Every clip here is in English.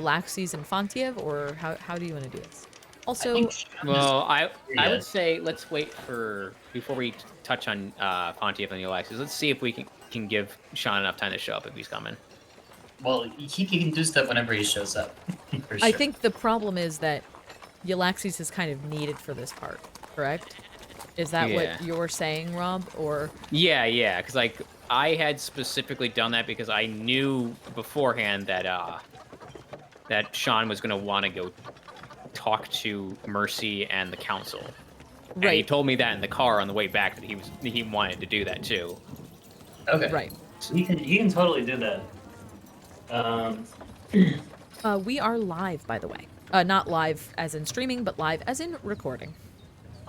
Yllaxis and Fontiev, or how do you want to do this? Also, Well, I would say let's wait for before we touch on Fontiev and Yllaxis. Let's see if we can give Sean enough time to show up if he's coming. Well, he can do stuff whenever he shows up. For sure. I think the problem is that Yllaxis is kind of needed for this part, correct? Is that what you're saying, Rob? Or yeah, because like I had specifically done that because I knew beforehand that that Sean was going to want to go talk to Mercy and the council. Right. And he told me that in the car on the way back that he wanted to do that too. Okay. Right. So he can totally do that. We are live, by the way. Not live as in streaming, but live as in recording.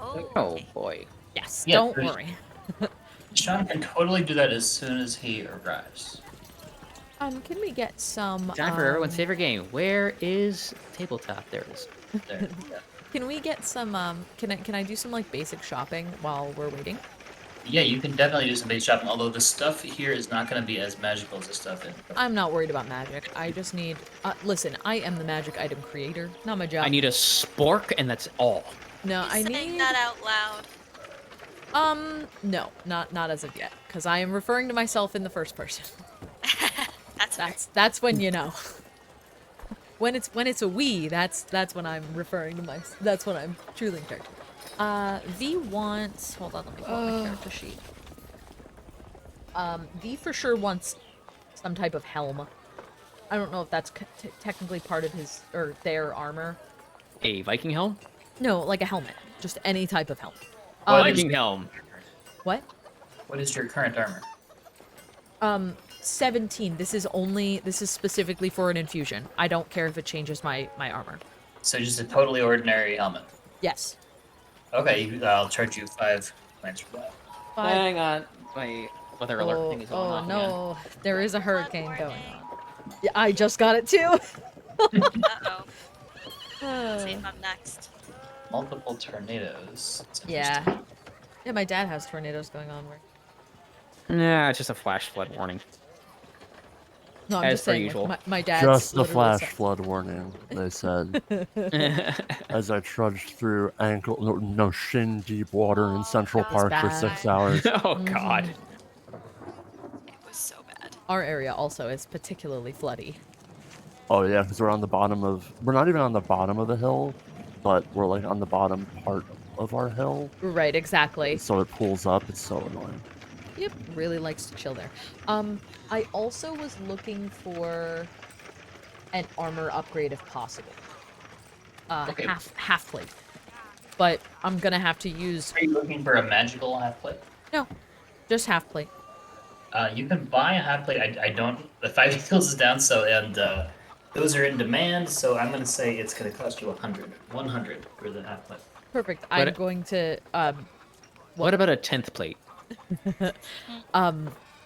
Oh boy. Yes. Yeah, don't worry. Sean can totally do that as soon as he arrives. Can we get some? Time for everyone's favorite game. Where is tabletop? There it is. There. Yeah. Can we get some? Can I do some like basic shopping while we're waiting? Yeah, you can definitely do some base shopping, although the stuff here is not going to be as magical as the stuff in... I'm not worried about magic. I just need... listen, I am the magic item creator. Not my job. I need a spork, and that's all. No, I need... saying that out loud. No. Not as of yet. Because I am referring to myself in the first person. That's when you know. When it's a we, that's when I'm referring to that's when I'm truly in character. V wants... Hold on, let me pull up my character sheet. V for sure wants some type of helm. I don't know if that's technically part of his or their armor. A Viking helm? No, like a helmet. Just any type of helmet. Viking helm. What? What is your current armor? 17. This is specifically for an infusion. I don't care if it changes my armor. So just a totally ordinary helmet. Yes. Okay, I'll charge you 5 points for that. Hang on. My weather alert thing is going off no. again. There is a hurricane going on. Yeah, I just got it too. Uh-oh. See if I'm next. Multiple tornadoes. That's Yeah. interesting. Yeah, my dad has tornadoes going on. Nah, it's just a flash flood warning. No, I'm As just per saying, usual. like, my dad. Just the flash flood warning, they said. Oh, As I trudged through shin deep water in Central that's Park for bad. 6 hours. God. It was so bad. Our area also is particularly floody. Oh yeah, because we're on the bottom of... We're not even on the bottom of the hill, but we're like on the bottom part of our hill. Right, exactly. So it pulls up, it's so annoying. Yep, really likes to chill there. I also was looking for an armor upgrade if possible. Okay. half plate. But I'm gonna have to use... Are you looking for a magical half plate? No, just half plate. You can buy a half plate. I don't... The 5 equals is down, so... And those are in demand, so I'm going to say it's going to cost you 100. 100 for the half plate. Perfect. I'm going to... What about a 10th plate?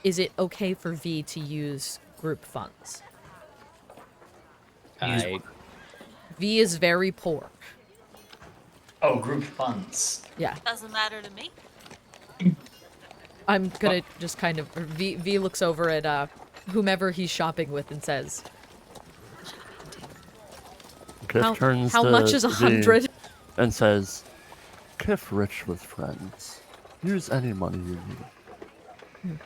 Is it okay for V to use group funds? V is very poor. Oh, group funds. Yeah. Doesn't matter to me. I'm gonna just kind of... V looks over at whomever he's shopping with and says... Kiff turns how to much is V 100? And says, Kiff rich with friends. Use any money you need.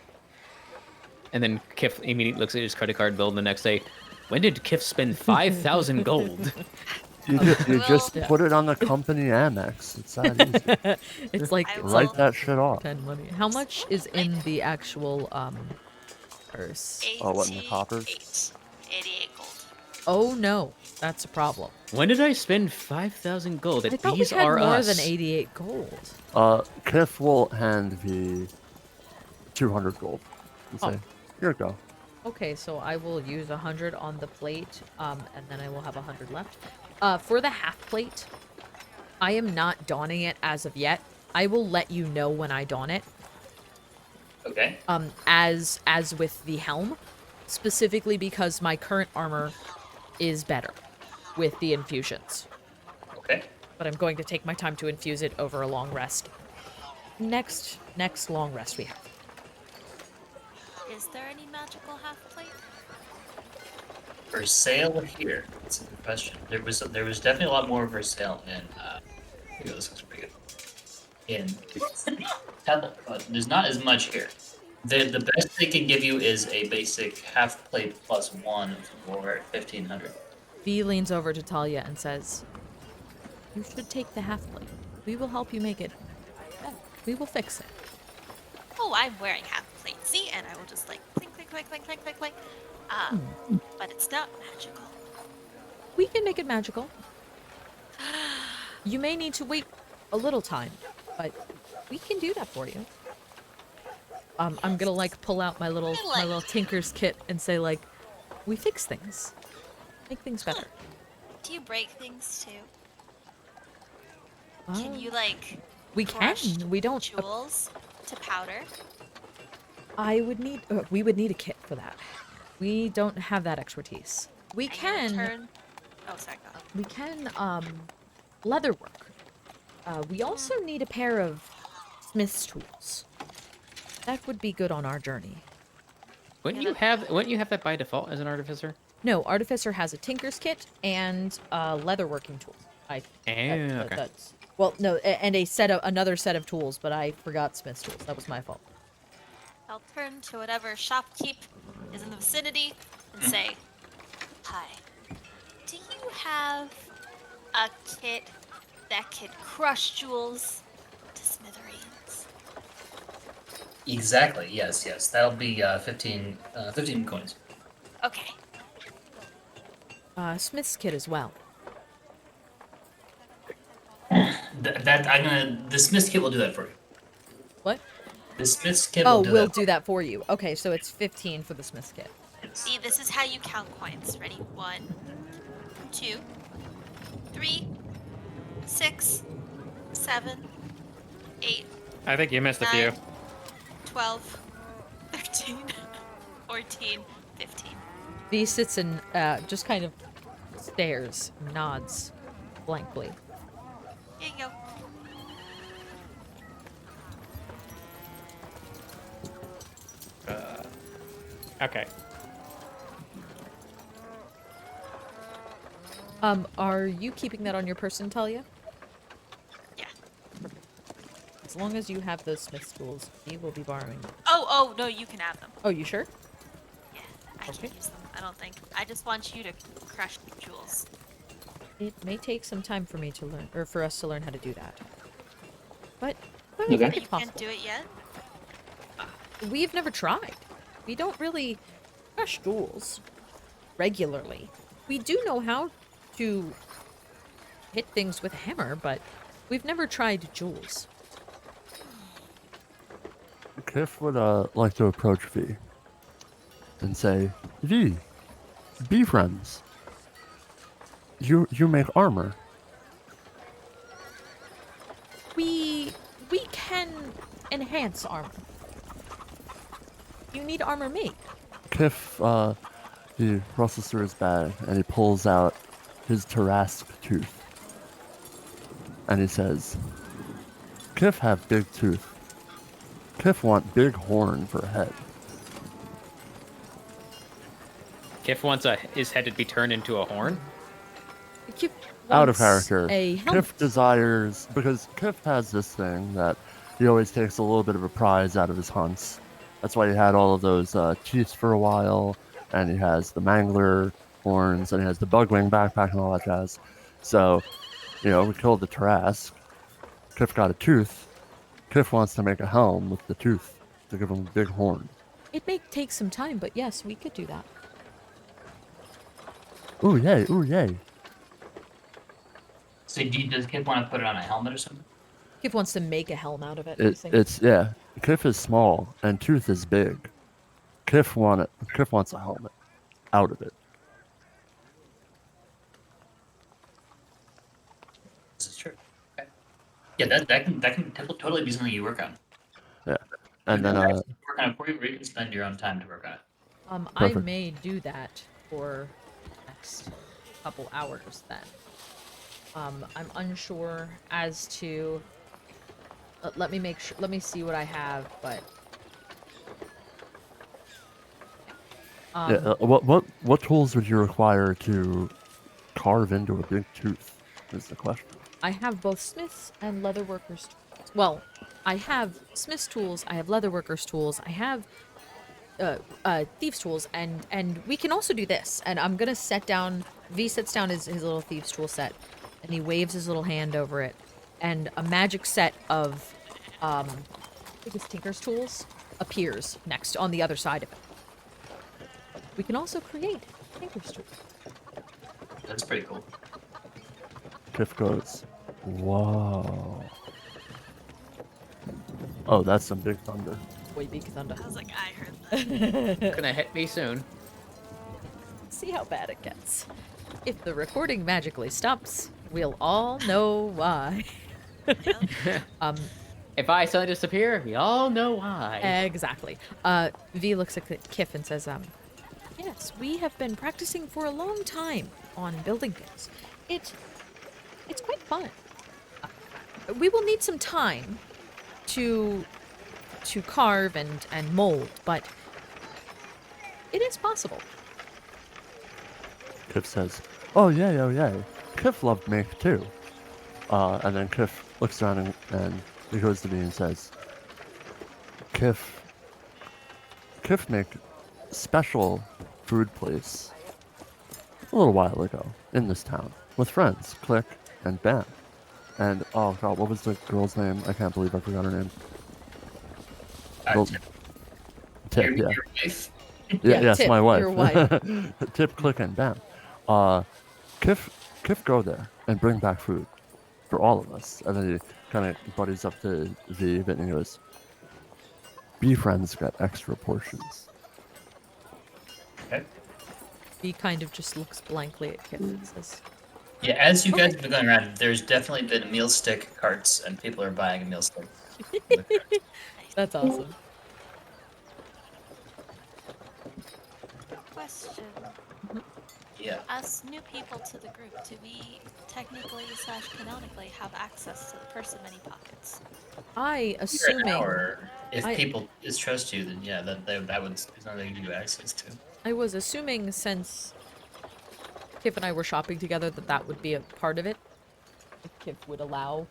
And then Kiff immediately looks at his credit card bill the next day. When did Kiff spend 5,000 gold? You just put it on the company Amex. It's that easy. It's like... Write that shit off. 10 money. How much is in the actual, purse? Oh, what, in the coppers? 88 gold. Oh, no. That's a problem. When did I spend 5,000 gold? I That thought we these had are more us. than 88 gold. Kiff will hand V 200 gold. And say, here you go. Okay, so I will use 100 on the plate, and then I will have 100 left. For the half plate, I am not donning it as of yet. I will let you know when I don it. Okay. As with the helm, specifically because my current armor is better with the infusions. Okay. But I'm going to take my time to infuse it over a long rest. Next long rest we have. Is there any magical half plate? For sale here. That's a good question. There was definitely a lot more for sale in. Here we go, this looks pretty good. In Temple, but there's not as much here. The best they can give you is a basic half plate +1 for 1500. V leans over to Talia and says, "You should take the half plate. We will help you make it better. We will fix it." Oh, I'm wearing half plate. See, and I will just like clink, clink, clink, clink, clink, clink, clink. But it's not magical. We can make it magical. You may need to wait a little time, but we can do that for you. I'm gonna like pull out my little tinker's kit and say like, we fix things, make things better. Do you break things too? Can you like? We crush can. We don't. Jewels to powder. I would need. We would need a kit for that. We don't have that expertise. We And you can. return- Oh, sorry. Go. We can leather work. We also need a pair of smith's tools. That would be good on our journey. Wouldn't you have that by default as an artificer? No, Artificer has a tinker's kit and leather working tools. Okay. That's, well, no, and another set of tools, but I forgot smith's tools. That was my fault. I'll turn to whatever shopkeep is in the vicinity and say, "Hi, do you have a kit that could crush jewels to smithereens?" Exactly. Yes. That'll be 15 coins. Okay. Smith's kit as well. The Smith's kit will do that for you. What? The Smith's kit Oh, will do we'll that. do that for you. Okay, so it's 15 for the Smith's kit. See, this is how you count coins. Ready? 1, 2, 3, 6, 7, 8, I think you missed a 9, few. 12, 13, 14, 15. V sits and just kind of stares, nods blankly. Here you go. Okay. Are you keeping that on your person, Talia? Yeah. As long as you have those Smith's tools, we will be borrowing them. Oh, no, you can have them. Oh, you sure? Yeah, I Okay. can use them. I don't think. I just want you to crush the jewels. It may take some time for me to learn, or for us to learn how to do that. But I Okay. think But it's you possible. can't do it yet? We've never tried. We don't really crush jewels regularly. We do know how to hit things with a hammer, but we've never tried jewels. Kiff would like to approach V and say, V, be friends. You make armor. We can enhance armor. You need armor made. Kiff, he rustles through his bag and he pulls out his Tarask tooth. And he says, Kiff have big tooth. Kiff want big horn for head. Kiff wants his head to be turned into a horn. Kip Out of wants character. A helmet. Kiff desires, because Kiff has this thing that he always takes a little bit of a prize out of his hunts. That's why he had all of those chiefs for a while, and he has the mangler horns, and he has the bugwing backpack and all that jazz. So, we killed the Tarask. Kiff got a tooth. Kiff wants to make a helm with the tooth to give him a big horn. It may take some time, but yes, we could do that. Ooh, yay, ooh, yay. So does Kip want to put it on a helmet or something? Kip wants to make a helm out of it. I think. Yeah. Kiff is small and Tooth is big. Kiff wants a helmet out of it. This is true. Okay. Yeah, that can totally be something you work on. Yeah. And then work on it for you, or you can spend your own time to work on it. I Perfect. may do that for the next couple hours then. I'm unsure as to. Let me make sure. Let me see what I have, but. what tools would you require to carve into a big tooth? Is the question. I have both smiths and leatherworkers tools. Well, I have smiths tools, I have leatherworkers tools, I have thieves tools, and we can also do this. And I'm gonna set down. V sets down his little thieves tool set, and he waves his little hand over it, and a magic set of I think it's Tinker's tools appears next on the other side of it. We can also create Tinker's tools. That's pretty cool. Kiff goes, whoa. Oh, that's some big thunder. Way big thunder. I was like, I heard that. Gonna hit me soon. See how bad it gets. If the recording magically stops, we'll all know why. If I suddenly disappear, we all know why. Exactly. V looks at Kiff and says, yes, we have been practicing for a long time on building things. It's quite fun. We will need some time to carve and mold, but it is possible. Kiff says, oh, yay. Kiff loved make too. And then Kiff looks around and he goes to me and says, Kiff make special food place a little while ago in this town with friends, Click and Bam. And, oh god, what was the girl's name? I can't believe I forgot her name. Well, Tip, yeah. Your wife? Yes, Tip, my wife. your wife. Tip, Click, and Bam. Kiff go there and bring back food for all of us. And then he kind of buddies up to V and he goes, "Be friends get extra portions." Okay. V kind of just looks blankly at Kiff and says, Yeah, as you guys Okay. have been going around, there's definitely been meal stick carts, and people are buying a meal stick. that's awesome. Question. Yeah. As new people to the group, do we technically / canonically have access to the purse in many pockets? I Right assuming now, or if I- people trust you, then yeah, that would be something they give you access to. I was assuming since Kiff and I were shopping together that would be a part of it. If Kiff would allow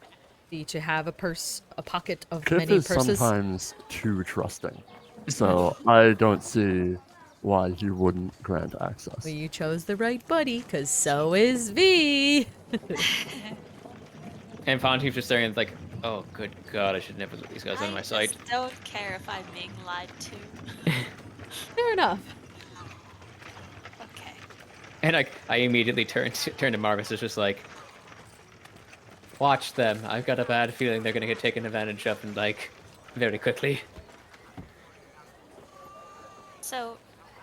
V to have a pocket of Kiff many is purses. sometimes too trusting. So I don't see why he wouldn't grant access. Well, you chose the right buddy, cause so is V. And Fontiev just staring and like, oh, good God, I should never let these guys out of my sight. just don't care if I'm being lied to. Fair enough. Okay. And I immediately turned to Marvis. It's just like, watch them. I've got a bad feeling they're gonna get taken advantage of, and like, very quickly. So,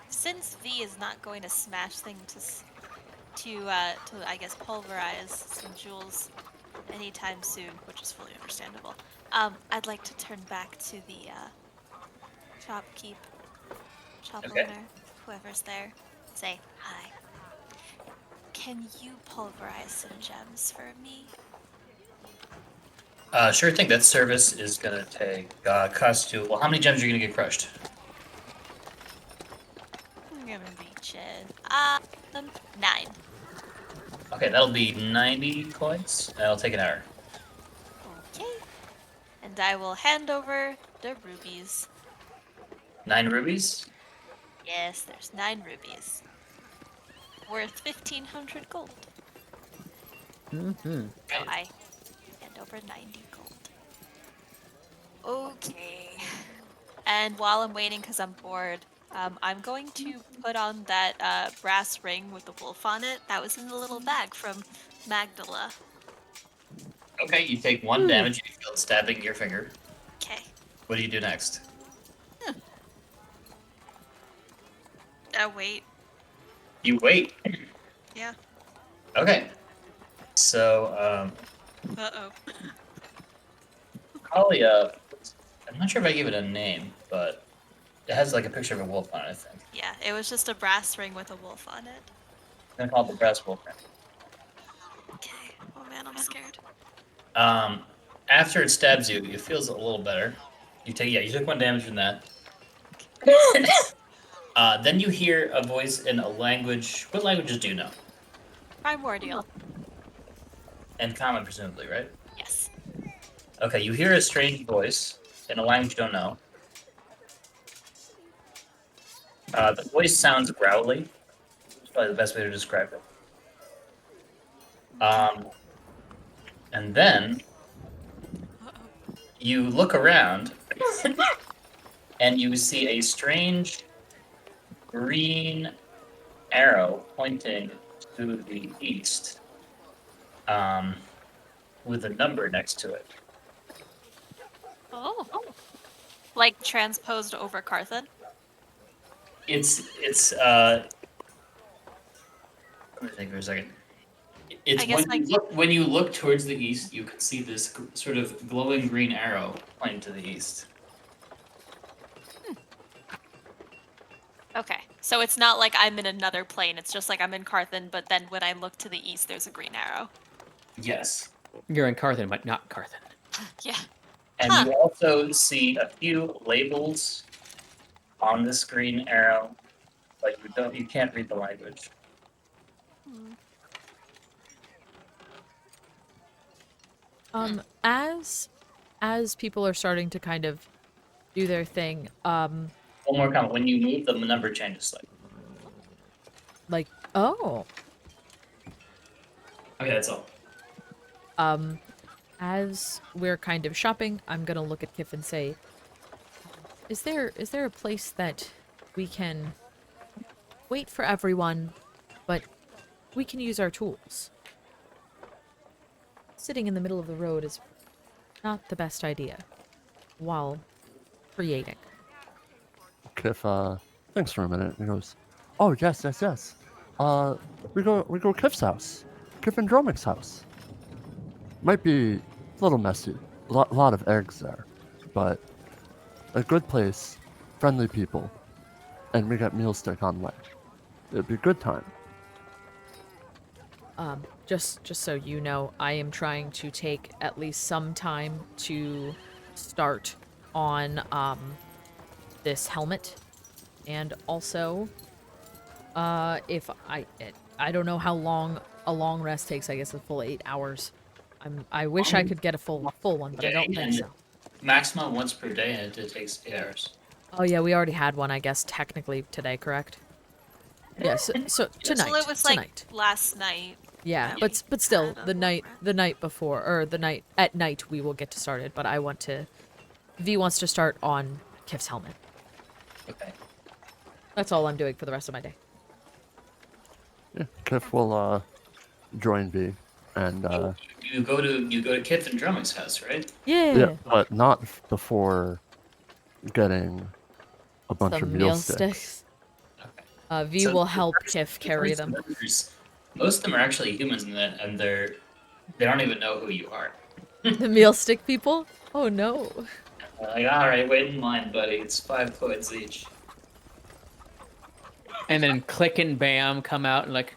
since V is not going to smash things to I guess pulverize some jewels anytime soon, which is fully understandable, I'd like to turn back to the shop Okay. owner, whoever's there, say hi. Can you pulverize some gems for me? Sure thing. That service is gonna take cost you. Well, how many gems are you gonna get crushed? I'm gonna reach in. 9. Okay, that'll be 90 coins. That'll take an hour. Okay. And I will hand over the rubies. 9 rubies. Yes, there's 9 rubies. Worth 1,500 gold. Mm-hmm. So I hand over 90 gold. Okay. And while I'm waiting, because I'm bored, I'm going to put on that brass ring with the wolf on it that was in the little bag from Magdala. Okay, you take 1 damage. You feel it stabbing your finger. Okay. What do you do next? Wait. You wait. Yeah. Okay. So, Uh-oh. Thalia, I'm not sure if I gave it a name, but it has like a picture of a wolf on it, I think. Yeah, it was just a brass ring with a wolf on it. I'm gonna call it the brass wolf ring. Okay. Oh man, I'm scared. After it stabs you, it feels a little better. You took 1 damage from that. Then you hear a voice in a language. What languages do you know? Primordial. And common, presumably, right? Yes. Okay, you hear a strange voice in a language you don't know. The voice sounds growly. It's probably the best way to describe it. And then you look around and you see a strange green arrow pointing to the east, with a number next to it. Oh. Like transposed over Carthan? It's let me think for a second. It's I guess, when you look towards the east, you can see this sort of glowing green arrow pointing to the east. Okay. So it's not like I'm in another plane. It's just like I'm in Carthan, but then when I look to the east, there's a green arrow. Yes. You're in Carthan, but not Carthan. Yeah. And Huh. you also see a few labels on this green arrow, but you can't read the language. As people are starting to kind of do their thing, One more comment. When you move, the number changes slightly. like, oh, Okay, that's all. as we're kind of shopping, I'm gonna look at Kiff and say, is there a place that we can wait for everyone, but we can use our tools? Sitting in the middle of the road is not the best idea while creating. Kiff thinks for a minute and goes, "Oh yes. We go Kiff's house, Kiff and Dromic's house. Might be a little messy, lot of eggs there, but a good place, friendly people, and we got meal stick on the way. It'd be a good time." Just so you know, I am trying to take at least some time to start on this helmet, and also if I don't know how long a long rest takes. I guess a full 8 hours. I wish I could get a full one, but I don't think so. Maximum once per day, and it takes 8 hours. Oh yeah, we already had one, I guess, technically today, correct? Yes. So tonight. Well, it was like tonight. last night. Yeah, Yeah. but still, Kind of the night before, or at night we will get to start it. But V wants to start on Kiff's helmet. Okay. That's all I'm doing for the rest of my day. Yeah, Kiff will join V, and You go to Kiff and Drummond's house, right? Yeah. but not before getting a bunch Some of meal sticks. V So will the help first- Kiff the carry first them. members, most of them are actually humans, and they don't even know who you are. The meal stick people? Oh no. Like, all right, wait in line, buddy. It's 5 coins each. And then Click and Bam come out and like,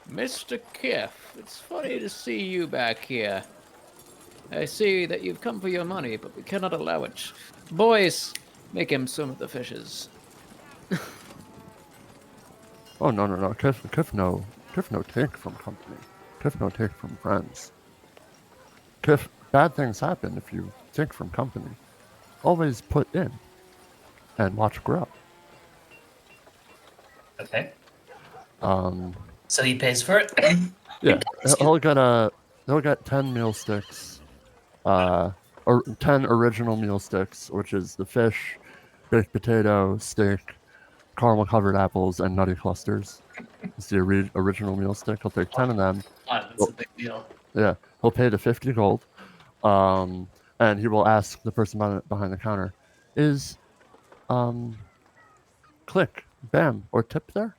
Mr. Kiff, it's funny to see you back here. I see that you've come for your money, but we cannot allow it. Boys, make him swim with the fishes. Oh no! Kiff no take from company. Kiff no take from friends. Kiff, bad things happen if you take from company. Always put in, and watch grow. Okay. Um, So he pays for it. yeah, he'll get 10 meal sticks, or 10 original meal sticks, which is the fish, baked potato, steak, caramel covered apples, and nutty clusters. It's the original meal stick. He'll take 10 of them. That's a big deal. Yeah, he'll pay the 50 gold, and he will ask the person behind the counter, is Click, Bam, or Tip there?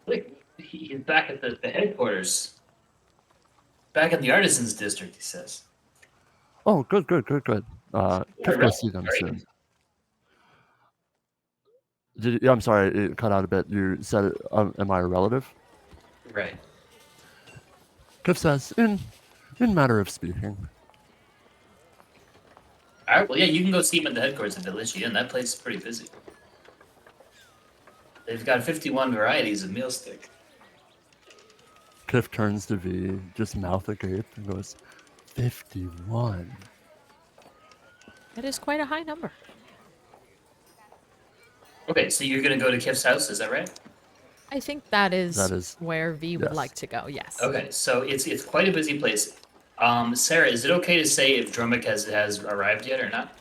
Like, he's back at the headquarters. Back in the Artisans District, he says. Oh, good. Kiff go see them Right. soon. I'm sorry, it cut out a bit. You said, am I a relative? Right. Kiff says, in matter of speaking. All right, well, yeah, you can go see him at the headquarters of Village Inn. That place is pretty busy. They've got 51 varieties of meal stick. Kiff turns to V, just mouth agape, and goes, 51. That is quite a high number. Okay, so you're gonna go to Kiff's house, is that right? I think that That is is- where V would yes. like to go. Yes. Okay, so it's quite a busy place. Sarah, is it okay to say if Dromic has arrived yet or not?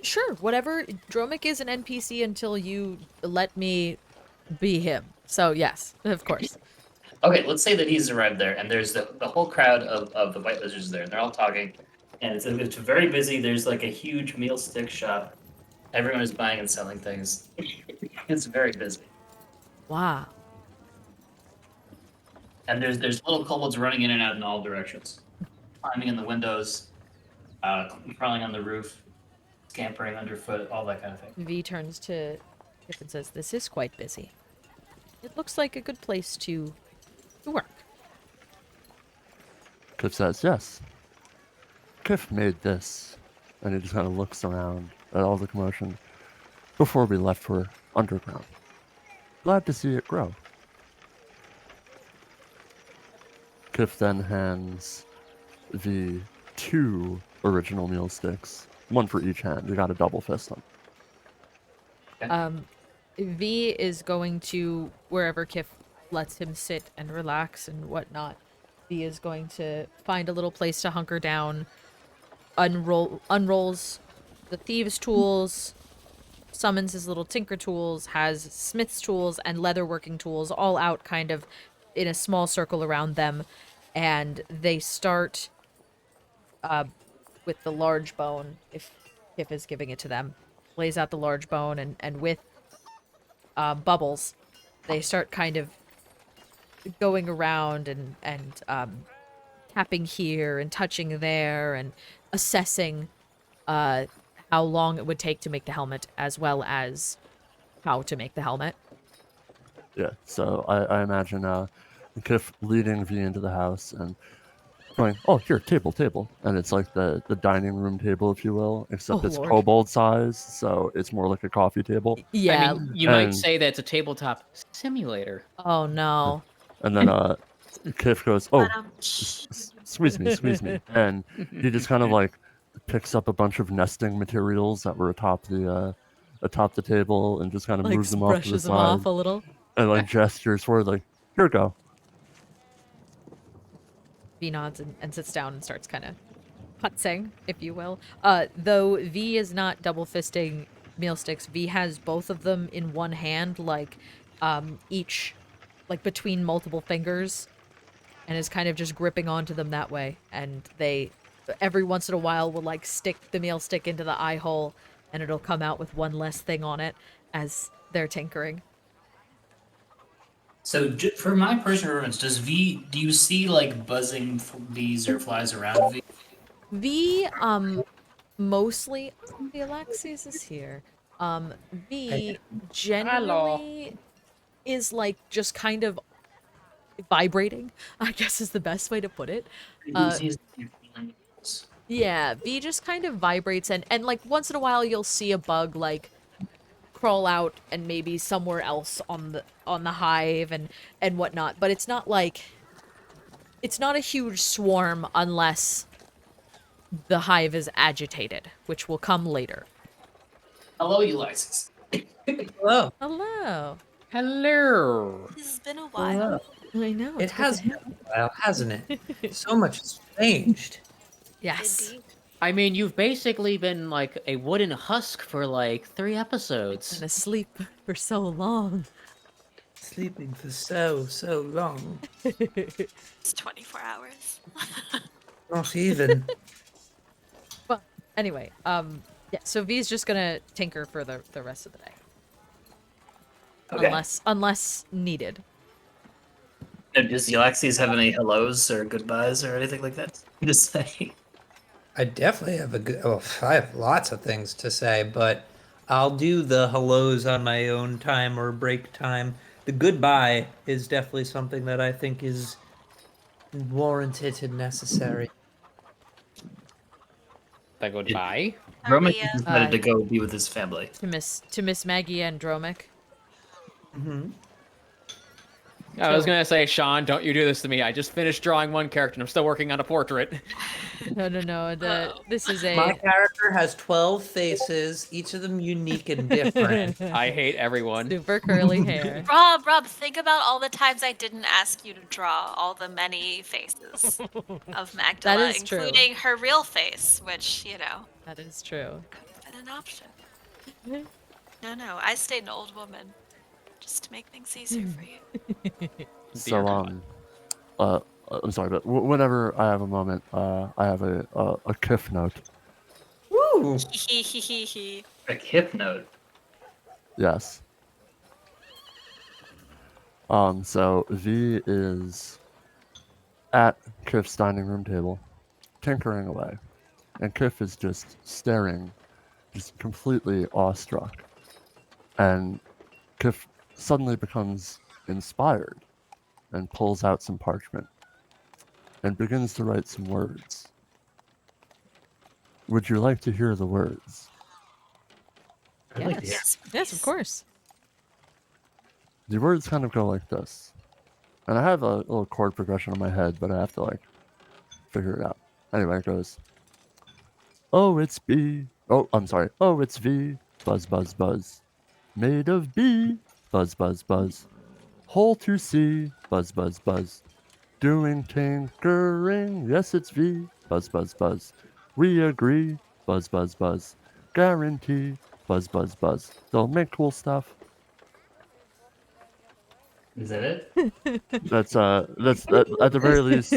Sure. Whatever. Dromic is an NPC until you let me be him. So yes, of course. Okay, let's say that he's arrived there, and there's the whole crowd of the White Lizards there, and they're all talking, and it's very busy. There's like a huge meal stick shop. Everyone is buying and selling things. It's very busy, Wow. and there's little kobolds running in and out in all directions, climbing in the windows, crawling on the roof, scampering underfoot, all that kind of thing. V turns to Kip and says, "This is quite busy. It looks like a good place to work." Kiff says, yes. Kiff made this. And he just kind of looks around at all the commotion before we left for underground. Glad to see it grow. Kiff then hands the 2 original meal sticks, one for each hand. You got a double fist them. V is going to wherever Kif lets him sit and relax and whatnot. V is going to find a little place to hunker down, unrolls the thieves' tools, summons his little tinker tools, has smith's tools and leatherworking tools all out kind of in a small circle around them, and they start with the large bone, if Kif is giving it to them, lays out the large bone, and with Bubbles, they start kind of going around and tapping here and touching there and assessing how long it would take to make the helmet, as well as how to make the helmet. Yeah, so I imagine Kiff leading V into the house and going, oh, here, table. And it's like the dining room table, if you will, except Oh, it's Lord. kobold size, so it's more like a coffee table. Yeah. I mean, you might And- say that's a tabletop simulator. Oh no. And then Kiff goes, oh, Ba-dum. squeeze me. And he just kind of like picks up a bunch of nesting materials that were atop the table and just kind of Like moves them off to the brushes them side off a little. and like gestures forward, like, here you go. V nods and sits down and starts kind of putzing, if you will. Though V is not double fisting meal sticks, V has both of them in one hand, like each, like between multiple fingers, and is kind of just gripping onto them that way. And they, every once in a while, will like stick the meal stick into the eye hole, and it'll come out with one less thing on it as they're tinkering. So, for my personal reference, do you see like buzzing bees or flies around V? V, mostly, the Yllaxis is here. V generally is like just kind of vibrating, I guess is the best way to put it. Yeah, V just kind of vibrates and like once in a while you'll see a bug like crawl out and maybe somewhere else on the hive and whatnot, but it's not like it's not a huge swarm unless the hive is agitated, which will come later. Hello, Yllaxis. Hello. Hello. Hello. This has been a while. Hello. I know. It it's good has to been a while, hasn't it? So much has changed. Yes. Indeed. I mean, you've basically been like a wooden husk for like 3 episodes. Been asleep for so long. Sleeping for so long. It's 24 hours. Not even. Well, anyway, yeah, so V's just gonna tinker for the rest of the day. Okay. Unless needed. Now, does Yllaxis have any hellos or goodbyes or anything like that? Just say. I definitely have a good. Oh, I have lots of things to say, but I'll do the hellos on my own time or break time. The goodbye is definitely something that I think is warranted and necessary. That goodbye. Roman Thalia. decided to go be with his family. To Miss Maggie and Dromic. Mm-hmm. I was So- gonna say, Sean, don't you do this to me. I just finished drawing one character and I'm still working on a portrait. No, no, no. This is My a. character has 12 faces, each of them unique and different. I hate everyone. Super curly hair. Rob, think about all the times I didn't ask you to draw all the many faces of Magdala, That is true. including her real face, which, That is true. could have been an option. No, I stayed an old woman just to make things easier for you. Dear God. I'm sorry, but whenever I have a moment, I have a Kiff note. Woo! Hehehehe. A Kiff note. Yes. So V is at Kiff's dining room table, tinkering away, and Kiff is just staring, just completely awestruck. And Kiff suddenly becomes inspired and pulls out some parchment and begins to write some words. Would you like to hear the words? I'd like to hear. Yes, of course. The words kind of go like this. And I have a little chord progression in my head, but I have to figure it out. Anyway, it goes. Oh, it's B. Oh, I'm sorry. Oh, it's V. Buzz, buzz, buzz. Made of B. Buzz, buzz, buzz. Hole to C. Buzz, buzz, buzz. Doing tinkering. Yes, it's V. Buzz, buzz, buzz. We agree. Buzz, buzz, buzz. Guarantee. Buzz, buzz, buzz. They'll make cool stuff. Is that it? That's at the very least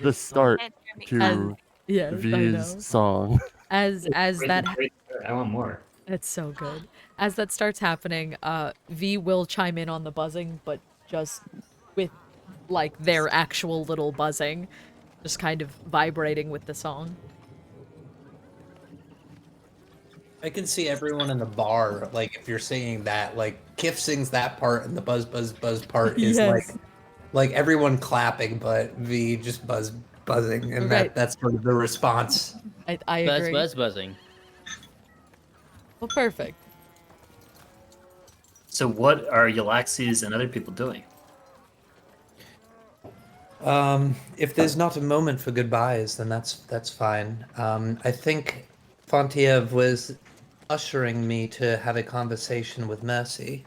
the start Can't hear me. to Yes, I know. V's song. As that I want more. It's so good. As that starts happening, V will chime in on the buzzing, but just with their actual little buzzing, just kind of vibrating with the song. I can see everyone in the bar, if you're singing that, Kiff sings that part and the buzz, buzz, buzz part is Yes. like everyone clapping, but V just buzzing, and Right. that's sort of the response. I Buzz, agree. buzz, buzzing. Well, perfect. So what are Yllaxis and other people doing? If there's not a moment for goodbyes, then that's fine. I think Fontiev was ushering me to have a conversation with Mercy.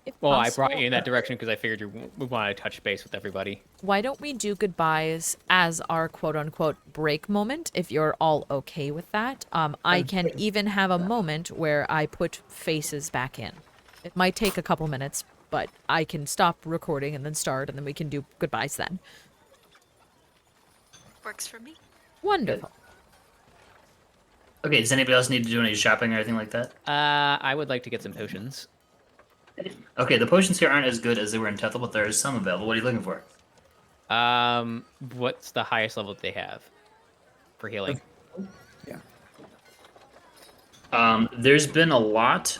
If Well, I possible, brought you in that direction because I figured we wanted to touch base with everybody. Why don't we do goodbyes as our quote-unquote break moment, if you're all okay with that? I can even have a moment where I put faces back in. It might take a couple minutes, but I can stop recording and then start, and then we can do goodbyes then. Works for me. Wonderful. Okay, does anybody else need to do any shopping or anything like that? I would like to get some potions. Okay, the potions here aren't as good as they were in Tethel, but there is some available. What are you looking for? What's the highest level that they have for healing? There's been a lot.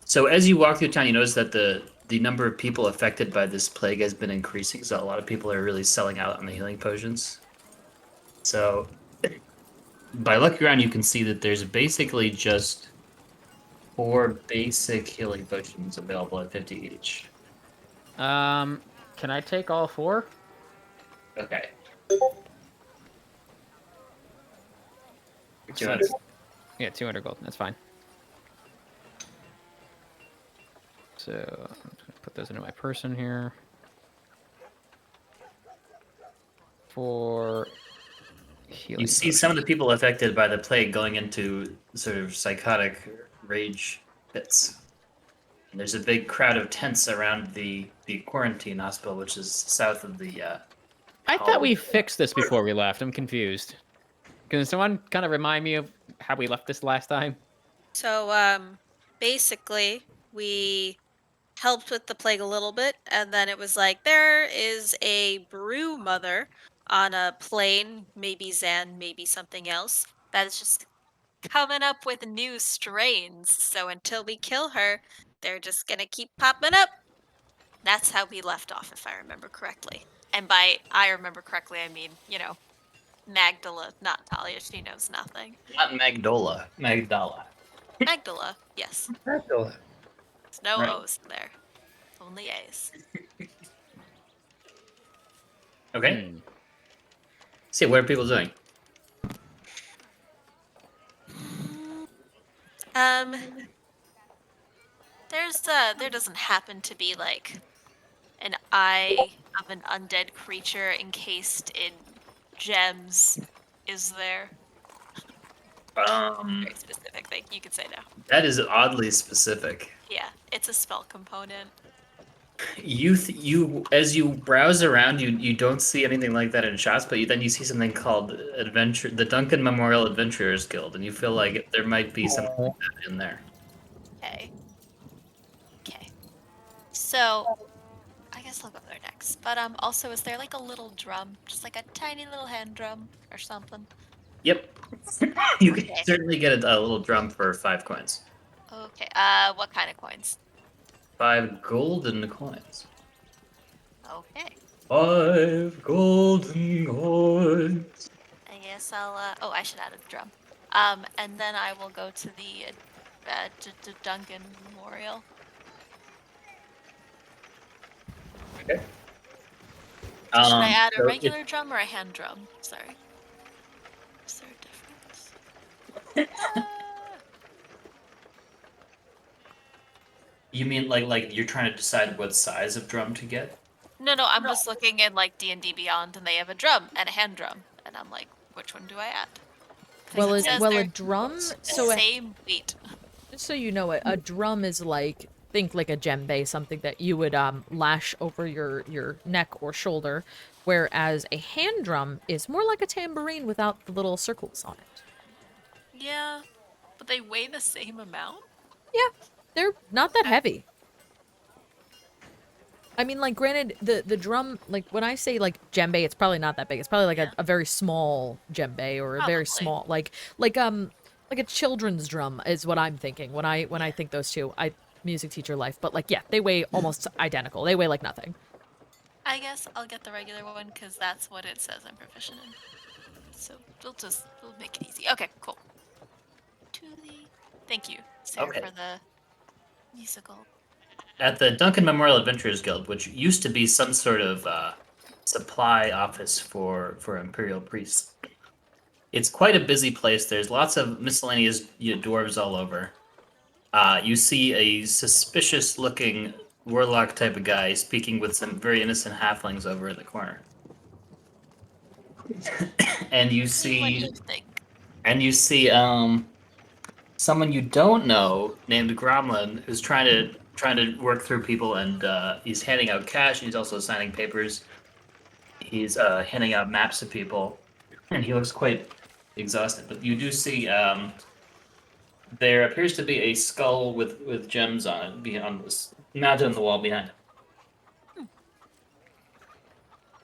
So as you walk through town, you notice that the number of people affected by this plague has been increasing. So a lot of people are really selling out on the healing potions. So by looking around, you can see that there's basically just 4 basic healing potions available at 50 each. Can I take all 4? Okay. Yeah, 200 gold. That's fine. So I'm just gonna put those into my person here. For healing. You see some of the people affected by the plague going into sort of psychotic rage fits. And there's a big crowd of tents around the quarantine hospital, which is south of the. I thought we fixed this before we left. I'm confused. Can someone kind of remind me of how we left this last time? So, basically, we helped with the plague a little bit, and then it was like, there is a brew mother on a plane, maybe Zan, maybe something else, that is just coming up with new strains. So until we kill her, they're just gonna keep popping up. That's how we left off, if I remember correctly. And by I remember correctly, I mean, Magdala, not Thalia. She knows nothing. Not Magdala. Magdala, yes. Magdala. There's no Right. O's there. Only A's. Okay. Hmm. See, what are people doing? Um, there doesn't happen to be like an eye of an undead creature encased in gems, is there? Very specific thing. You could say no. That is oddly specific. Yeah, it's a spell component. You as you browse around, you don't see anything like that in shots, but then you see something called the Duncan Memorial Adventurers Guild, and you feel like there might be something like that in there. Okay. Okay. So, I guess I'll go there next. But also, is there like a little drum, just like a tiny little hand drum or something? Yep. You can Okay. certainly get a little drum for 5 coins. Okay. What kind of coins? 5 golden coins. Okay. 5 golden coins. I guess I'll. Oh, I should add a drum. And then I will go to the Duncan Memorial. Okay. So should I add a so regular drum or a hand drum? Sorry. Is there a difference? You mean like you're trying to decide what size of drum to get? No, I'm just looking in like D&D Beyond, and they have a drum and a hand drum, and I'm like, which one do I add? 'Cause Well, it a, says well, a they're drum. the So, same weight. just so you know, a drum is like, think like a djembe, something that you would lash over your neck or shoulder, whereas a hand drum is more like a tambourine without the little circles on it. Yeah, but they weigh the same amount. Yeah, they're not that Okay. heavy. I mean, like, granted, the drum, like, when I say, like, djembe, it's probably not that big. It's probably, like, Yeah. a very small djembe, or a very Probably. small, like a children's drum is what I'm thinking when I think those two. Music teacher life, but, like, yeah, they weigh almost identical. They weigh like nothing. I guess I'll get the regular one because that's what it says I'm proficient in. So we'll make it easy. Okay, cool. Thank you, Sarah, Okay. for the musical. At the Duncan Memorial Adventurers Guild, which used to be some sort of supply office for Imperial priests. It's quite a busy place. There's lots of miscellaneous dwarves all over. You see a suspicious-looking warlock type of guy speaking with some very innocent halflings over in the corner. and you What see do you think? someone you don't know named Gromlin who's trying to work through people, and he's handing out cash. He's also signing papers. He's handing out maps to people, and he looks quite exhausted. But you do see there appears to be a skull with gems on it beyond this, mounted on the wall behind him.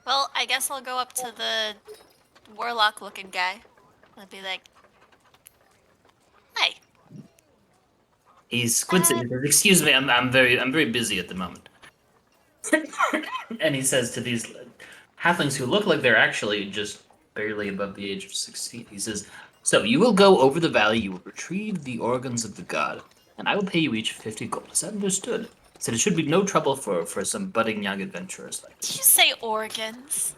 Well, I guess I'll go up to the warlock-looking guy. I'll be like, "Hi." He squints at you and says, "Excuse me, I'm very busy at the moment." And he says to these halflings who look like they're actually just barely above the age of 16, he says, "So you will go over the valley, you will retrieve the organs of the god, and I will pay you each 50 gold. Is that understood?" Said it should be no trouble for some budding young adventurers like Did this. you say organs?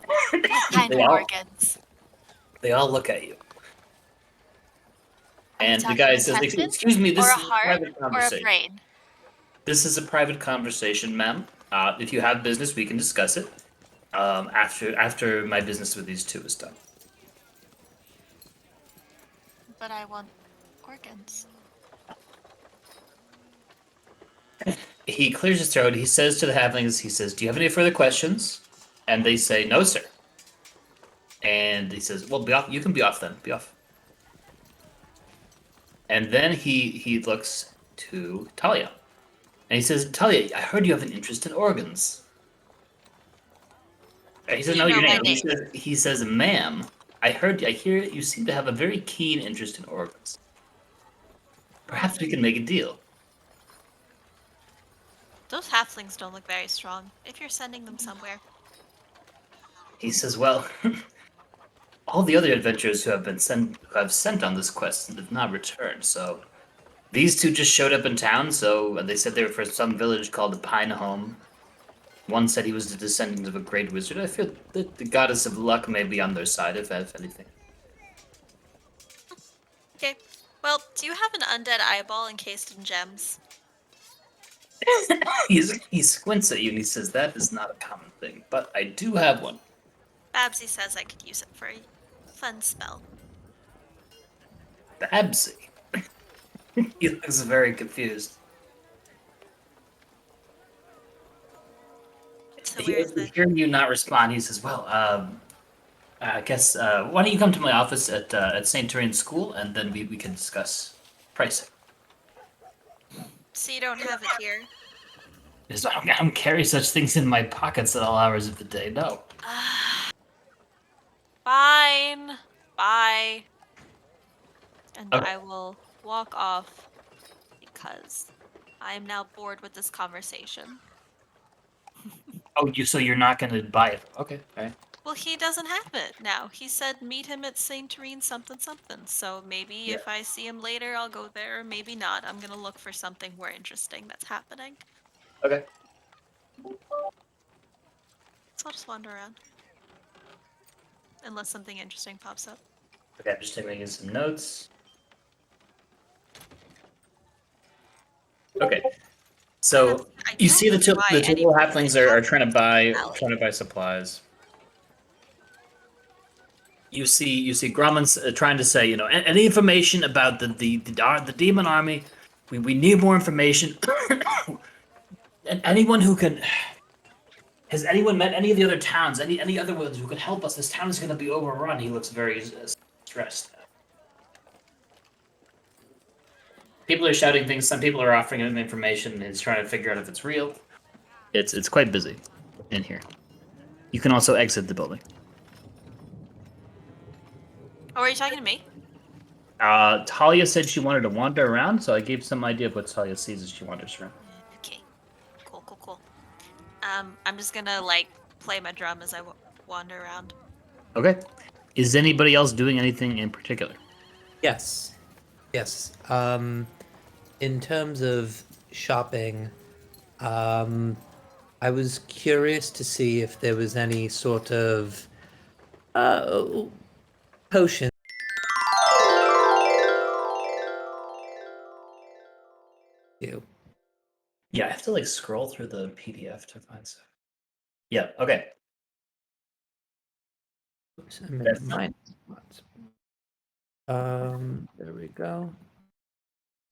What kind They of all- organs? They all look at you. Are we And the talking guy says, intestine? "Excuse me, this Or a is a heart? private Or a conversation. brain? This is a private conversation, ma'am. If you have business, we can discuss it after my business with these two is done." But I want organs. He clears his throat. He says to the halflings, he says, "Do you have any further questions?" And they say, "No, sir." And he says, "Well, be off. You can be off then. Be off." And then he looks to Talia. And he says, "Talia, I heard you have an interest in organs." And he says, You "No, know your my name." name. He says, "Ma'am, I hear you seem to have a very keen interest in organs. Perhaps we can make a deal." Those halflings don't look very strong. If you're sending them somewhere. He says, "Well, all the other adventurers who have sent on this quest have not returned, so These two just showed up in town, so they said they were from some village called Pinehome. One said he was the descendant of a great wizard. I feel that the goddess of luck may be on their side, if anything. Okay. Well, do you have an undead eyeball encased in gems? He squints at you and he says, that is not a common thing, but I do have one. Babsy says I could use it for a fun spell. Babsy. He looks very confused. So where is it? Hearing you not respond, he says, well, I guess, why don't you come to my office at St. Turian School, and then we can discuss pricing. So you don't have it here? Because I don't carry such things in my pockets at all hours of the day, no. Fine. Bye. And Okay. I will walk off because I am now bored with this conversation. Oh, so you're not going to buy it? Okay, alright. Well, he doesn't have it now. He said meet him at St. Terene something something. So maybe if I see him later, I'll go there. Maybe not. I'm gonna look for something more interesting that's happening. Okay. So I'll just wander around. Unless something interesting pops up. Okay, I'm just taking some notes. Okay. So I you don't see the two buy little anything. halflings are trying to buy supplies. You see Grumman's trying to say, any information about the demon army. We need more information. And anyone who can. Has anyone met any of the other towns? Any other ones who could help us? This town is going to be overrun. He looks very stressed. People are shouting things. Some people are offering him information. And he's trying to figure out if it's real. It's quite busy in here. You can also exit the building. Oh, are you talking to me? Thalia said she wanted to wander around, so I gave some idea of what Thalia sees as she wanders around. Okay. Cool. I'm just gonna play my drum as I wander around. Okay. Is anybody else doing anything in particular? Yes. In terms of shopping, I was curious to see if there was any sort of potion. Yeah, I have to scroll through the PDF to find stuff. Yeah. Okay. Oops, I'm in That's mine. There we go.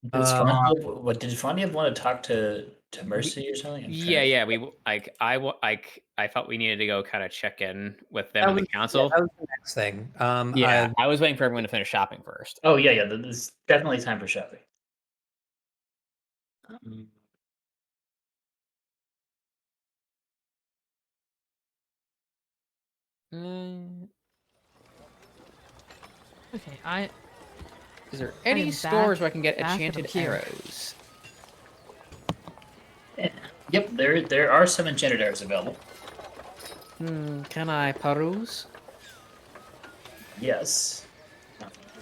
Did Fontiev want to talk to Mercy or something? Yeah. I felt we needed to go kind of check in with them and the council. That was the next thing. I was waiting for everyone to finish shopping first. Oh yeah. There's definitely time for shopping. Okay, Is there I any am stores where I can get back enchanted of the arrow. arrows? Yep. There are some enchanted arrows available. Can I peruse? Yes.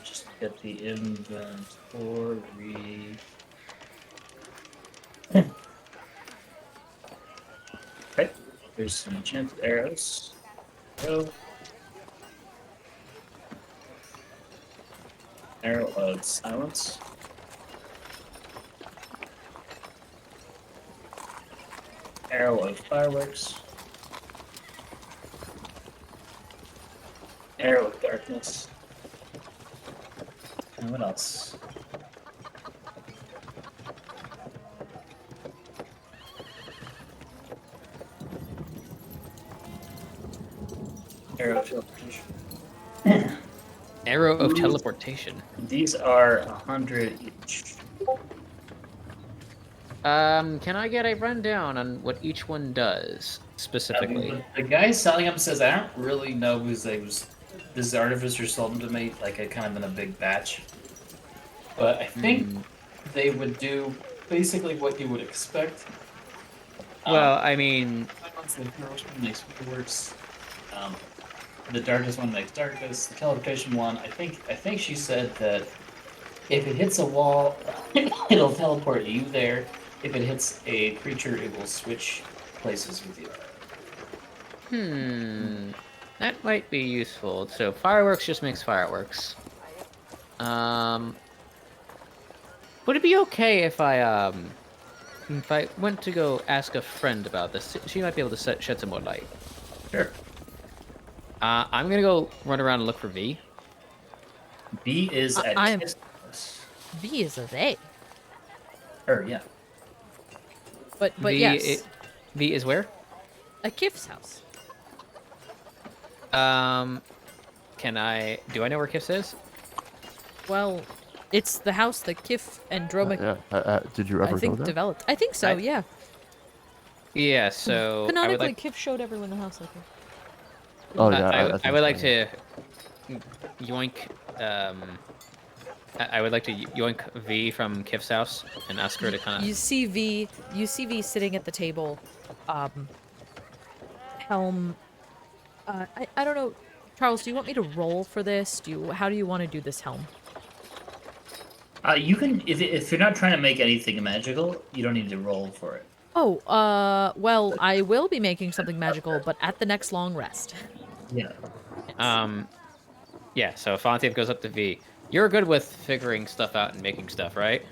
Just get the inventory. Okay. There's some enchanted arrows. Go. Arrow of silence. Arrow of fireworks. Arrow of darkness. And what else? Arrow of teleportation. Arrow of teleportation. These are 100 each. Can I get a rundown on what each one does specifically? The guy selling them says, I don't really know who's this Artificer sold them to me, kind of in a big batch. But I think they would do basically what you would expect. Well, I mean, The first one makes fireworks. The darkest one makes darkness. The teleportation one, I think she said that If it hits a wall, it'll teleport you there. If it hits a creature, it will switch places with you. That might be useful. So fireworks just makes fireworks. Would it be okay if I went to go ask a friend about this? She might be able to shed some more light. Sure. I'm gonna go run around and look for V. B is at I'm- Kiff's house. V is a they. Yeah. But V, yes, V is where? a Kiff's house. Do I know where Kiff's is? Well, it's the house that Kiff and Dromic, Did you ever I go think, there? developed. I think so, yeah. Yeah, so I would Canonically, like Kiff showed everyone the house, I think. Oh yeah, I think would like so. to yoink I would like to yoink V from Kiff's house and ask her to kind You of. see V sitting at the table, helm. I don't know, Charles. Do you want me to roll for this? How do you want to do this helm? You can if you're not trying to make anything magical, you don't need to roll for it. Oh, well, I will be making something magical, but at the next long rest. Yeah. Yeah, so Fontiev goes up to V. You're good with figuring stuff out and making stuff, right?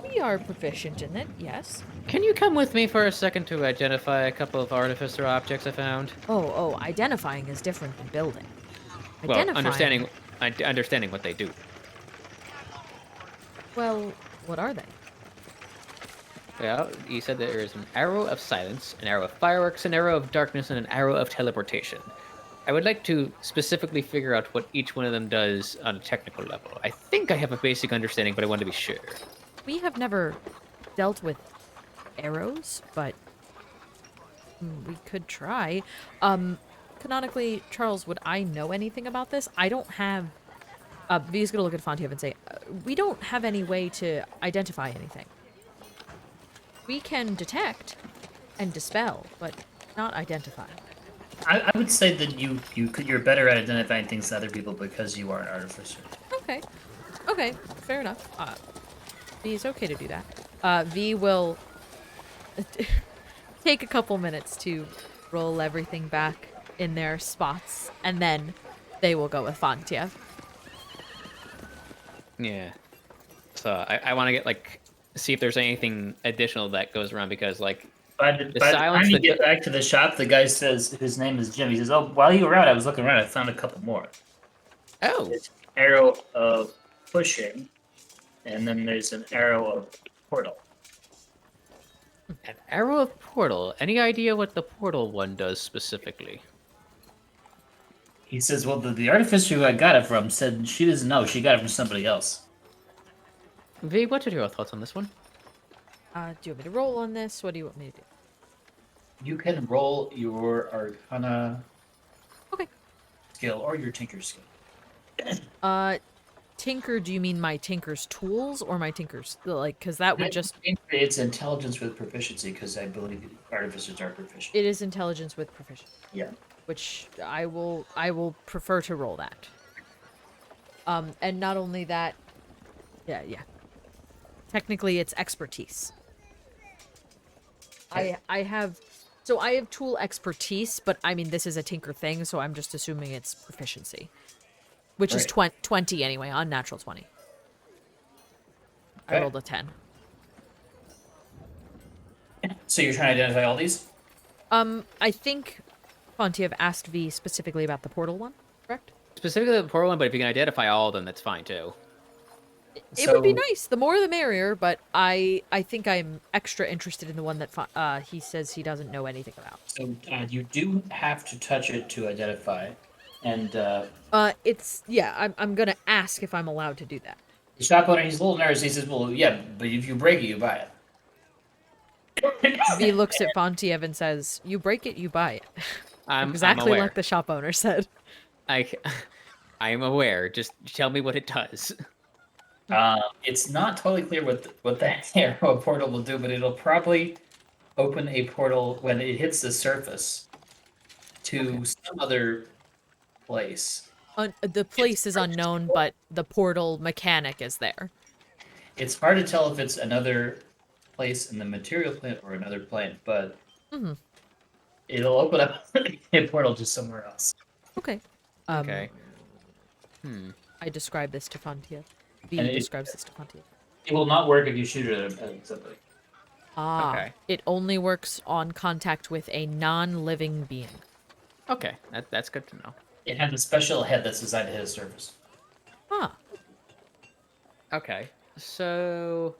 We are proficient in it, yes. Can you come with me for a second to identify a couple of Artificer objects I found? Oh, identifying is different than building. Well, Identifying. understanding what they do. Well, what are they? Well, you said there is an arrow of silence, an arrow of fireworks, an arrow of darkness, and an arrow of teleportation. I would like to specifically figure out what each one of them does on a technical level. I think I have a basic understanding, but I want to be sure. We have never dealt with arrows, but we could try. Canonically, Charles, would I know anything about this? I don't have... V's gonna look at Fontiev and say, we don't have any way to identify anything. We can detect and dispel, but not identify. I would say that you're better at identifying things than other people because you are an artificer. Okay, fair enough. V is okay to do that. V will take a couple minutes to roll everything back in their spots, and then they will go with Fontiev. Yeah. So I want to get see if there's anything additional that goes around because By the silence time you that get back to the shop, the guy says his name is Jim. He says, "Oh, while you were out, I was looking around. I found a couple more. oh There's an arrow of pushing, and then there's an arrow of portal. an arrow of portal. Any idea what the portal one does specifically? He says, "Well, the artificer who I got it from said she doesn't know. She got it from somebody else." V, what are your thoughts on this one? Do you want me to roll on this? What do you want me to do? You can roll your Arcana Okay. skill or your Tinker skill. Tinker, do you mean my Tinker's tools or my Tinker's... because that would just... It's intelligence with proficiency because I believe artificers are proficient. It is intelligence with proficiency, Yeah. which I will prefer to roll that. And not only that... Yeah. Technically, it's expertise. Okay. I have tool expertise, but I mean, this is a Tinker thing, so I'm just assuming it's proficiency. Which is Right. 20 anyway, unnatural 20. I Okay. rolled a 10. So you're trying to identify all these? I think Fontiev asked V specifically about the portal one, correct? Specifically the portal one, but if you can identify all of them, that's fine too. It would be So- nice. The more the merrier, but I think I'm extra interested in the one that he says he doesn't know anything about. So you do have to touch it to identify, and the I'm gonna ask if I'm allowed to do that. shop owner, he's a little nervous. He says, "Well, yeah, but if you break it, you buy it." V looks at Fontiev and says, "You break it, you buy it." I'm Exactly aware. like the shop owner said. I am aware. Just tell me what it does. It's not totally clear what that arrow portal will do, but it'll probably open a portal when it hits the surface to some other place. The place is unknown, but the portal mechanic is there. It's hard to tell if it's another place in the material plane or another plane, but Mhm. it'll open up a portal to somewhere else. Okay. Okay. I describe this to Fontiev. And V describes this to Fontiev. It will not work if you shoot it at somebody. Ah. Okay. It only works on contact with a non-living being. Okay, that's good to know. It has a special head that's designed to hit a surface. Ah. Okay, so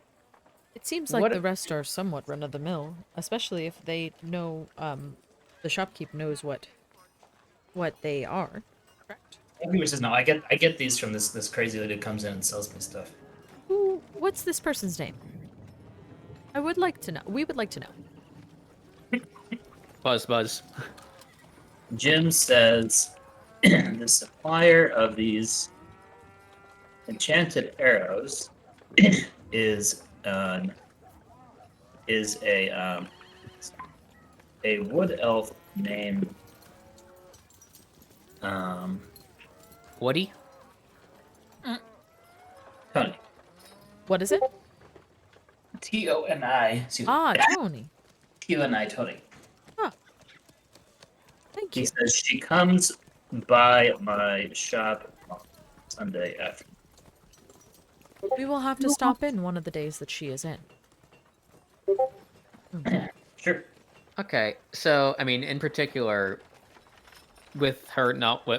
It seems like What- the rest are somewhat run-of-the-mill, especially if they know, the shopkeep knows what they are. Correct. Everyone says no. I get these from this crazy lady who comes in and sells me stuff. What's this person's name? I would like to know. We would like to know. Buzz. Jim says the supplier of these enchanted arrows is a wood elf named Woody? Tony. What is it? Toni. Ah, Tony. Toni. Ah. Thank He you. says she comes by my shop on Sunday afternoon. We will have to stop in one of the days that she is in. Sure. Okay, so I mean, in particular, with her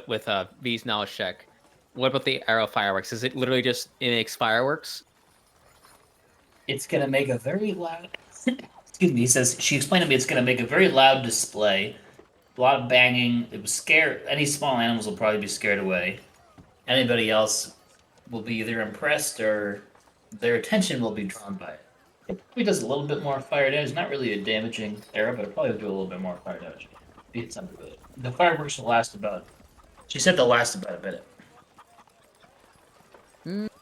with V's knowledge check, what about the arrow fireworks? Is it literally just it makes fireworks? It's gonna make a very loud. Excuse me. He says she explained to me it's gonna make a very loud display, a lot of banging. It will scare any small animals will probably be scared away. Anybody else will be either impressed or their attention will be drawn by it. It probably does a little bit more fire damage. Not really a damaging arrow, but it probably will do a little bit more fire damage. Beat something with it. The fireworks will last about. She said they'll last about a minute.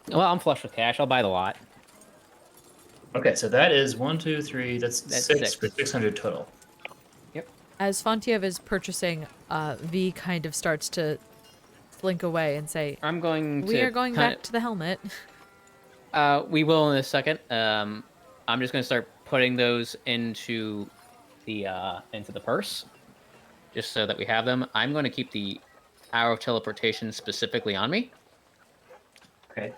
Well, I'm flush with cash. I'll buy the lot. Okay, so that is 1, 2, 3. That's six six. for 600 total. As Fontiev is purchasing, V kind of starts to slink away and say, I'm going to. "We are going kinda- back to the helmet." We will in a second. I'm just going to start putting those into the purse, just so that we have them. I'm going to keep the arrow of teleportation specifically on me. Okay.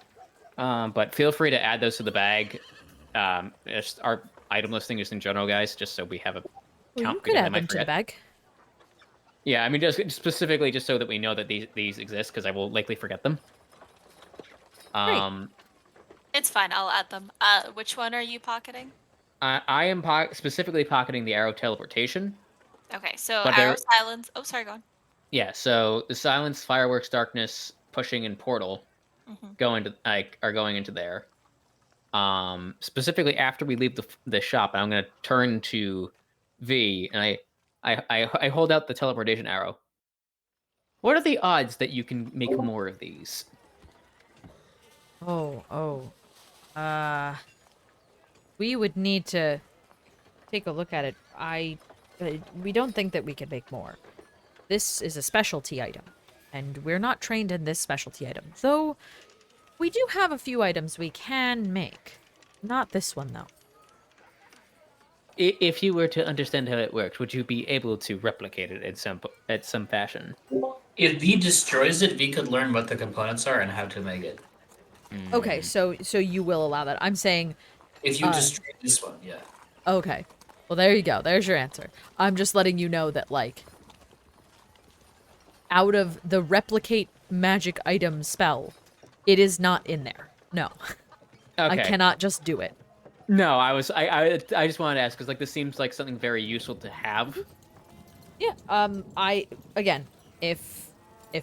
But feel free to add those to the bag. Just our item listing just in general, guys, just so we have a Well, count. you could because I add might them to the forget. bag. Yeah, I mean, just specifically just so that we know that these exist, because I will likely forget them. It's fine. I'll add them. Which one are you pocketing? I am specifically pocketing the arrow of teleportation. Okay, so But arrow there- silence. Oh, sorry, go on. Yeah, so the silence, fireworks, darkness, pushing, and portal are going into there. Specifically after we leave the shop, I'm going to turn to V and I hold out the teleportation arrow. What are the odds that you can make more of these? We would need to take a look at it. We don't think that we can make more. This is a specialty item, and we're not trained in this specialty item. Though, we do have a few items we can make. Not this one, though. If you were to understand how it works, would you be able to replicate it at some fashion? If V destroys it, V could learn what the components are and how to make it. Okay, so you will allow that. I'm saying, If you destroy this one, yeah. okay. Well, there you go. There's your answer. I'm just letting you know that, like, out of the replicate magic item spell, it is not in there. No. Okay. I cannot just do it. No, I just wanted to ask because like this seems like something very useful to have. Yeah. Again, if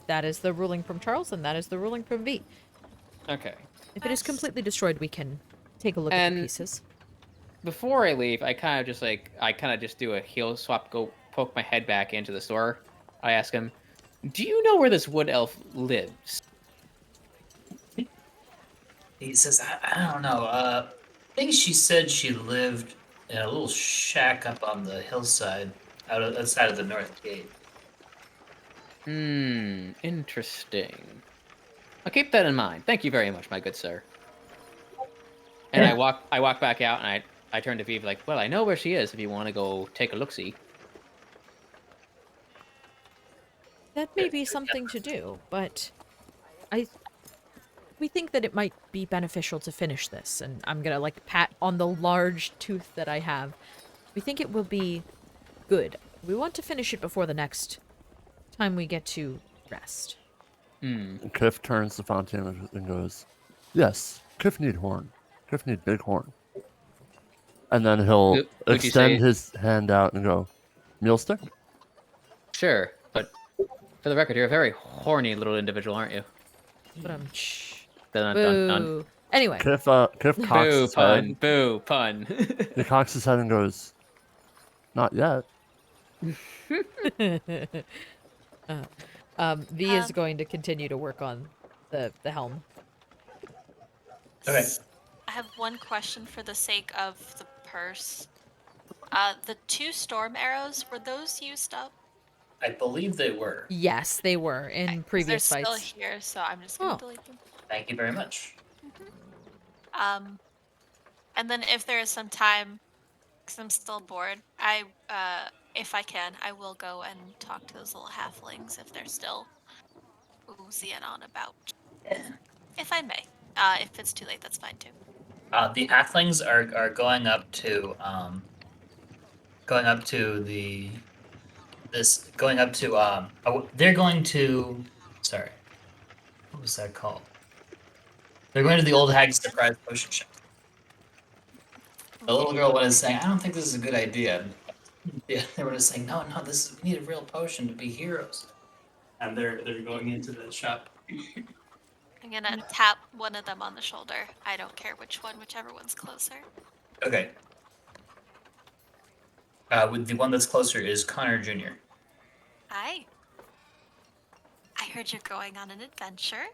that is the ruling from Charles, then that is the ruling from V. Okay. If it is completely destroyed, we can take a look at the pieces. Before I leave, I kind of just do a heel swap, go poke my head back into the store. I ask him, "Do you know where this wood elf lives?" He says, I don't know. I think she said she lived in a little shack up on the hillside outside of the north gate. Interesting. I'll keep that in mind. Thank you very much, my good sir. And I walk back out, and I turn to Vive like, well, I know where she is if you want to go take a look-see. That may be something to do, but we think that it might be beneficial to finish this, and I'm gonna like pat on the large tooth that I have. We think it will be good. We want to finish it before the next time we get to rest. And Kiff turns to Fontiev and goes, "Yes, Kiff need horn. Kiff need big horn." And then he'll Would you extend say- his hand out and go, "Meal stick?" Sure, but for the record, you're a very horny little individual, aren't you? But I'm shh. Dun, dun, dun. Boo. Anyway, Kiff cocks Boo his pun. head. Boo pun. He cocks his head and goes, "Not yet." V is going to continue to work on the helm. Okay. I have one question for the sake of the purse. The 2 storm arrows, were those used up? I believe they were. Yes, they were in 'Cause previous they're fights. still here, so I'm just gonna Oh. delete them. Thank you very much. And then if there is some time, because I'm still bored, if I can, I will go and talk to those little halflings if they're still oozying on about. If I may. If it's too late, that's fine too. The halflings are going up to they're going to sorry. What was that called? They're going to the old hag's surprise potion shop. The little girl was saying, I don't think this is a good idea. Yeah, they were just saying, no, we need a real potion to be heroes. And they're going into the shop. I'm gonna tap one of them on the shoulder. I don't care which one, whichever one's closer. Okay. With the one that's closer is Connor Jr. Hi. I heard you're going on an adventure.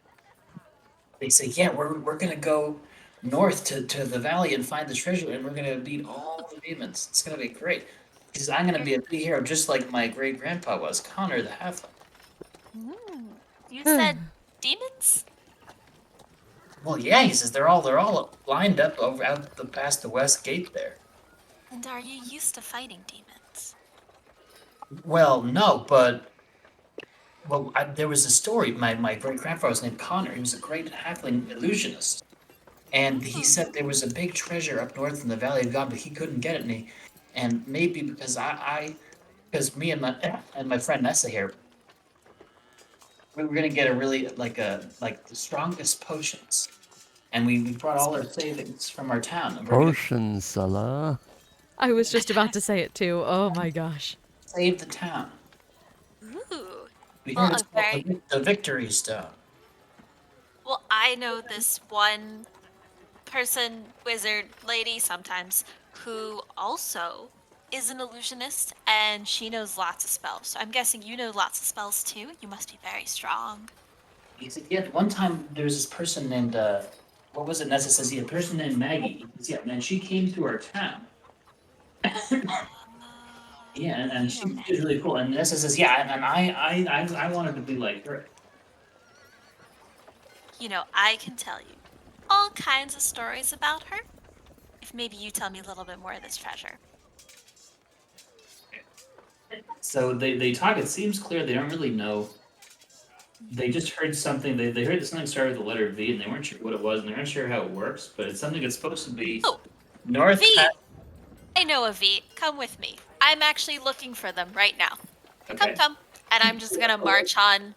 They say, yeah, we're gonna go north to the valley and find the treasure, and we're gonna beat all the demons. It's gonna be great. Because I'm gonna be a big hero, just like my great grandpa was, Connor the Halfling. You said demons? Well, yeah, he says they're all lined up over out past the west gate there. And are you used to fighting demons? Well, no, but there was a story. My great grandfather was named Connor. He was a great halfling illusionist, and he said there was a big treasure up north in the Valley of God, but he couldn't get it. And maybe because because me and my friend Nessa here, we were gonna get a really like the strongest potions, and we brought all our savings from our town. And we're gonna Potion seller. I was just about to say it too. Oh my gosh. save the town. Ooh. We Well, heard it's a very- called the Victory Stone. Well, I know this one person, wizard lady sometimes, who also is an illusionist, and she knows lots of spells. So I'm guessing you know lots of spells too. You must be very strong. He said, yeah, one time there was this person named, what was it? Nessa says, yeah, a person named Maggie. He says, yeah, and she came to our town. Yeah, and she was really cool. And Nessa says, yeah, and I wanted to be like her. You know, I can tell you all kinds of stories about her. If maybe you tell me a little bit more of this treasure. So they talk, it seems clear, they don't really know. They just heard something, they heard that something started with the letter V, and they weren't sure what it was, and they weren't sure how it works, but it's something that's supposed to be Oh, north V! past- I know a V. Come with me. I'm actually looking for them right now. Okay. Come. And I'm just gonna march on,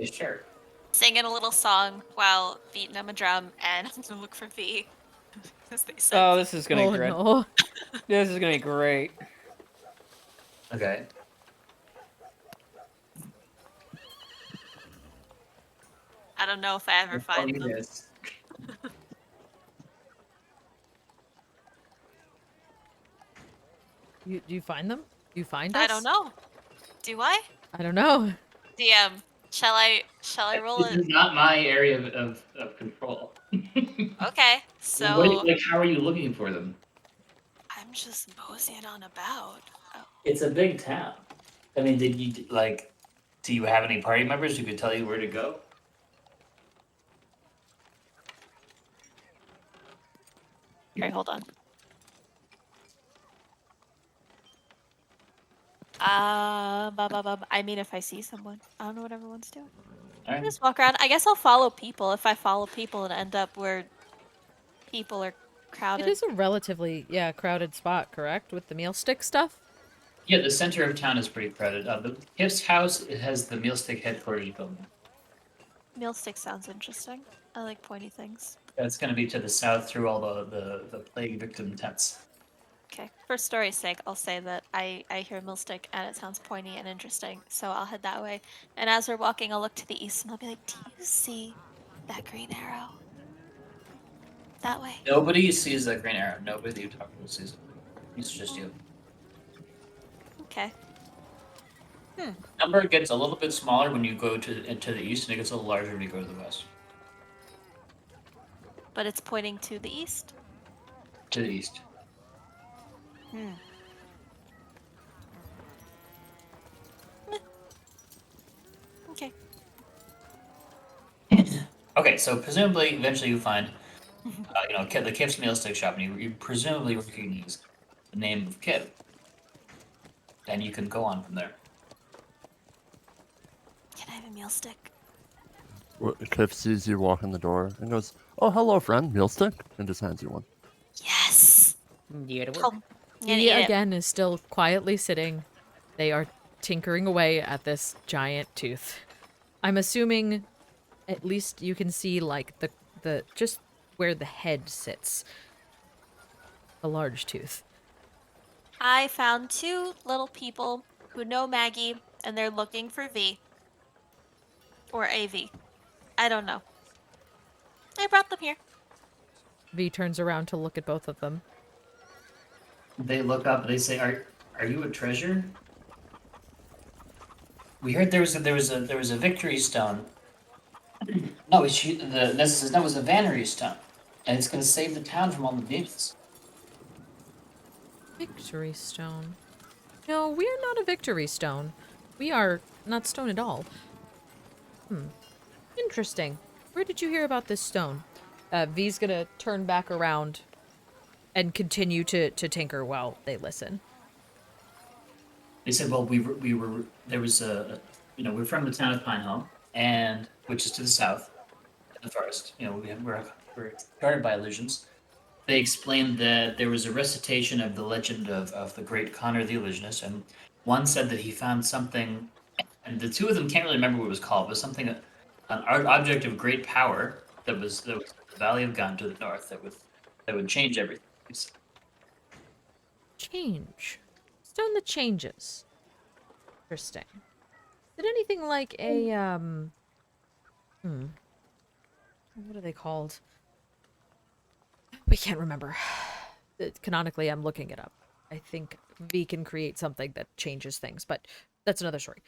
Sure. singing a little song while beating on a drum, and I'm gonna look for V. As they said. Oh, this is gonna Oh be great. no. This is gonna be great. Okay. I don't know if I ever find them. Yes. Do you find them? Do you find us? I don't know. Do I? I don't know. DM, shall I roll This it? is not my area of control. Okay, so How are you looking for them? I'm just moseying on about. Oh, It's a big town. I mean, did you like? Do you have any party members who could tell you where to go? Okay, hold on. I mean, if I see someone, I don't know what everyone's doing. All I right. just walk around. I guess I'll follow people. If I follow people and end up where people are crowded. It is a relatively, crowded spot, correct? With the meal stick stuff? Yeah, the center of town is pretty crowded. The Kiff's house, it has the meal stick headquarters building. Meal stick sounds interesting. I like pointy things. That's going to be to the south through all the plague victim tents. Okay, for story's sake, I'll say that I hear meal stick and it sounds pointy and interesting, so I'll head that way. And as we're walking, I'll look to the east and I'll be like, "Do you see that green arrow? That way." Nobody sees that green arrow. Nobody that you talk to sees it. It's just you. Okay. Number gets a little bit smaller when you go to the east, and it gets a little larger when you go to the west. But it's pointing to the east. To the east. Okay. Okay, so presumably, eventually you find, the Kiff's meal stick shop, and you presumably recognize the name of Kiff. And you can go on from there. Can I have a meal stick? Cliff sees you walk in the door and goes, "Oh, hello, friend, meal stick," and just hands you one. Yes. Yeah, to work. Come. I'm gonna He eat it. again is still quietly sitting. They are tinkering away at this giant tooth. I'm assuming at least you can see like the just where the head sits. A large tooth. I found two little people who know Maggie, and they're looking for V. Or AV. I don't know. I brought them here. V turns around to look at both of them. They look up. They say, "Are you a treasure? We heard there was a victory stone. No, that was a vanity stone, and it's going to save the town from all the demons." Victory stone. No, we are not a victory stone. We are not stone at all. Interesting. Where did you hear about this stone? V's gonna turn back around and continue to tinker while they listen. They said, "Well, there was we're from the town of Pinehome, and which is to the south, in the forest. We're guarded by illusions." They explained that there was a recitation of the legend of the great Connor the Illusionist, and one said that he found something, and the two of them can't really remember what it was called, but something, an object of great power that was the Valley of Gun to the north that would change everything. Change. Stone that changes. Interesting. Is it anything like a, what are they called? We can't remember. Canonically, I'm looking it up. I think V can create something that changes things, but that's another story.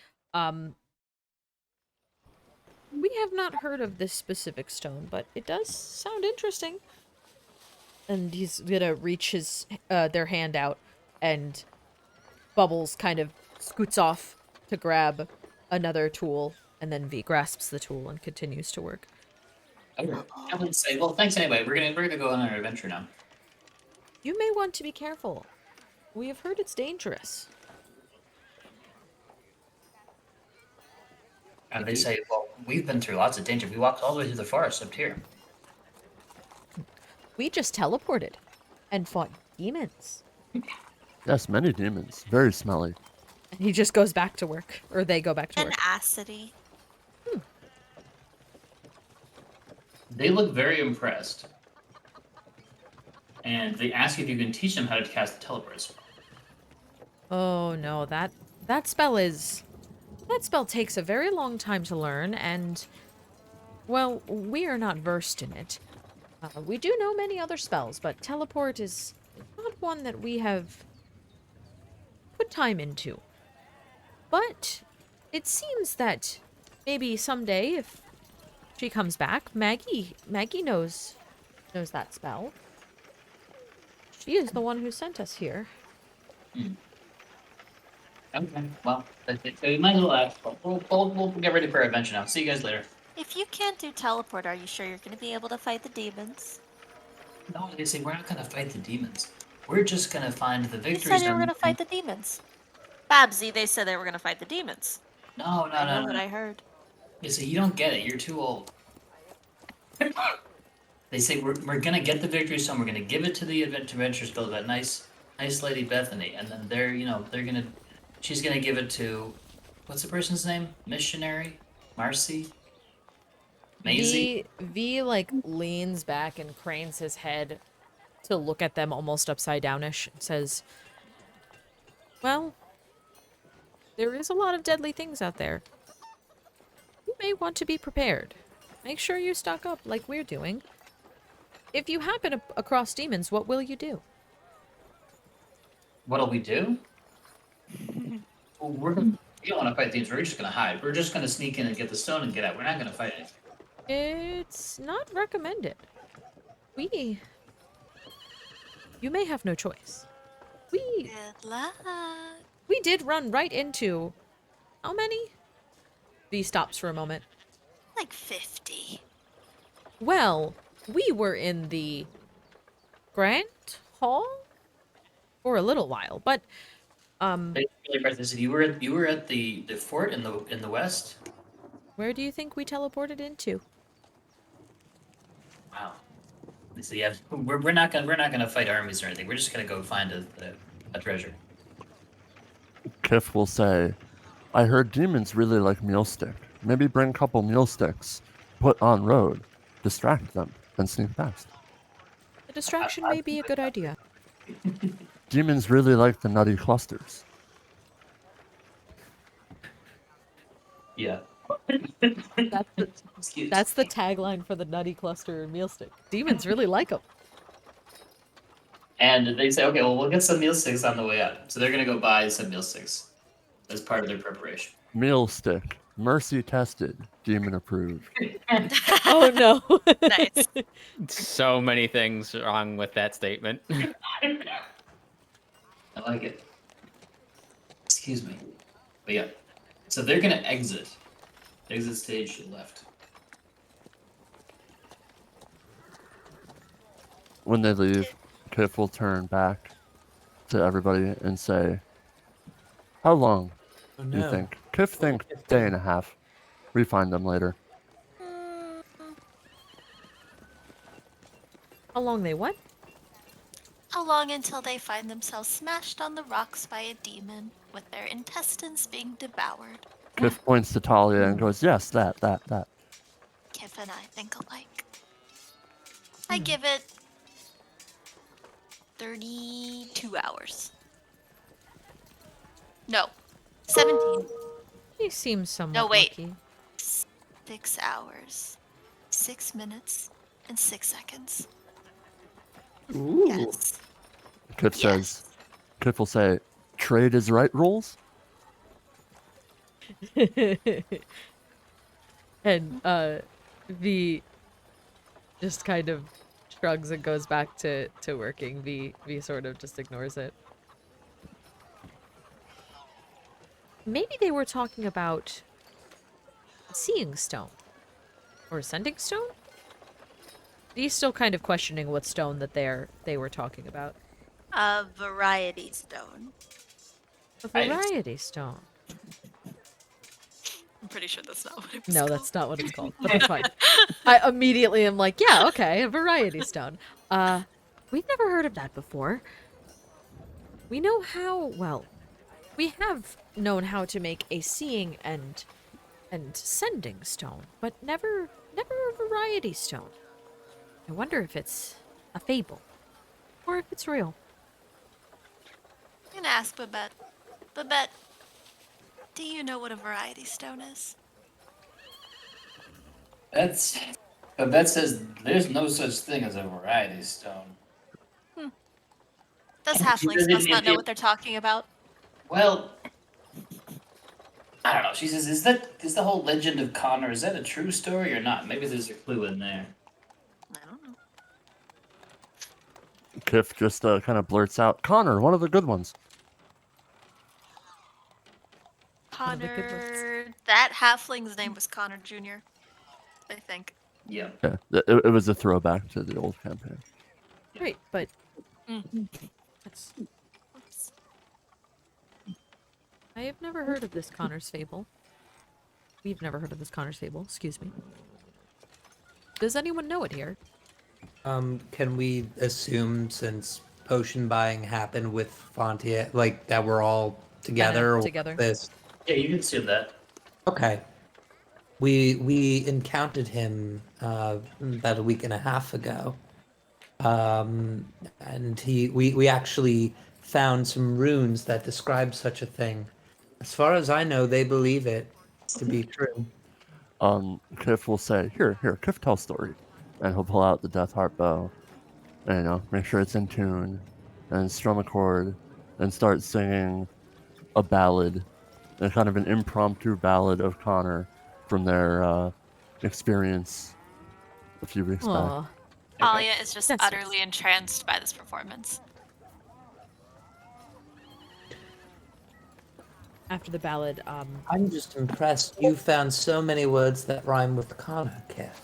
We have not heard of this specific stone, but it does sound interesting. And he's gonna reach their hand out, and Bubbles kind of scoots off to grab another tool, and then V grasps the tool and continues to work. I would say, well, thanks anyway. We're gonna go on our adventure now. You may want to be careful. We have heard it's dangerous. And they say, "Well, we've been through lots of danger. We walked all the way through the forest up here." We just teleported and fought demons. Yes, many demons. Very smelly. And he just goes back to work, or they go back to work. Tenacity. They look very impressed, and they ask if you can teach them how to cast the teleport spell. Oh no, that spell takes a very long time to learn, and well, we are not versed in it. We do know many other spells, but teleport is not one that we have put time into. But it seems that maybe someday, if she comes back, Maggie knows that spell. She is the one who sent us here. Okay, well, that's it. So you might as well ask. We'll get ready for our adventure now. See you guys later. If you can't do teleport, are you sure you're going to be able to fight the demons? No, they say we're not gonna fight the demons. We're just gonna find the You victory said you were zone. going to fight the demons. Babsy, they said they were going to fight the demons. No, I no, know no, what no. I heard. You see, you don't get it. You're too old. They say we're gonna get the victory stone. We're gonna give it to the Adventurers Guild, that nice lady Bethany, and then she's gonna give it to, what's the person's name? Missionary, Marcy, Maisie. V like leans back and cranes his head to look at them almost upside downish and says, "Well, there is a lot of deadly things out there. You may want to be prepared. Make sure you stock up like we're doing. If you happen across demons, what will you do?" What'll we do? Well, we don't want to fight these. We're just gonna hide. We're just gonna sneak in and get the stone and get out. We're not gonna fight it. It's not recommended. You may have no choice. Good luck. We did run right into... How many? V stops for a moment. Like 50. Well, we were in the Grand Hall for a little while, but Really, Bethany, you were at the fort in the west. where do you think we teleported into? Wow. So yeah, we're not gonna fight armies or anything. We're just gonna go find a treasure. Kiff will say, I heard demons really like meal stick. Maybe bring a couple meal sticks, put on road, distract them, and sneak past. The distraction may be a good idea. Demons really like the nutty clusters. Yeah. That's the tagline for the Nutty Cluster and Meal Stick. Demons really like them. And they say, okay, well, we'll get some meal sticks on the way up. So they're gonna go buy some meal sticks as part of their preparation. Meal stick, mercy tested, demon approved. Oh no. Nice. So many things wrong with that statement. I like it. Excuse me. But yeah. So they're gonna exit. Exit stage to the left. When they leave, Kiff will turn back to everybody and say, how long Oh, do you no. think? Kiff think day and a half. We find them later. How long they what? How long until they find themselves smashed on the rocks by a demon, with their intestines being devoured? Kiff points to Thalia and goes, yes, that. Kiff and I think alike. I give it 32 hours. No, 17. He seems somewhat No, wait. lucky. 6 hours, 6 minutes, and 6 seconds. Ooh. Yes. Kiff says, Kiff will say, trade is right rules? And V just kind of shrugs and goes back to working. V sort of just ignores it. Maybe they were talking about a seeing stone or a sending stone. V's still kind of questioning what stone that they were talking about. A variety stone. A variety stone. I'm pretty sure that's not what it was No, called. that's not what it's called. But that's fine. I immediately am like, yeah, okay, a variety stone. We've never heard of that before. We know how, well, we have known how to make a seeing and sending stone, but never a variety stone. I wonder if it's a fable or if it's real. I'm gonna ask Babette. Babette, do you know what a variety stone is? Babette says there's no such thing as a variety stone. Does She halflings doesn't must not know feel- what they're talking about? Well, I don't know. She says, is the whole legend of Connor, is that a true story or not? Maybe there's a clue in there. I don't know. Kiff just kind of blurts out, Connor, one of the good ones. One of the good words. Connor. That halfling's name was Connor Jr. I think. Yeah. Yeah, it was a throwback to the old campaign. Great, but Mm. that's... Oops. I have never heard of this Connor's Fable. We've never heard of this Connor's Fable, excuse me. Does anyone know it here? Can we assume, since potion buying happened with Fontiev, like that we're all together? Or together. This. Yeah, you can assume that. Okay. We encountered him about a week and a half ago, and we actually found some runes that describe such a thing. As far as I know, they believe it to be true. Kiff will say, here, Kiff, tell story. And he'll pull out the Death Heart bow, and, make sure it's in tune, and strum a chord, and start singing a ballad, a kind of an impromptu ballad of Connor from their experience a few weeks back. Aw. Thalia is just That's utterly entranced by this performance. After the ballad, I'm just impressed. You found so many words that rhyme with Connor, Kiff.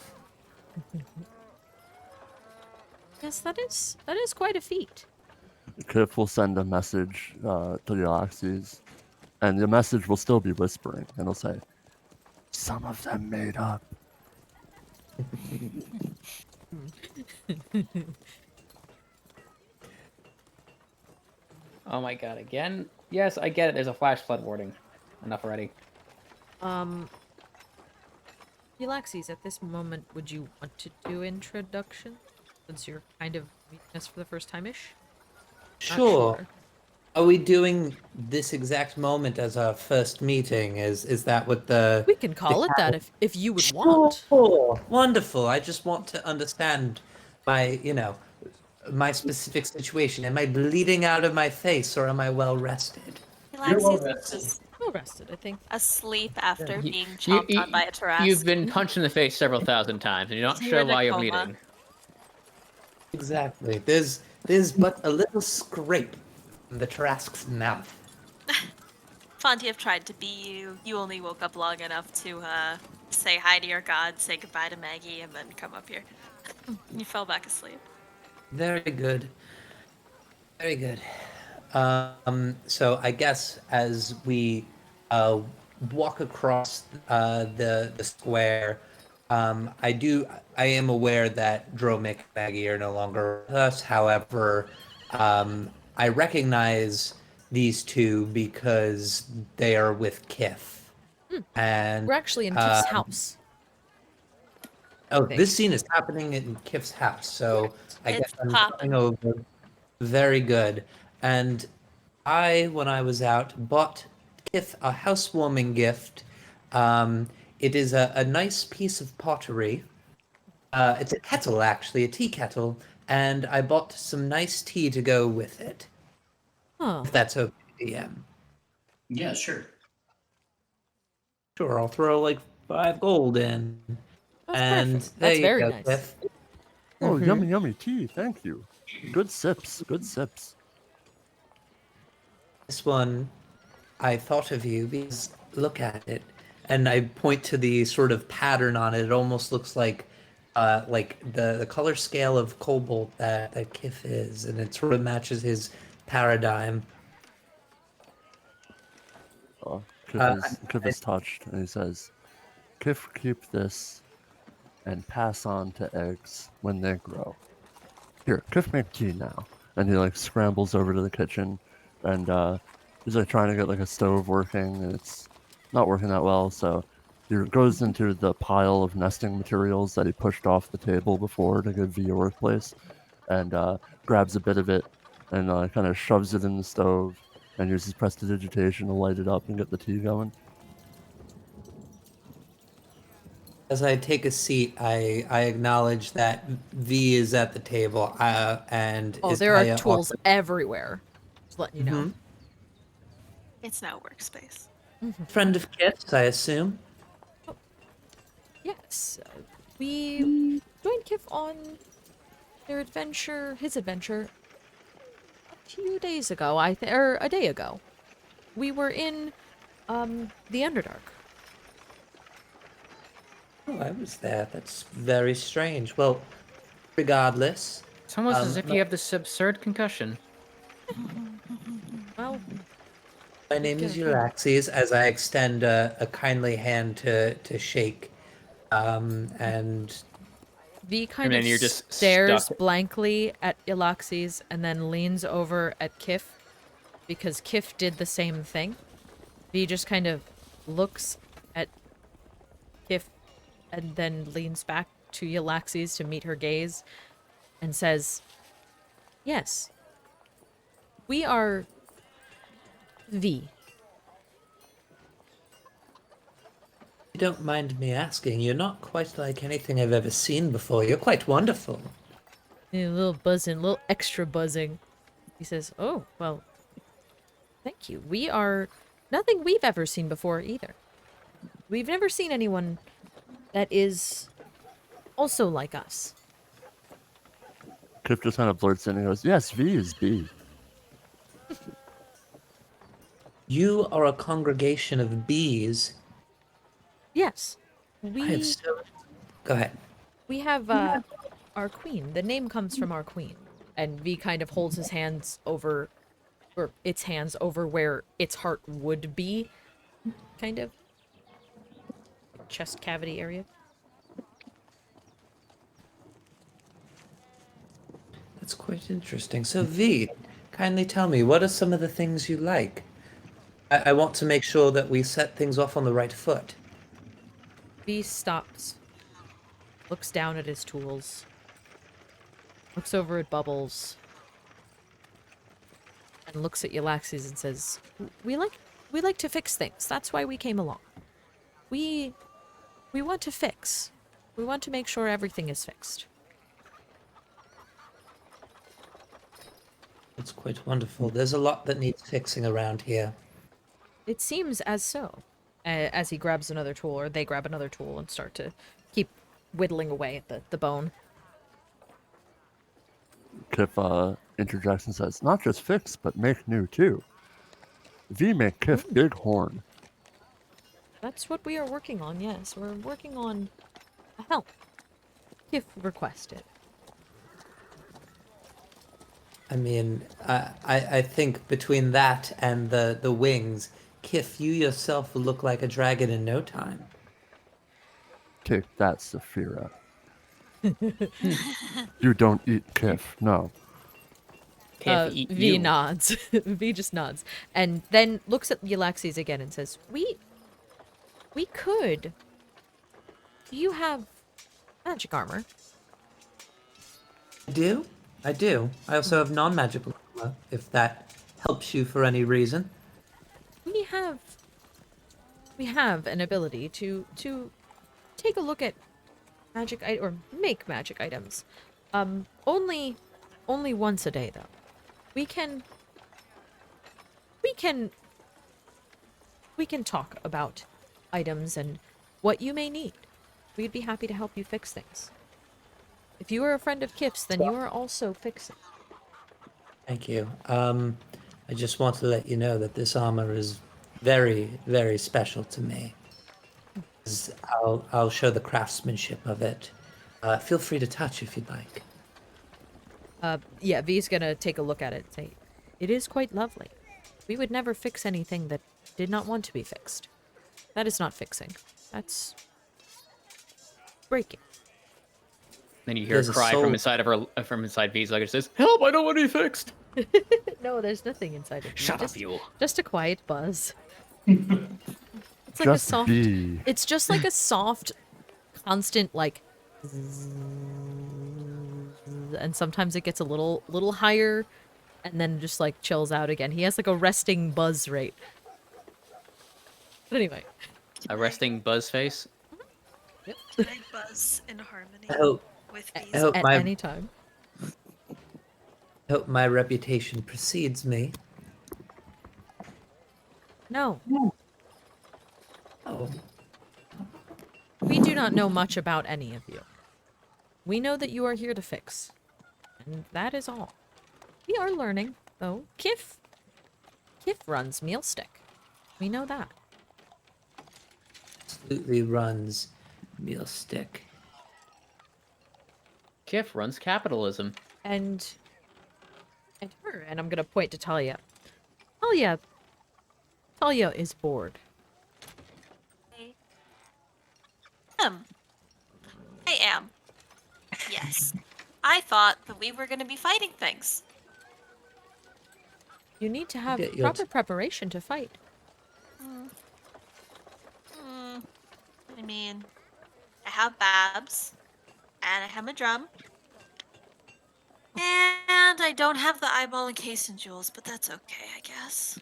yes, that is quite a feat. Kiff will send a message to the Yllaxis, and the message will still be whispering, and he'll say, some of them made up. Oh my god, again? Yes, I get it. There's a flash flood warning. Enough already. Yllaxis, at this moment, would you want to do introduction? Since you're kind of meeting us for the first time-ish? Not Sure. Are we doing this exact moment as our first meeting? Is that what the... We can call it that if you would want. Sure. Wonderful. I just want to understand my specific situation. Am I bleeding out of my face, or am I well rested? You're well Yllaxis rested. is just Well rested, I think. asleep after You- being chomped on by a Tarrasque. You've been punched in the face several thousand times, and you're not You're sure in a why you're coma. bleeding. Exactly. There's but a little scrape in the Tarrasque's mouth. Fontiev tried to be you. You only woke up long enough to say hi to your god, say goodbye to Maggie, and then come up here. You fell back asleep. Very good. Very good. So I guess as we walk across the square, I am aware that Dromic and Maggie are no longer with us. However, I recognize these two because they are with Kiff. And We're actually in Kiff's house. oh, think. this scene is happening in Kiff's house, so I guess It's I'm poppin'. coming over. Very good. And when I was out, bought Kiff a housewarming gift. It is a nice piece of pottery. It's a kettle, actually, a tea kettle, and I bought some nice tea to go with it. Oh, If that's okay, DM. Yeah, sure. Sure, I'll throw like 5 gold in. that's And perfect. there That's you very go, nice. Kiff. Oh, yummy, yummy tea, thank you. Good sips, good sips. This one, I thought of you because look at it, and I point to the sort of pattern on it. It almost looks like the color scale of Kobold that Kiff is, and it sort of matches his paradigm. Kiff is touched, and he says, Kiff, keep this, and pass on to eggs when they grow. Here, Kiff, make tea now. And he scrambles over to the kitchen, and he's trying to get a stove working, and it's not working that well. So he goes into the pile of nesting materials that he pushed off the table before to give V a workplace, and grabs a bit of it, and kind of shoves it in the stove, and uses prestidigitation to light it up and get the tea going. As I take a seat, I acknowledge that V is at the table, and Oh, is there are Taya tools also- everywhere. Just letting you know. Mhm. It's now workspace. Friend of Kiff's, I assume. Yes, we joined Kiff on his adventure, a few days ago, or a day ago. We were in The Underdark. Oh, I was there. That's very strange. Well, regardless, It's almost as if my, you have this absurd concussion. Well, my name get is a few. Yllaxis, as I extend a kindly hand to shake. And V kind then of you're just stares stuck. blankly at Yllaxis and then leans over at Kiff because Kiff did the same thing. V just kind of looks at Kiff and then leans back to Yllaxis to meet her gaze and says, "Yes, we are V." you don't mind me asking, you're not quite like anything I've ever seen before. You're quite wonderful. A little buzzing, a little extra buzzing. He says, "Oh, well, thank you. We are nothing we've ever seen before either. We've never seen anyone that is also like us." Kiff just kind of blurts in and goes, yes, V is B. You are a congregation of bees. Yes. I have We so... Go ahead. we have our queen. The name comes from our queen. And V kind of holds his hands over, or its hands over where its heart would be, kind of. Chest cavity area. That's quite interesting. So, V, kindly tell me, what are some of the things you like? I want to make sure that we set things off on the right foot. V stops, looks down at his tools, looks over at Bubbles, and looks at Yllaxis and says, we like to fix things. That's why we came along. We want to fix. We want to make sure everything is fixed." It's quite wonderful. There's a lot that needs fixing around here. It seems as so. As he grabs another tool, or they grab another tool and start to keep whittling away at the bone. Kiff interjects and says, not just fix, but make new too. V make Kiff big horn. That's what we are working on, yes. We're working on a help. If requested. I mean, I think between that and the wings, Kiff, you yourself will look like a dragon in no time. Take that, Saphira. You don't eat Kiff, no. Can't eat V you. nods. V just nods. And then looks at Yllaxis again and says, We could. Do you have magic armor? I do? I do. I also have non-magical armor, if that helps you for any reason. We have an ability to take a look at magic or make magic items. Only once a day though. We can talk about items and what you may need. We'd be happy to help you fix things. If you are a friend of Kiff's, then you are also fixing. Thank you. I just want to let you know that this armor is very, very special to me. I'll show the craftsmanship of it. Feel free to touch if you'd like. Yeah, V's gonna take a look at it and say, "It is quite lovely. We would never fix anything that did not want to be fixed. That is not fixing. That's breaking." Then you hear There's a a cry soul- from inside V's, like it says, "Help! I don't want to be fixed." No, there's nothing inside of me. Shut up, you. Just a quiet buzz. It's like a Just soft. B. It's just like a soft, constant like. And sometimes it gets a little higher, and then just like chills out again. He has like a resting buzz rate. But anyway, A resting buzz face. Can I buzz in harmony I hope, with I bees? hope at my any time. hope my reputation precedes me. No, Oh, we do not know much about any of you. We know that you are here to fix, and that is all. We are learning, though. Kiff runs Mealstick. We know that. absolutely runs meal stick. Kiff runs capitalism. And her, and I'm gonna point to Talia. Talia is bored. I am. Yes. I thought that we were going to be fighting things. You need to have Get your proper preparation to fight. I mean, I have Babs, and I have my drum, and I don't have the eyeball encased in jewels, but that's okay, I guess.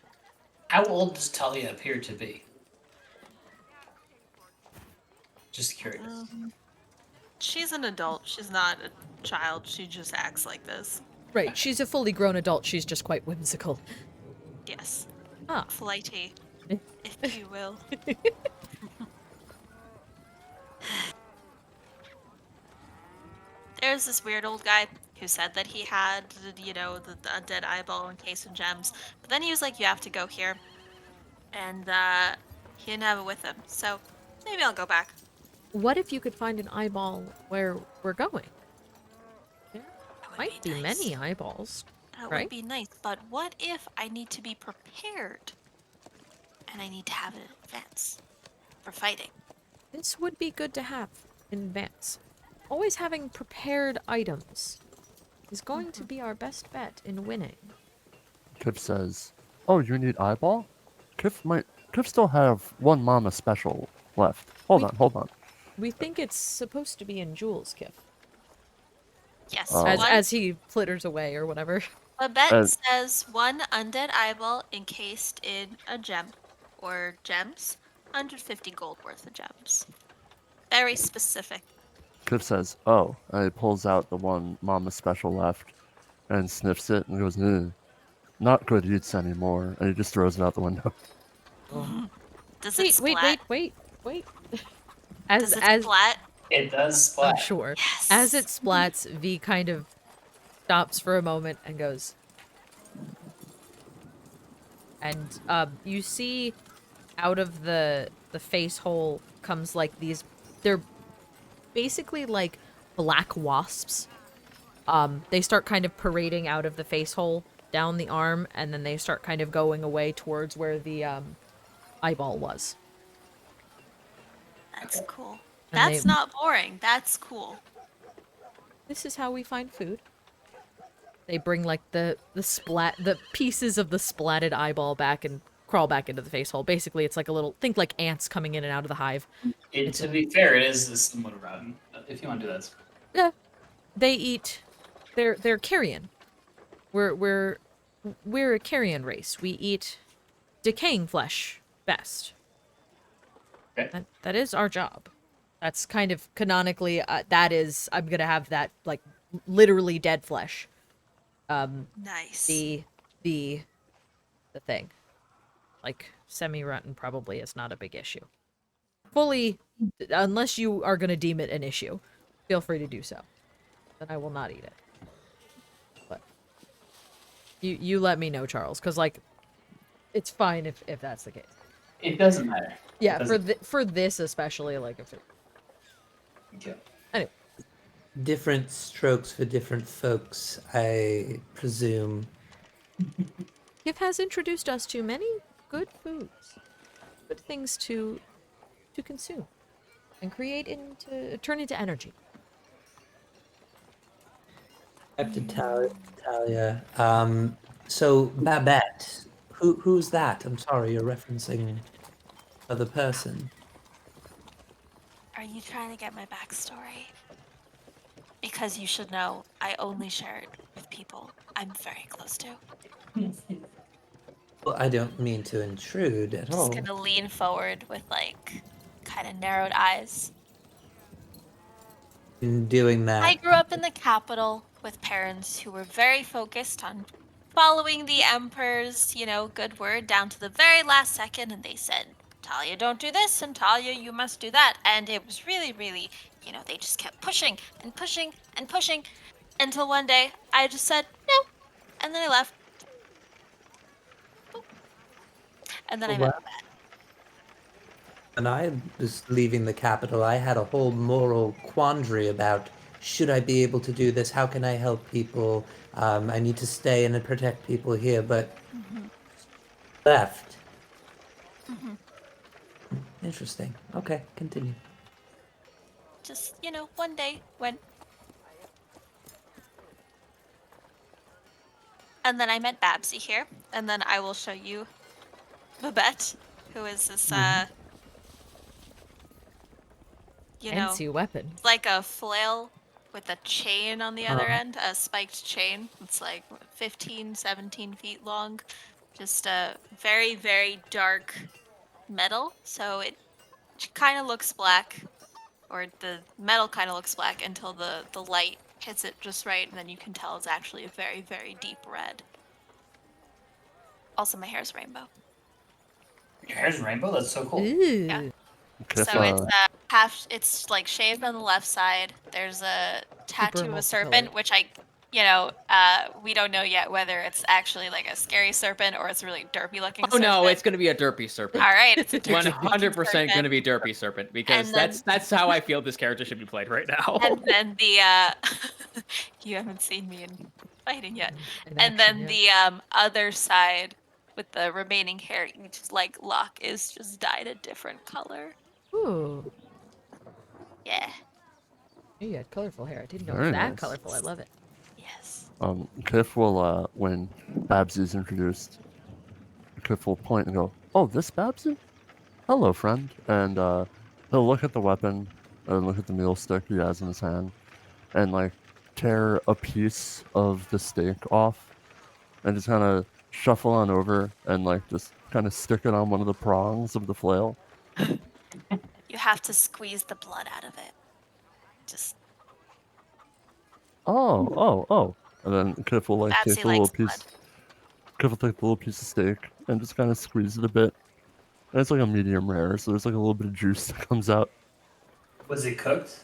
How old does Talia appear to be? Just curious. She's an adult. She's not a child. She just acts like this. Right, she's a fully grown adult, she's just quite whimsical. Yes. Ah. Flighty, if you will. There's this weird old guy who said that he had, you know, the undead eyeball encased in gems. But then he was like, you have to go here. And he didn't have it with him. So maybe I'll go back. What if you could find an eyeball where we're going? There That would might be nice. many eyeballs. That right? would be nice. But what if I need to be prepared? And I need to have it in advance for fighting. This would be good to have in advance. Always having prepared items is going to be our best bet in winning. Kiff says, "Oh, you need eyeball? Kiff still have one mama special left. Hold on. We think it's supposed to be in jewels, Kiff. Yes. Oh. As he flitters away or whatever. A bet Uh, says one undead eyeball encased in a gem or gems, 150 gold worth of gems. Very specific. Kiff says, "Oh," and he pulls out the one mama special left and sniffs it and goes, "Not good eats anymore," and he just throws it out the window. Does it splat? Wait. Does it splat? It does I'm splat. sure. Yes. As it splats, V kind of stops for a moment and goes. And you see out of the face hole comes like these, they're basically like black wasps. They start kind of parading out of the face hole down the arm, and then they start kind of going away towards where the eyeball was. That's cool. And That's they- not boring. That's cool. This is how we find food. They bring like the pieces of the splatted eyeball back and crawl back into the face hole. Basically, it's like a little, think like ants coming in and out of the hive. To be fair, it is somewhat rotten. If you want to do that. Yeah, they eat. They're carrion. We're a carrion race. We eat decaying flesh best. Okay. That is our job. That's kind of canonically. That is. I'm gonna have that like literally dead flesh. Nice. The thing. Like semi-rotten probably is not a big issue. Fully, unless you are gonna deem it an issue, feel free to do so. Then I will not eat it. But you let me know, Charles, because like it's fine if that's the case. It doesn't matter. Yeah, for this especially, like if it. Okay. Anyway, Different strokes for different folks, I presume. Kiff has introduced us to many good foods, good things to consume, and turn into energy. Back to Talia. So Babette, who's that? I'm sorry, you're referencing other person. Are you trying to get my backstory? Because you should know, I only share it with people I'm very close to. Well, I don't mean to intrude at all. Just gonna lean forward with like kind of narrowed eyes. In doing that, I grew up in the capital with parents who were very focused on following the emperor's, good word down to the very last second, and they said, Talia, don't do this, and Talia, you must do that. And it was really, really, they just kept pushing and pushing and pushing until one day I just said, no. And then I left. Boop. And then I met Well, Babette. When I was leaving the capital, I had a whole moral quandary about should I be able to do this? How can I help people? I need to stay and protect people here, but left. Interesting. Okay, continue. Just, one day when. And then I met Babsy here, and then I will show you Babette, who is this, Fancy weapon. it's like a flail with a chain on the other end, a spiked chain. It's like 15, 17 feet long. Just a very, very dark metal, so it kind of looks black, or the metal kind of looks black until the light hits it just right, and then you can tell it's actually a very, very deep red. Also, my hair's rainbow. Your hair's rainbow? That's so cool. Ooh. Yeah. Kiff, So it's it's like shaved on the left side. There's a tattoo of a serpent, multicolored. which we don't know yet whether it's actually like a scary serpent or it's a really derpy looking Oh serpent. no, it's gonna be a derpy serpent. All right, it's a derpy 100% gonna be derpy serpent because And then- that's how I feel this character should be played right now. And then the you haven't seen me in fighting yet. In And action, then yeah. the other side with the remaining hair, each like lock is just dyed a different color. Ooh. Yeah. You had colorful hair. I didn't know it Very was that nice. colorful. I love it. Yes. Kiff will, when Babsy's introduced, Kiff will point and go, "Oh, this Babsy? Hello, friend." And he'll look at the weapon and look at the meal stick he has in his hand, and like tear a piece of the steak off, and just kind of shuffle on over and like just kind of stick it on one of the prongs of the flail. You have to squeeze the blood out of it. Just Oh. And then Kiff will like Babsy take the little likes piece. blood. Kiff will take the little piece of steak and just kind of squeeze it a bit. And it's like a medium rare, so there's like a little bit of juice that comes out. Was it cooked?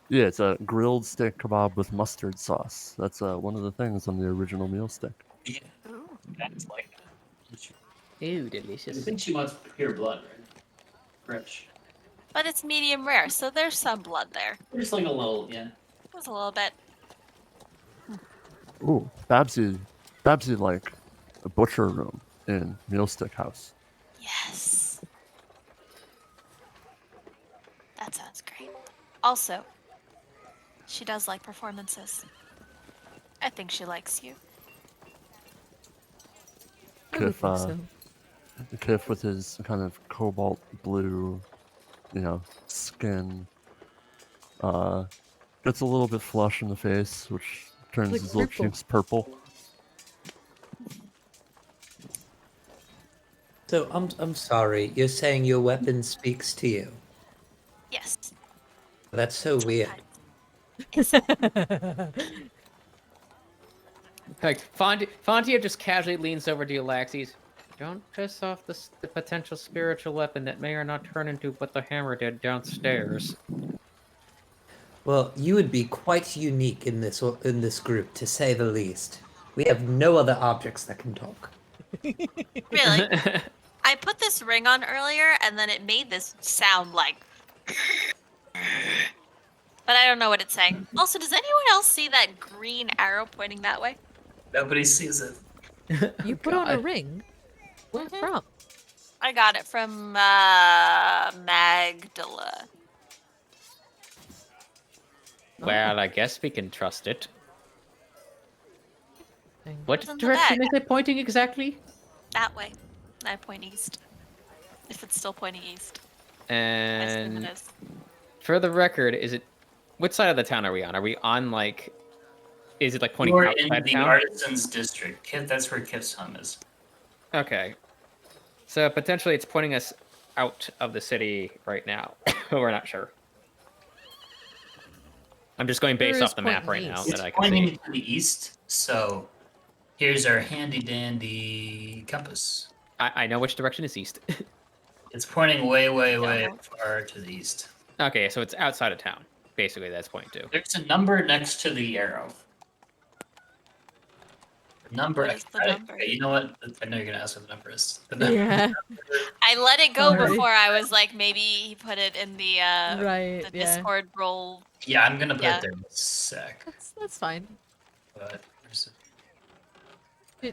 Yeah, it's a grilled steak kebab with mustard sauce. That's one of the things on the original meal stick. Yeah. Ooh. That's like. Ooh, I delicious. think she wants pure blood, right? Rich. But it's medium rare, so there's some blood there. Just like a little, yeah. Just a little bit. Ooh, Babsy like a butcher room in meal stick house. Yes. That sounds great. Also, she does like performances. I think she likes you. I would Kiff, think so. Kiff with his kind of cobalt blue, skin, gets a little bit flush in the face, which turns Like his little purple. cheeks purple. So I'm sorry. You're saying your weapon speaks to you? Yes. That's so weird. Like Fontiev just casually leans over to Yllaxis. Don't piss off the potential spiritual weapon that may or not turn into what the hammer did downstairs. Well, you would be quite unique in this group, to say the least. We have no other objects that can talk. Really? I put this ring on earlier, and then it made this sound like. But I don't know what it's saying. Also, does anyone else see that green arrow pointing that way? Nobody sees it. You put on a God. ring. Where Mhm. from? I got it from Magdala. Well, I guess we can trust it. Thing. What What's in the direction bag? is it pointing exactly? That way. I point east. If it's still pointing east. I assume And it is. for the record, is it? Which side of the town are we on? Are we on like? Is it like You pointing are in outside the town? Artisans District. Kiff, that's where Kiff's home is. Okay. So potentially it's pointing us out of the city right now. We're not sure. I'm just going based Where is off the map right pointing now east? that I It's can pointing see. to the east, so here's our handy dandy compass. I know which direction is east. It's pointing way, way, Yeah, way well- far to the east. Okay, so it's outside of town. Basically, that's pointing to. There's a number next to the arrow. Number. What is the number? Okay, you know what? I know you're gonna ask what the number is. The Yeah. I let it go Sorry. before I was like, maybe he put it in the Right, the yeah. Discord role. Yeah, I'm gonna put Yeah. it there in a sec. That's fine. But where's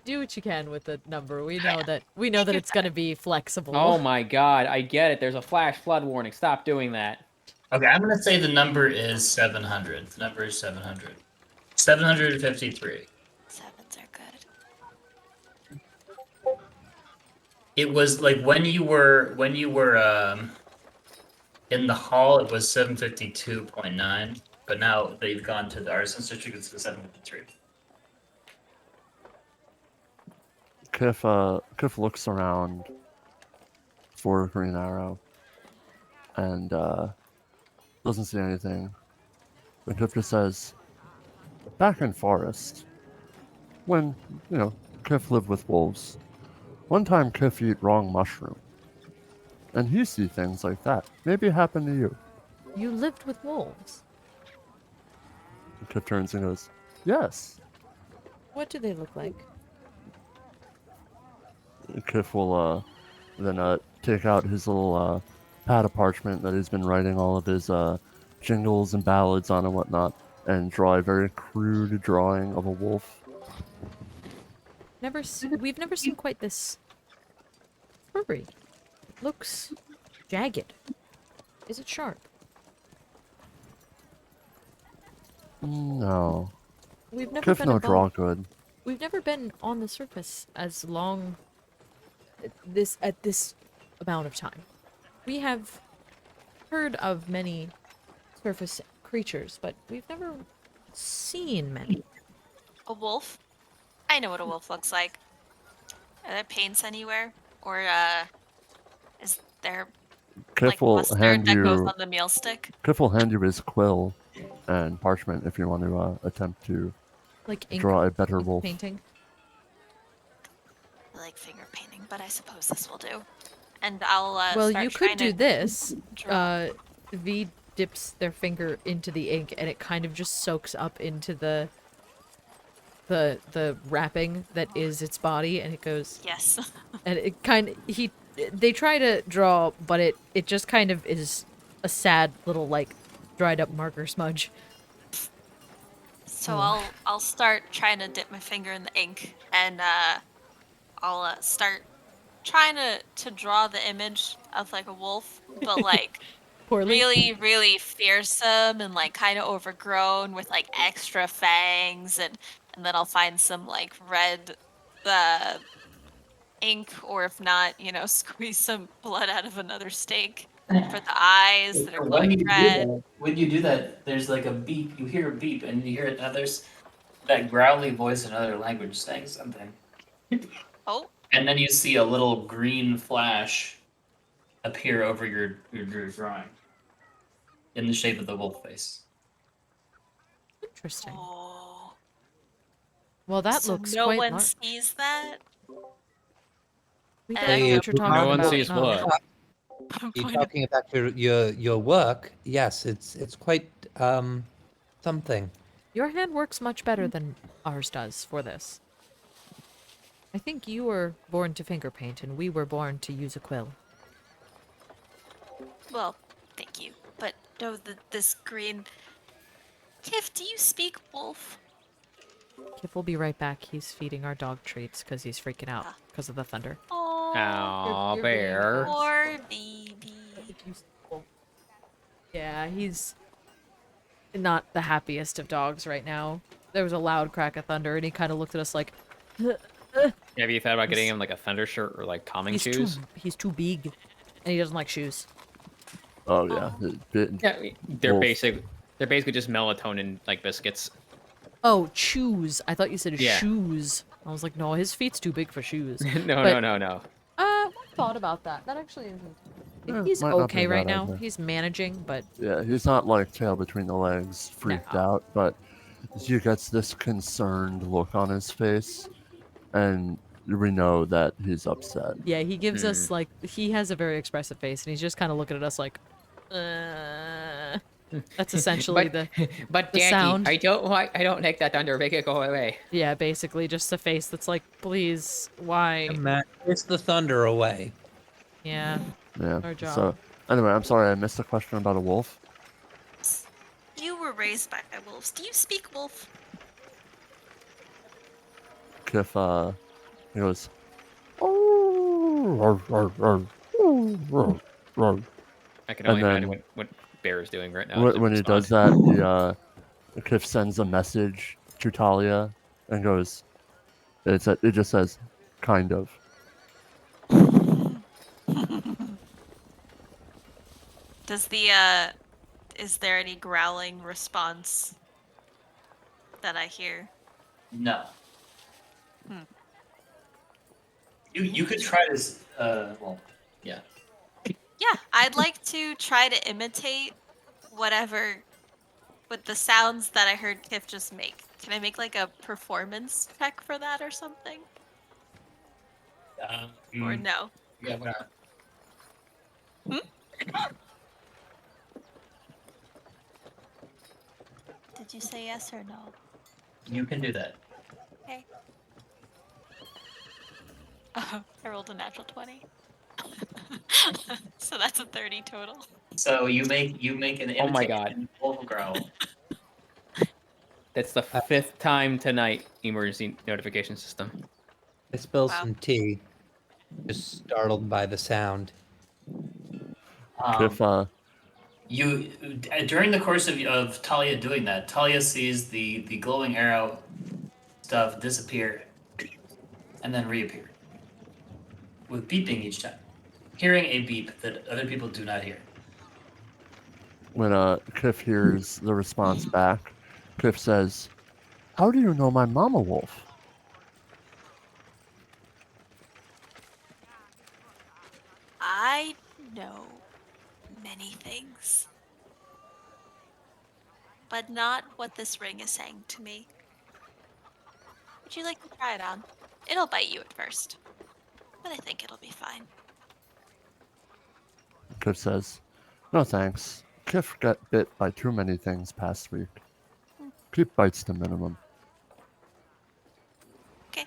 Do what you can with the number. We know that it's gonna be flexible. Oh my god, I get it. There's a flash flood warning. Stop doing that. Okay, I'm gonna say the number is 700. The number is 700. 753. Sevens are good. It was like when you were in the hall, it was 752.9, but now that you've gone to the Artisan District, it's the 753. Kiff looks around for Green Arrow and doesn't see anything. But Kiff just says, back in forest, when, Kiff lived with wolves, one time Kiff eat wrong mushroom. And he see things like that. Maybe it happened to you. You lived with wolves. And Kiff turns and goes, yes. What do they look like? Kiff will then take out his little pad of parchment that he's been writing all of his jingles and ballads on and whatnot, and draw a very crude drawing of a wolf. We've never seen quite this furry. It looks jagged. Is it sharp? No. We've never Kiff been no above- draw good. We've never been on the surface as long at this amount of time. We have heard of many surface creatures, but we've never seen many. A wolf? I know what a wolf looks like. Are there paints anywhere? Or is there Kiff like will mustard hand that goes you. on the meal stick? Kiff will hand you his quill and parchment if you want to attempt to Like ink draw a better wolf. painting. I like finger painting, but I suppose this will do. And I'll Well, start you could trying do to this. draw. V dips their finger into the ink, and it kind of just soaks up into the wrapping that is its body, and it goes. Yes. And it they try to draw, but it just kind of is a sad little like dried up marker smudge. So I'll start trying to dip my finger in the ink, and I'll start trying to draw the image of like a wolf, but like Poorly. really, really fearsome and like kind of overgrown with like extra fangs, and then I'll find some like red ink, or if not, squeeze some blood out of another steak for the eyes that are glowing red. When you do that, there's like a beep. You hear a beep, and you hear it. Now there's that growly voice in another language saying something. Oh, And then you see a little green flash appear over your drawing in the shape of the wolf face. Interesting. oh. Well, that So looks no quite one large. sees that. We and don't know I- what you're talking No one about. sees no. blood. You talking about your work? Yes, it's quite something. Your hand works much better than ours does for this. I think you were born to finger paint, and we were born to use a quill. Well, thank you. But no, this green. Kiff, do you speak wolf? Kip will be right back. He's feeding our dog treats because he's freaking out Ah. because of the thunder. Oh, Aw, You're being bear. nice. poor baby. Yeah, he's not the happiest of dogs right now. There was a loud crack of thunder, and he kind of looked at us like, Have you thought about getting him like a thunder shirt or like calming shoes? he's too big, and he doesn't like shoes. Oh yeah. Yeah, they're Wolf. basically just melatonin like biscuits. Oh, shoes. I thought you said Yeah. shoes. I was like, no, his feet's too big for shoes. no, But- no. I thought about that. That actually isn't. Yeah, He's might not be okay a right bad now. idea. He's managing, but Yeah, he's not like tail between the legs, freaked No. out, but he gets this concerned look on his face, and we know that he's upset. yeah, he gives us like he has a very expressive face, and he's just kind of looking at us like, That's essentially but, the but the Daddy, sound. I don't like that thunder. Make it go away. yeah, basically just a face that's like, please, why? Man, it's the thunder away. Yeah, Yeah. our job. So anyway, I'm sorry I missed the question about a wolf. You were raised by wolves. Do you speak wolf? Kiff he goes, oh, I can and only imagine then what Bear is doing right now. To when he respond. does that, Kiff sends a message to Thalia and goes, it just says, kind of. Does the is there any growling response that I hear? No. Hmm. You could try this. Well, yeah. Yeah, I'd like to try to imitate whatever with the sounds that I heard Tiff just make. Can I make like a performance check for that or something? Or no? Yeah, whatever. Did you say yes or no? You can do that. Okay. I rolled a natural 20. So that's a 30 total. So you make an Oh my imitation wolf growl. That's the 5th time tonight. Emergency notification system. I spill Wow. some tea, just startled by the sound. Kiff You during the course of Talia doing that, Talia sees the glowing arrow stuff disappear and then reappear with beeping each time, hearing a beep that other people do not hear. when Kiff hears the response back, Kiff says, how do you know my mama wolf? I know many things, but not what this ring is saying to me. Would you like to try it on? It'll bite you at first, but I think it'll be fine. Kiff says, no thanks. Kiff got bit by too many things past week. Keep bites to minimum. Okay.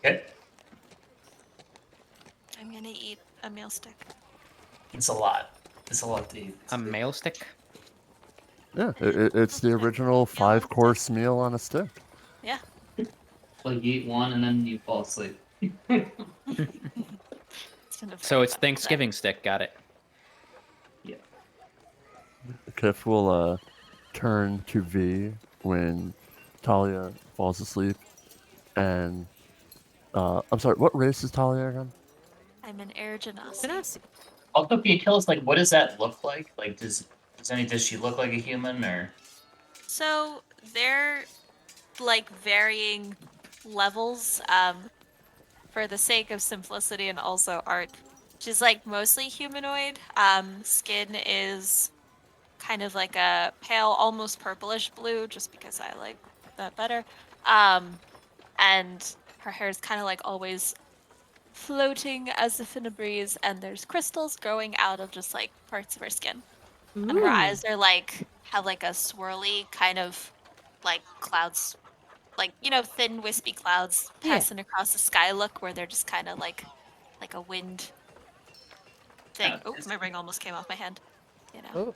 Okay, I'm gonna eat a meal stick. it's a lot. It's a lot to eat. A mail stick. Yeah, it's the original 5-course meal on a stick. Yeah. Like you eat one and then you fall asleep. It's been a So very it's fun Thanksgiving stick. Got it. Yeah. Kiff will turn to V when Talia falls asleep. And I'm sorry, what race is Talia again? day. I'm an air Genasi. Genasi. Also, can you tell us what does that look like? Like, does she look like a human or? So they're like varying levels. For the sake of simplicity and also art, she's like mostly humanoid. Skin is kind of like a pale, almost purplish blue, just because I like that better. And her hair is kind of like always floating as if in a breeze, and there's crystals growing out of just like parts of her skin. And her eyes are like have like a swirly kind of like clouds, like thin wispy clouds Yeah. passing across the sky look, where they're just kind of like a wind thing. Yeah, Oh, it's- my ring almost came off my hand. Oh.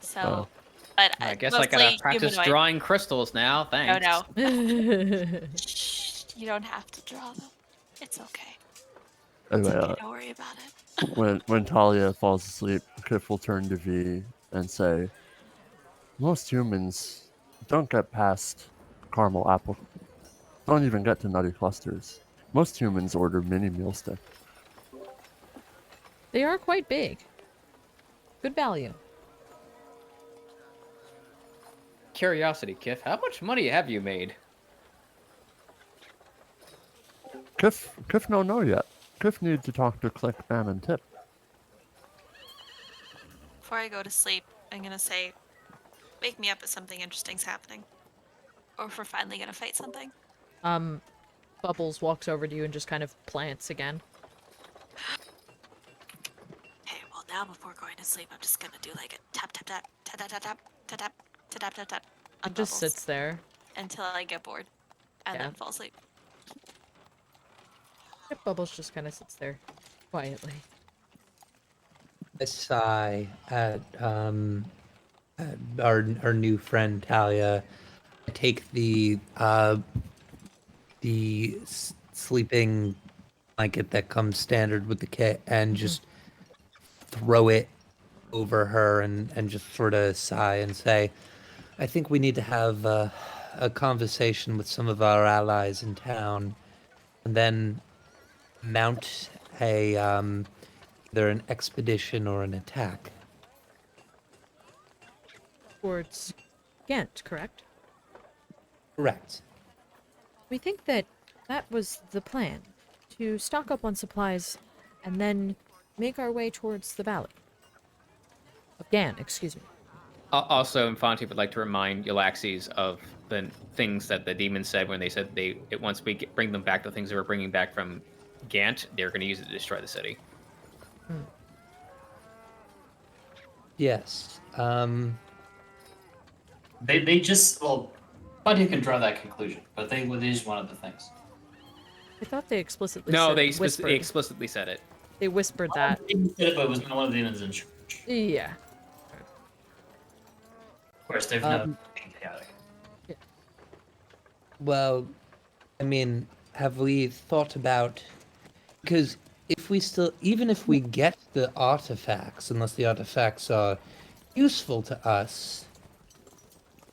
So, but I guess I gotta mostly practice humanoid. drawing crystals now. Thanks. No, yeah. shh, you don't have to draw them. It's okay. Anyway, Don't worry about it. when Talia falls asleep, Kiff will turn to V and say, most humans don't get past caramel apple. Don't even get to nutty clusters. Most humans order mini meal stick. They are quite big. Good value. Curiosity, Kiff. How much money have you made? Kiff no know yet. Kiff need to talk to Click, Bam, and Tip. Before I go to sleep, I'm gonna say, wake me up if something interesting's happening. Or if we're finally gonna fight something. Bubbles walks over to you and just kind of plants again. now before going to sleep, I'm just gonna do like a tap tap tap tap tap tap tap tap tap tap tap tap on It just bubbles sits there. until I get bored, and Yeah. then fall asleep. Yep, Bubbles just kind of sits there quietly. I sigh at our new friend Thalia. I take the sleeping blanket that comes standard with the kit and just throw it over her and just sort of sigh and say, I think we need to have a conversation with some of our allies in town, and then mount a either an expedition or an attack. Towards Ghent, correct? Correct. We think that that was the plan, to stock up on supplies and then make our way towards the valley. Of Gan, excuse me. Also, Fontiev would like to remind Yllaxis of the things that the demons said when they said once we bring them back, the things they were bringing back from Gant, they're going to use it to destroy the city. Yes. They just, well, Buddy can draw that conclusion, but they just wanted the things. I thought they explicitly No, said they whispered. explicitly said it. They whispered that. He said it, but it was not one of the demons in charge. Yeah. Of course, they've never been chaotic. Well, I mean, have we thought about, because if we still, even if we get the artifacts, unless the artifacts are useful to us,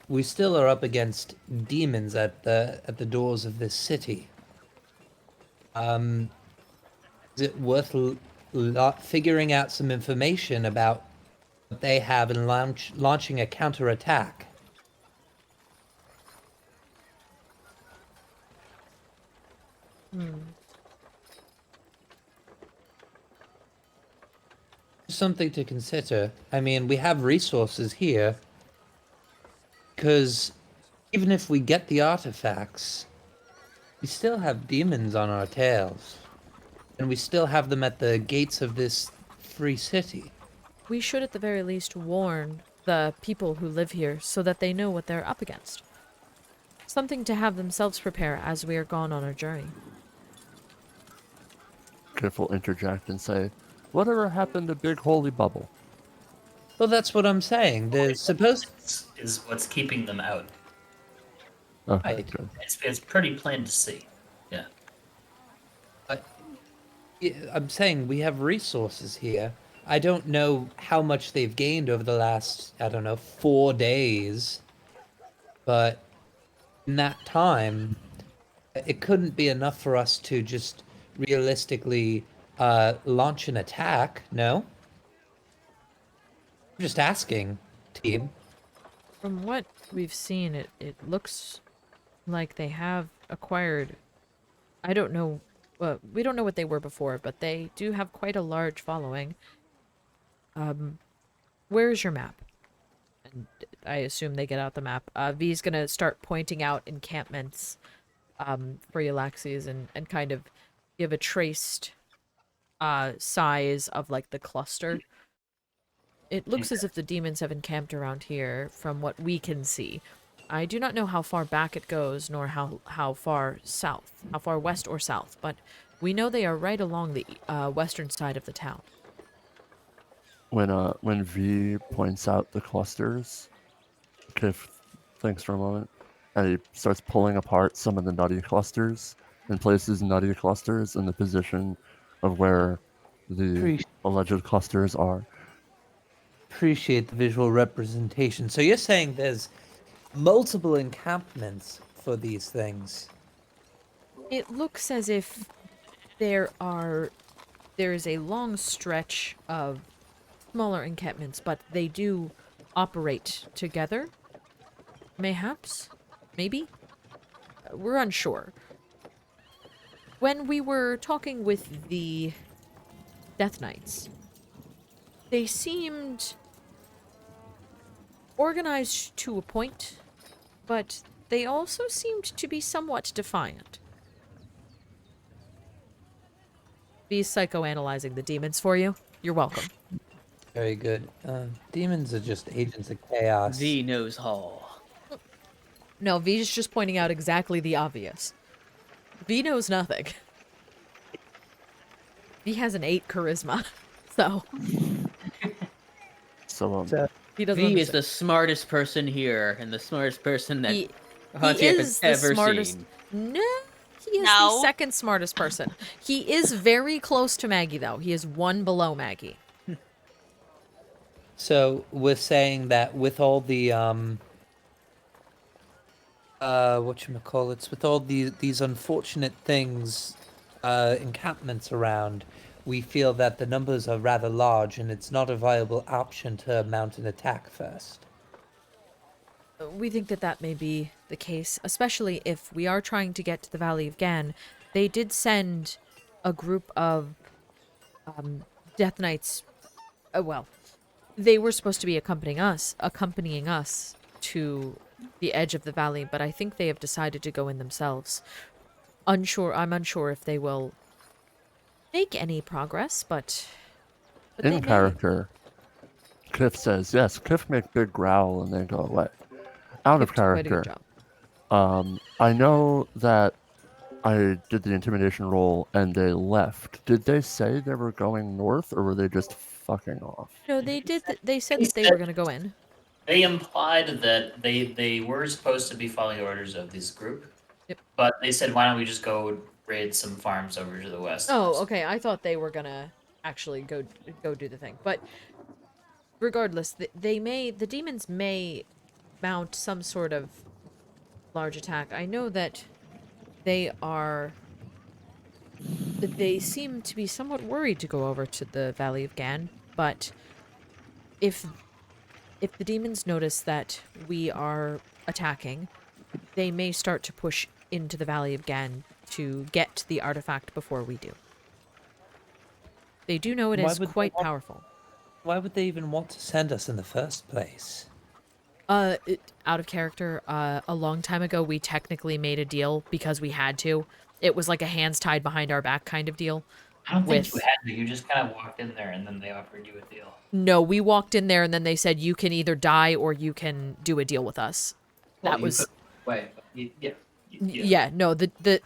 we still are up against demons at the doors of this city. Is it worth figuring out some information about what they have and launching a counterattack? Something to consider. I mean, we have resources here. Because even if we get the artifacts, we still have demons on our tails. And we still have them at the gates of this free city. We should at the very least warn the people who live here so that they know what they're up against. Something to have themselves prepare as we are gone on our journey. Kiff will interject and say, whatever happened to Big Holy Bubble? Well, that's what I'm saying. Is what's keeping them out. Okay, Right. good. It's pretty plain to see. Yeah. Yeah, I'm saying we have resources here. I don't know how much they've gained over the last, 4 days. But in that time, it couldn't be enough for us to just realistically launch an attack, no? I'm just asking, team. From what we've seen, it looks like they have acquired... I don't know... we don't know what they were before, but they do have quite a large following. Where's your map? And I assume they get out the map. V's gonna start pointing out encampments for Yllaxis and kind of give a traced size of, like, the cluster. It looks as if the demons have encamped around here, from what we can see. I do not know how far back it goes, nor how far south, how far west or south, but we know they are right along the western side of the town. When V points out the clusters, Kiff thinks for a moment, and he starts pulling apart some of the nutty clusters and places nutty clusters in the position of where the alleged clusters are. Appreciate the visual representation. So you're saying there's multiple encampments for these things? It looks as if there is a long stretch of smaller encampments, but they do operate together. Mayhaps? Maybe? We're unsure. When we were talking with the Death Knights, they seemed organized to a point, but they also seemed to be somewhat defiant. Be psychoanalyzing the demons for you. You're welcome. Very good. Demons are just agents of chaos. V knows Hall. No, V is just pointing out exactly the obvious. V knows nothing. V has an 8 charisma, so So, So, he doesn't V is understand. the smartest person here, and the smartest person that He Fontiev has is the ever smartest. seen. No, he is the No. second smartest person. He is very close to Maggie, though. He is one below Maggie. So we're saying that with all the whatchamacallits, with all these unfortunate things, encampments around, we feel that the numbers are rather large and it's not a viable option to mount an attack first. We think that that may be the case, especially if we are trying to get to the Valley of Gan. They did send a group of Death Knights. Well, they were supposed to be accompanying us to the edge of the valley, but I think they have decided to go in themselves. I'm unsure if they will make any progress, but they in may. character, Kiff says, yes, Kiff make big growl and then go away. Out of Kiff did quite a good character, job. I know that I did the intimidation roll and they left. Did they say they were going north or were they just fucking off? No, they did. They said They that they said- were going to go in. They implied that they were supposed to be following the orders of this group. Yep. But they said, why don't we just go raid some farms over to the west? Oh, okay. I thought they were gonna actually go do the thing, but regardless, the demons may mount some sort of large attack. I know that they seem to be somewhat worried to go over to the Valley of Gan, but if the demons notice that we are attacking, they may start to push into the Valley of Gan to get the artifact before we do. They do know it Why is would they quite want- powerful. Why would they even want to send us in the first place? Out of character, a long time ago, we technically made a deal because we had to. It was like a hands tied behind our back kind of deal. I don't think with- you had to. You just kind of walked in there and then they offered you a deal. No, we walked in there and then they said, you can either die or you can do a deal with us. Well, That you was... could- Wait, yeah. Yeah, no,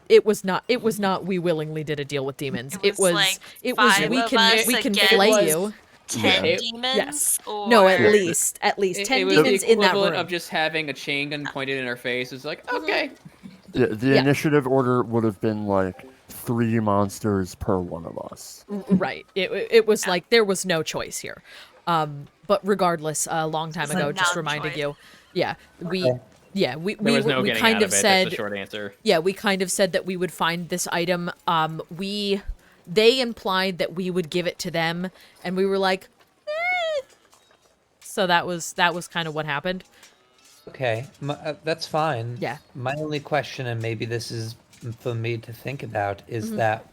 it was not we willingly did a deal with demons. It was like it was 5 we of can us we can against flay you. 10 Yeah. demons? Yes. Or... No, at Sure. least It 10 was demons the in that equivalent room. of just having a chain gun pointed in our face. It's like, okay. The Yeah. initiative order would have been like 3 monsters per one of us. Right. It was like there was no choice here. But regardless, a long time It's ago, a just reminding non-choice. you. Yeah, we Okay. There was no we getting kind out of of it. said That's the short answer. yeah, we kind of said that we would find this item. They implied that we would give it to them, and we were like, eh. So that was kind of what happened. Okay, that's fine. Yeah. My only question, and maybe this is for me to think about, is that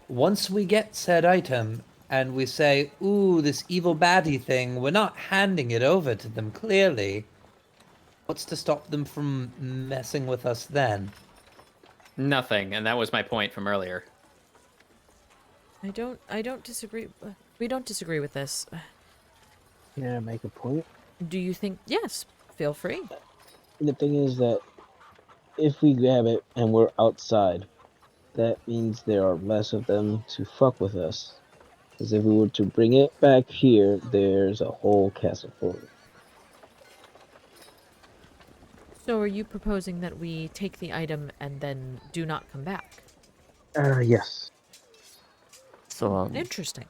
once we get said item and we say, ooh, this evil baddie thing, we're not handing it over to them clearly. What's to stop them from messing with us then? Nothing, and that was my point from earlier. I don't disagree. We don't disagree with this. can I make a point? Do you think? Yes, feel free. The thing is that if we grab it and we're outside, that means there are less of them to fuck with us. Because if we were to bring it back here, there's a whole castle full of it. So are you proposing that we take the item and then do not come back? Yes. So Interesting.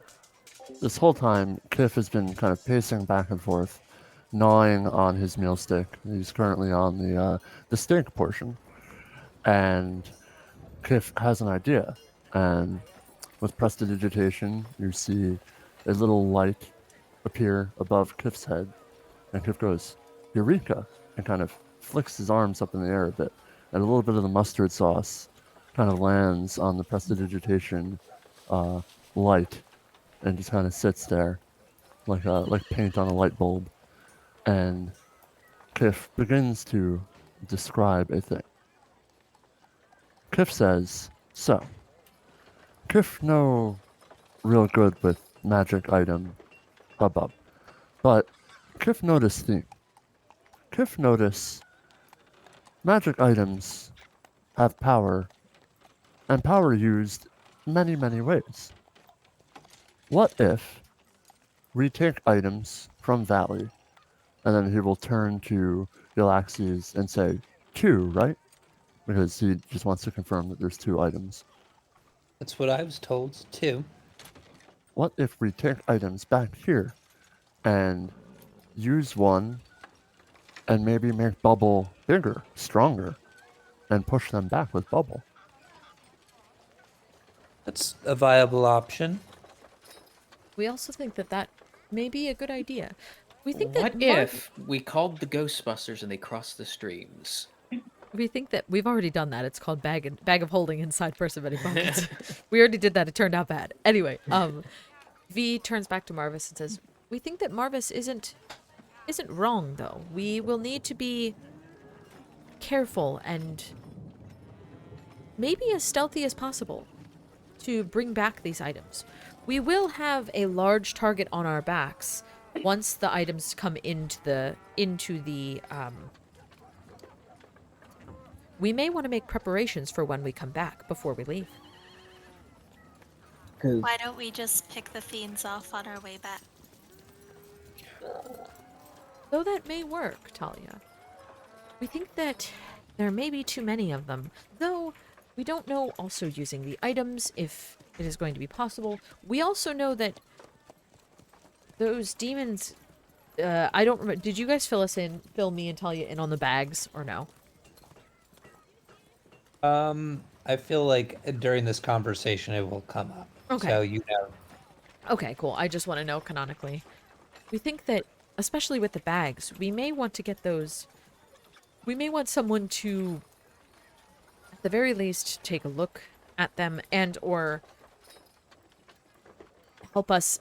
this whole time, Kiff has been kind of pacing back and forth, gnawing on his meal stick. He's currently on the steak portion, and Kiff has an idea. And with prestidigitation, you see a little light appear above Kiff's head, and Kiff goes, "Eureka!" and kind of flicks his arms up in the air a bit, and a little bit of the mustard sauce kind of lands on the prestidigitation light, and just kind of sits there like paint on a light bulb. And Kiff begins to describe a thing. Kiff says, so, Kiff no real good with magic item hubbub. But Kiff noticed theme. Kiff noticed magic items have power, and power used many, many ways. What if we take items from Valley, and then he will turn to Yllaxis and say, 2, right? Because he just wants to confirm that there's 2 items. That's what I was told too. What if we take items back here and use one and maybe make Bubble bigger, stronger, and push them back with Bubble? That's a viable option. We also think that that may be a good idea. We think that What if we called the Ghostbusters and they crossed the streams? we think that we've already done that. It's called bag of holding inside Perseverance Buckets. We already did that. It turned out bad. Anyway, V turns back to Marvis and says, "We think that Marvis isn't wrong though. We will need to be careful and maybe as stealthy as possible to bring back these items. We will have a large target on our backs once the items come into the we may want to make preparations for when we come back before we leave. 'Cause Why don't we just pick the fiends off on our way back? Though that may work, Thalia. We think that there may be too many of them, though we don't know also using the items if it is going to be possible. We also know that those demons, I don't remember, did you guys fill me and Thalia in on the bags or no? I feel like during this conversation it will come up. Okay. So you know. Okay, cool. I just want to know canonically. We think that, especially with the bags, we may want to get those. We may want someone to, at the very least, take a look at them and or help us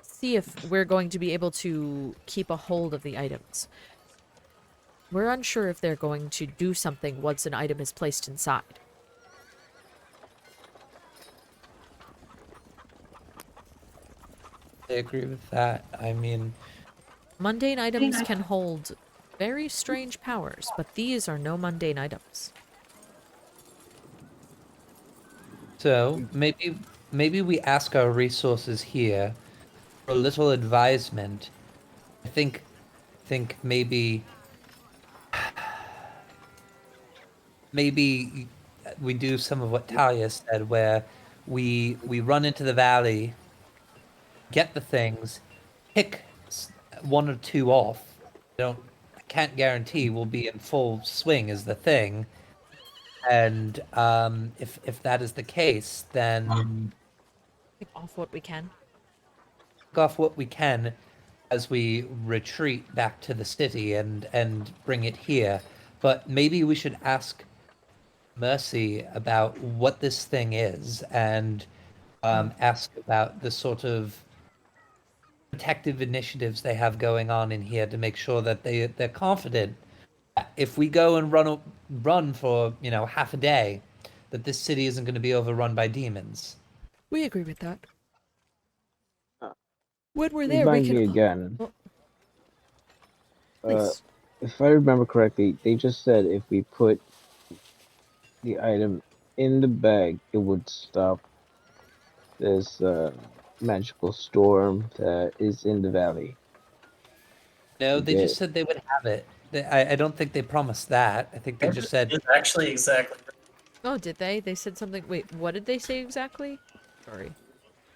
see if we're going to be able to keep a hold of the items. We're unsure if they're going to do something once an item is placed inside. I agree with that. I mean, Mundane items can hold very strange powers, but these are no mundane items. so maybe we ask our resources here for a little advisement. I think maybe we do some of what Talia said, where we run into the valley, get the things, pick 1 or 2 off. I can't guarantee we'll be in full swing is the thing. And if that is the case, then Pick off what we can. pick off what we can as we retreat back to the city and bring it here. But maybe we should ask Mercy about what this thing is and ask about the sort of protective initiatives they have going on in here to make sure that they're confident if we go and run for half a day, that this city isn't going to be overrun by demons. We agree with that. Uh, When we're there, we remind can. me again. Please. If I remember correctly, they just said if we put the item in the bag, it would stop this magical storm that is in the valley. No, they Okay. just said they would have it. I don't think they promised that. I think they just said It's actually exactly. Oh, did they? They said something. Wait, what did they say exactly? Sorry.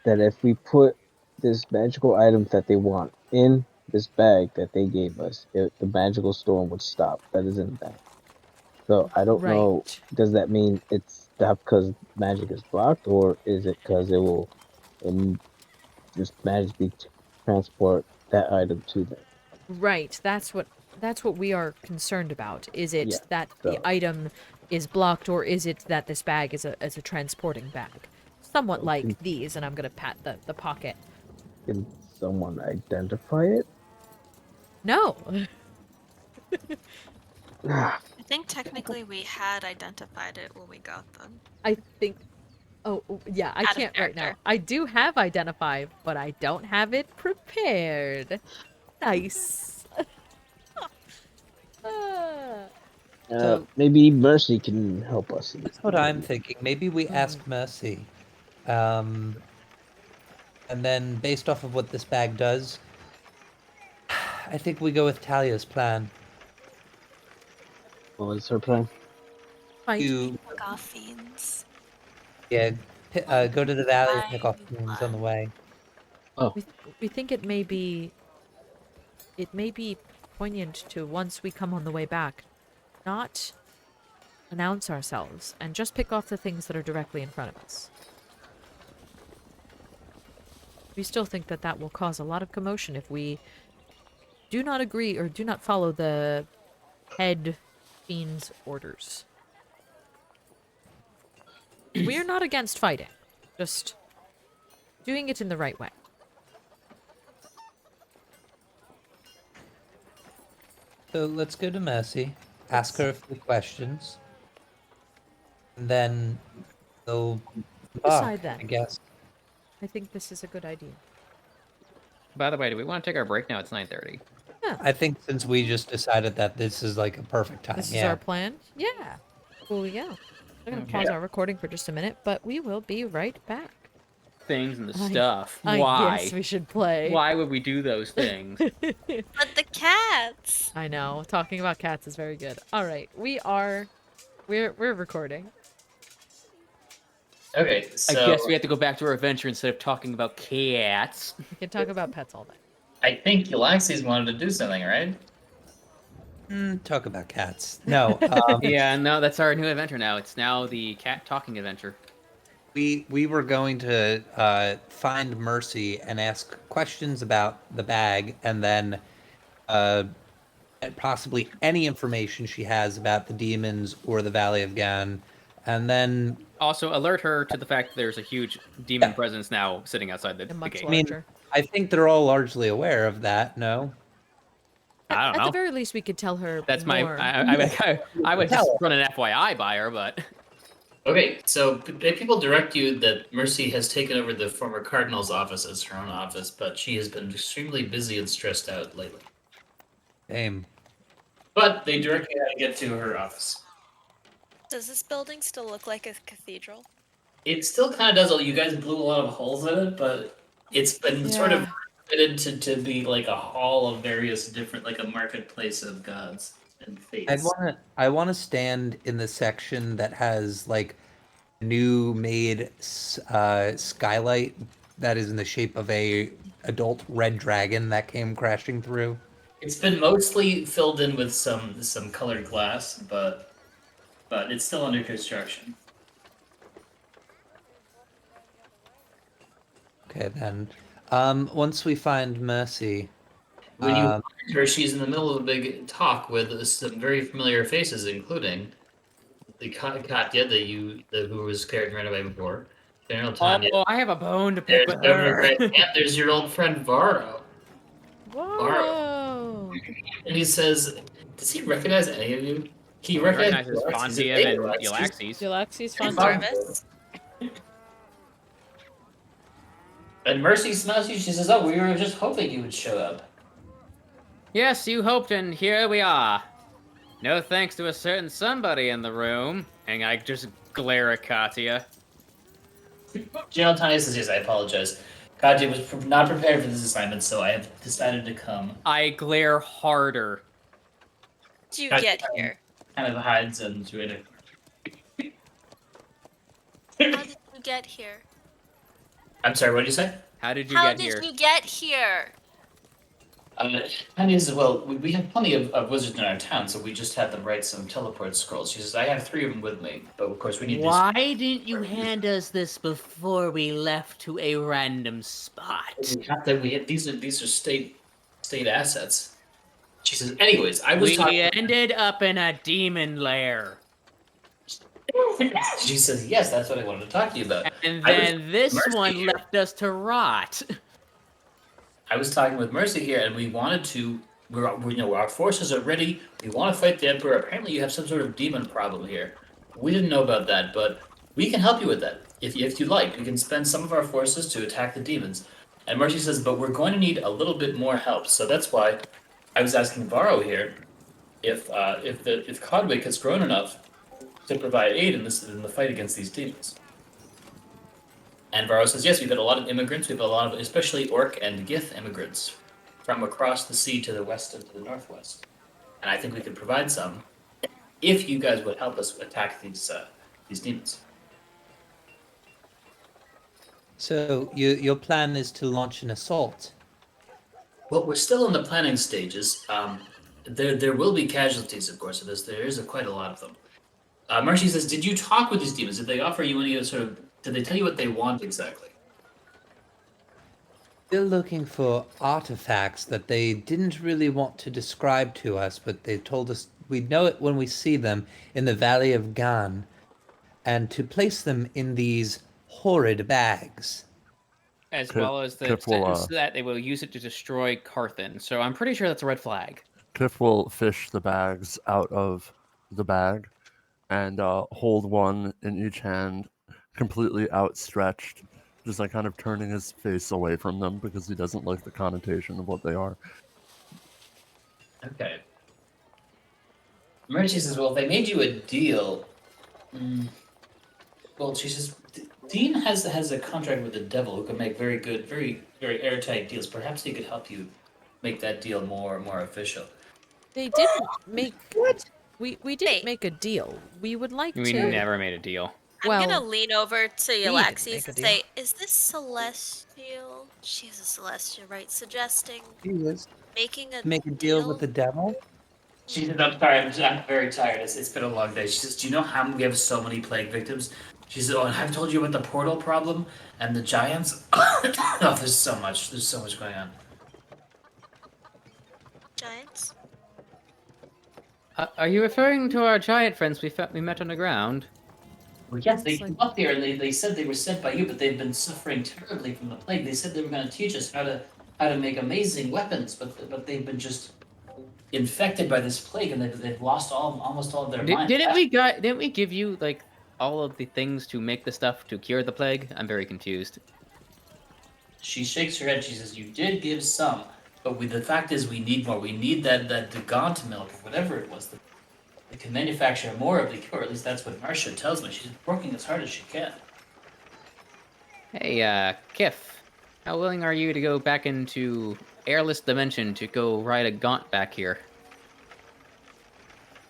That if we put this magical item that they want in this bag that they gave us, the magical storm would stop. That is in the bag. So I don't know. Right. Does that mean it's stopped because magic is blocked, or is it because it will just magically transport that item to them? Right. That's what we are concerned about. Is it Yeah, that so- the item is blocked, or is it that this bag is a transporting bag? Somewhat like these, and I'm gonna pat the pocket. Can someone identify it? No. I think technically we had identified it when we got them. I think Oh, yeah, I Out of can't right now. character. I do have identify, but I don't have it prepared. Nice. Ah. So- Maybe Mercy can help us. That's what I'm thinking. Maybe we Hmm. ask Mercy. And then based off of what this bag does, I think we go with Talia's plan. What was her plan? Fight. You Fuck off, fiends. yeah, go to the valley, pick off Fine things on the way. Oh, We think it may be poignant to, once we come on the way back, not announce ourselves and just pick off the things that are directly in front of us. We still think that that will cause a lot of commotion if we do not agree or do not follow the head fiend's orders. We are not against fighting, just doing it in the right way. So let's go to Mercy, ask her a few questions, and then we'll Decide then. I guess. I think this is a good idea. By the way, do we want to take our break now? It's 9:30. I think since we just decided that this is like a perfect time. This is yeah. our plan? Yeah. Cool, yeah. I'm going to pause our recording for just a minute, but we will be right back. Things and the stuff. I Why? guess we should play. Why would we do those things? But the cats. I know. Talking about cats is very good. All right. We're recording. Okay, I so guess we have to go back to our adventure instead of talking about cats. We can talk about pets all day. I think Yllaxis wanted to do something, right? Talk about cats. No, Yeah, no, that's our new adventure now. It's now the cat talking adventure. we were going to find Mercy and ask questions about the bag, and then possibly any information she has about the demons or the Valley of Gan, and then Also, alert her to the fact that there's a huge demon presence now sitting outside the And much gate. larger. I think they're all largely aware of that. No, I don't At know. the very least, we could tell her That's more. I would Tell just her. run an FYI by her, but Okay, so people direct you that Mercy has taken over the former Cardinal's office as her own office, but she has been extremely busy and stressed out lately. Same. But they direct you how to get to her office. Does this building still look like a cathedral? It still kind of does. You guys blew a lot of holes in it, but it's been sort of Yeah. fitted to be like a hall of various different, like a marketplace of gods and fates. I want to stand in the section that has like new made skylight that is in the shape of a adult red dragon that came crashing through. It's been mostly filled in with some colored glass, but it's still under construction. Okay, then. Once we find Mercy, When you find her, she's in the middle of a big talk with some very familiar faces, including the Katya who was scared and ran away before. General Tanya. oh, I have a bone to pick There's with Governor her. Grant, and there's your old friend Varro. Whoa! And he says, does he recognize any of you? He Recognizes Yllaxis. Fontiev and Yllaxis. Yllaxis. Yllaxis And Fontiev. Marvis? And Mercy smells you. She says, "Oh, we were just hoping you would show up." Yes, you hoped, and here we are. No thanks to a certain somebody in the room. And I just glare at Katya. General Tanya says, "Yes, I apologize. Katya was not prepared for this assignment, so I have decided to come." I glare harder. Did you Gotcha. get here? Kind of hides into it. How did you get here? I'm sorry. What did you say? How did you How get did here? you get here? Tanya says, "Well, we have plenty of wizards in our town, so we just had them write some teleport scrolls." She says, "I have 3 of them with me, but of course we need Why didn't you hand us this before we left to a random spot? These are state assets." She says, "Anyways, I was We talking." ended up in a demon lair. She says, "Yes, that's what I wanted to talk to you about." And I was then this Mercy one here. left us to rot. I was talking with Mercy here, and we wanted to. Our forces are ready. We want to fight the Emperor. Apparently, you have some sort of demon problem here. We didn't know about that, but we can help you with that. if you like, we can spend some of our forces to attack the demons. And Mercy says, but we're going to need a little bit more help. So that's why I was asking Varro here if Codwick has grown enough to provide aid in the fight against these demons. And Varro says, yes, we've got a lot of immigrants. We've got a lot of, especially Orc and Gith immigrants from across the sea to the west and to the northwest. And I think we could provide some if you guys would help us attack these demons. So your plan is to launch an assault. Well, we're still in the planning stages. There will be casualties, of course, of this. There is quite a lot of them. Mercy says, did you talk with these demons? Did they offer you any sort of... Did they tell you what they want exactly? They're looking for artifacts that they didn't really want to describe to us, but they told us we'd know it when we see them in the Valley of Gan, and to place them in these horrid bags. As well as the Kiff will, sentence that they will use it to destroy Carthan. So I'm pretty sure that's a red flag. Kiff will fish the bags out of the bag and hold one in each hand, completely outstretched, just like kind of turning his face away from them because he doesn't like the connotation of what they are. Okay. Mercy says, well, if they made you a deal... Well, she says, Dean has a contract with the devil who can make very good, very, very airtight deals. Perhaps he could help you make that deal more official. They didn't make... What? We didn't make a deal. We would like We to... never made a deal. Well, I'm gonna lean over to didn't Yllaxis make a and deal. say, is this Celestial? She's a Celestial, right? Suggesting Jesus. making a Make a deal with the devil? She said, I'm sorry, I'm very tired. It's been a long day. She says, do you know how we have so many plague victims? She said, oh, and I've told you about the portal problem and the giants. Oh, there's so much going on. Giants? Are you referring to our giant friends we met on the ground? Well, yes, they It's came like- up here and they said they were sent by you, but they've been suffering terribly from the plague. They said they were going to teach us how to make amazing weapons, but they've been just infected by this plague and they've lost almost all of their minds. Didn't we give you like all of the things to make the stuff to cure the plague? I'm very confused. She shakes her head. She says, "You did give some, but the fact is, we need more. We need that Gaunt milk, or whatever it was, that can manufacture more of the cure. At least that's what Marcia tells me. She's working as hard as she can." Hey, Kiff, how willing are you to go back into airless dimension to go ride a gaunt back here?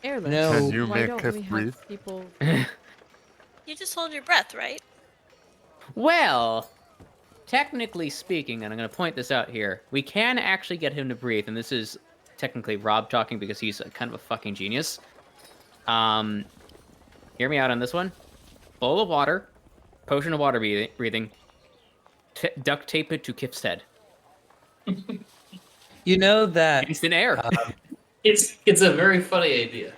Airless. No. Can you Why make don't Kiff we have breathe? people... You just hold your breath, right? Well, technically speaking, and I'm going to point this out here, we can actually get him to breathe, and this is technically Rob talking because he's kind of a fucking genius. Hear me out on this one. Bowl of water, potion of water breathing, duct tape it to Kiff's head. You know that Instant air. It's a very funny idea.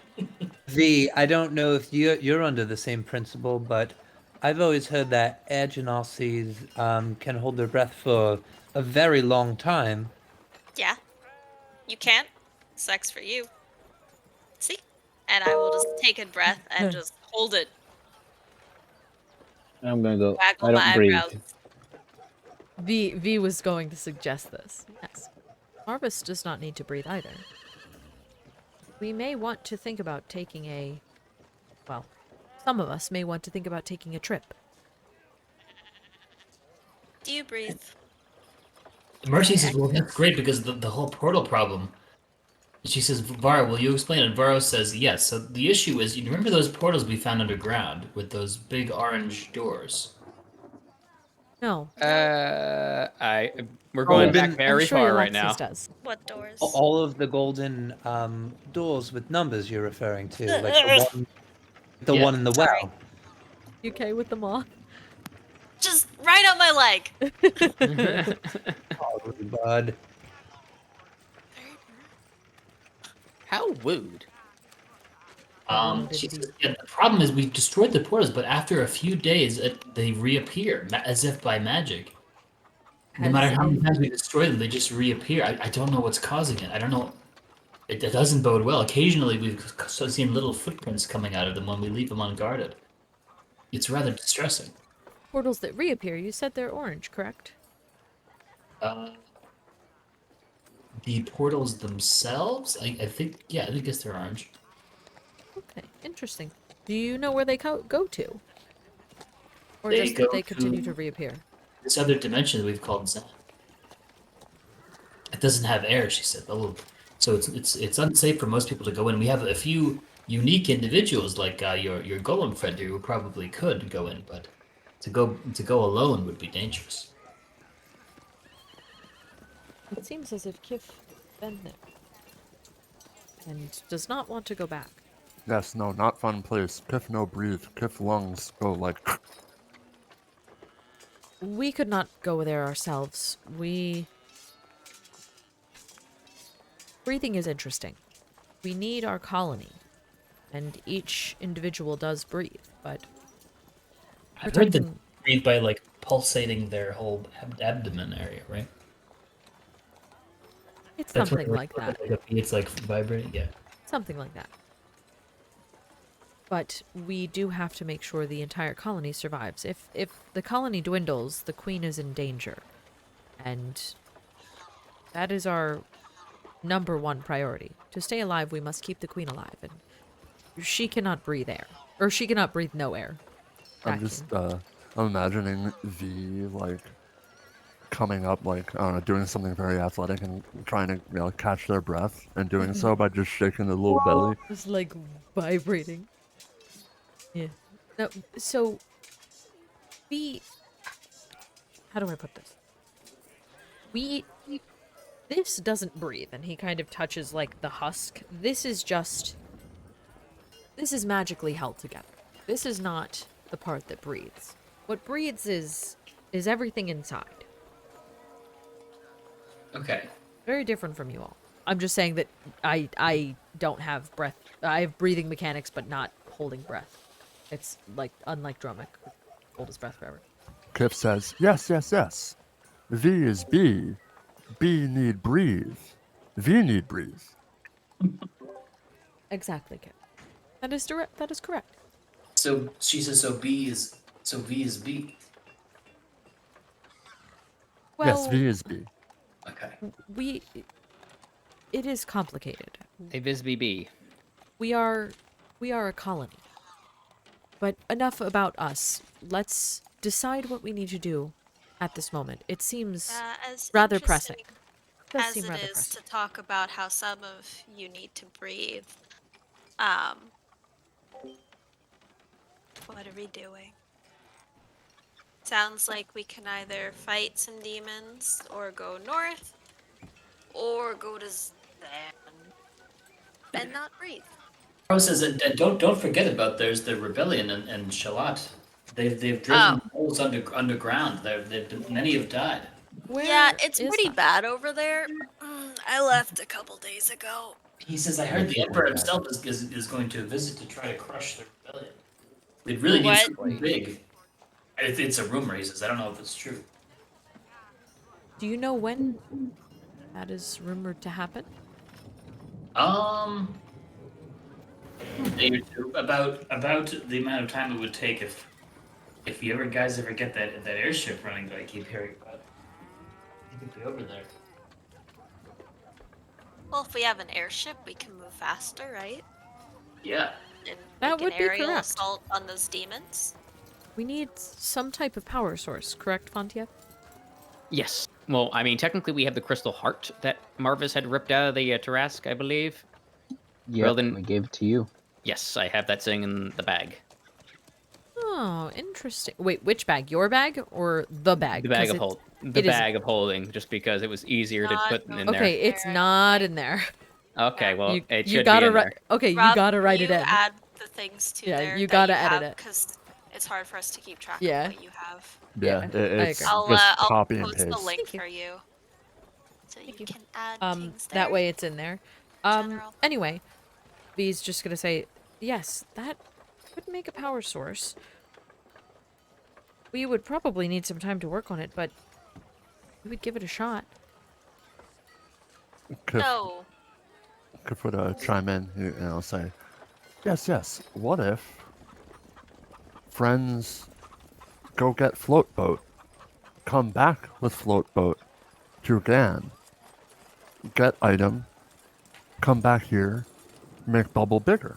I don't know if you're under the same principle, but I've always heard that air Genasis can hold their breath for a very long time. Yeah. You can't. Sucks for you. See? And I will just take a breath and just hold it. I'm gonna go. Waggle I my don't breathe. eyebrows. V was going to suggest this. Yes. Marvis does not need to breathe either. We may want to think about taking a... Well, some of us may want to think about taking a trip. Do you breathe? Mercy says, "Well, that's great because the whole portal problem." She says, "Varro, will you explain it?" Varro says, "Yes. So the issue is, you remember those portals we found underground with those big orange doors?" No. We're going back I'm very I'm sure far right Yllaxis now. does. What doors? All of the golden doors with numbers you're referring to, like the Yeah. one in the Sorry. well. You okay with the moth? Just right on my leg. Oh, bud. How rude. She says, yeah, the problem is we've destroyed the portals, but after a few days, they reappear as if by magic. No As matter how many if- times we destroy them, they just reappear. I don't know what's causing it. I don't know. It doesn't bode well. Occasionally, we've seen little footprints coming out of them when we leave them unguarded. It's rather distressing. Portals that reappear, you said they're orange, correct? The portals themselves, I think, yeah, I guess they're orange. Okay, interesting. Do you know where they go to? Or They just that go they continue to- to reappear? This other dimension that we've called Zen. It doesn't have air, she said. So it's unsafe for most people to go in. We have a few unique individuals like your golem friend here who probably could go in, but to go alone would be dangerous. It seems as if Kiff has been there. And does not want to go back. Yes, no, not fun place. Kiff no breathe. Kiff lungs go like. We could not go there ourselves. Breathing is interesting. We need our colony. And each individual does breathe, but I heard that protecting... breathe by like pulsating their whole abdomen area, right? It's That's something what like that. It's like vibrating, yeah. Something like that. But we do have to make sure the entire colony survives. If the colony dwindles, the queen is in danger. And that is our #1 priority. To stay alive, we must keep the queen alive. And she cannot breathe air. Or she cannot breathe no air. I'm just I'm imagining V like coming up like I don't know, doing something very athletic and trying to catch their breath and doing so by just shaking the little belly. Just like vibrating. Yeah. No, so how do I put this? This doesn't breathe, and he kind of touches like the husk. This is magically held together. This is not the part that breathes. What breathes is everything inside. Okay. Very different from you all. I'm just saying that I don't have breath. I have breathing mechanics, but not holding breath. It's like unlike Dromic, who hold his breath forever. Kiff says, yes, yes, yes. V is B. B need breathe. V need breathe. Exactly, Kip. That is direct. That is correct. So she says V is B. Well, Yes, V is B. Okay. It is complicated. A VisBB. We are a colony. But enough about us. Let's decide what we need to do at this moment. It seems As rather pressing. interesting Does as seem it rather is pressing. to talk about how some of you need to breathe. What are we doing? Sounds like we can either fight some demons, or go north, or go to Zan and not breathe. Pro says that don't forget about there's the rebellion and Shalat. They've driven holes underground. Many have died. Yeah, it's is pretty that? bad over there. I left a couple days ago. He says I heard the Emperor himself is going to visit to try to crush the rebellion. It really needs What? something big. It's a rumor. He says I don't know if it's true. Do you know when that is rumored to happen? A day or two. About the amount of time it would take if you guys ever get that airship running that I keep hearing about. You could be over there. Well, if we have an airship, we can move faster, right? Yeah. And That make would an be aerial correct. assault on those demons. We need some type of power source, correct, Fontiev? Yes. Well, I mean, technically we have the crystal heart that Marvis had ripped out of the Tarask, I believe. Yeah, Well, then- I gave it to you. Yes, I have that sitting in the bag. Oh, interesting. Wait, which bag? Your bag or the bag? The bag 'Cause of it- hold. it The is- bag of holding, just because it was easier to Not put in no- there. Okay, it's not in there. Okay, well, it You should gotta be in there. Okay, you Rob, gotta write you it in. add the things to Yeah, there you that gotta you edit have, it. because it's hard for us to keep track Yeah. of what you have. Yeah, I it's agree. just I'll copy and post the paste. link Thank you. for you, so you you. can add things there. That way it's in there. General. Anyway, V's just gonna say, yes, that could make a power source. We would probably need some time to work on it, but we would give it a shot. Kiff, No. Kiff would chime in and I'll say, yes, yes. What if friends go get float boat. Come back with float boat to Gan. Get item. Come back here. Make bubble bigger.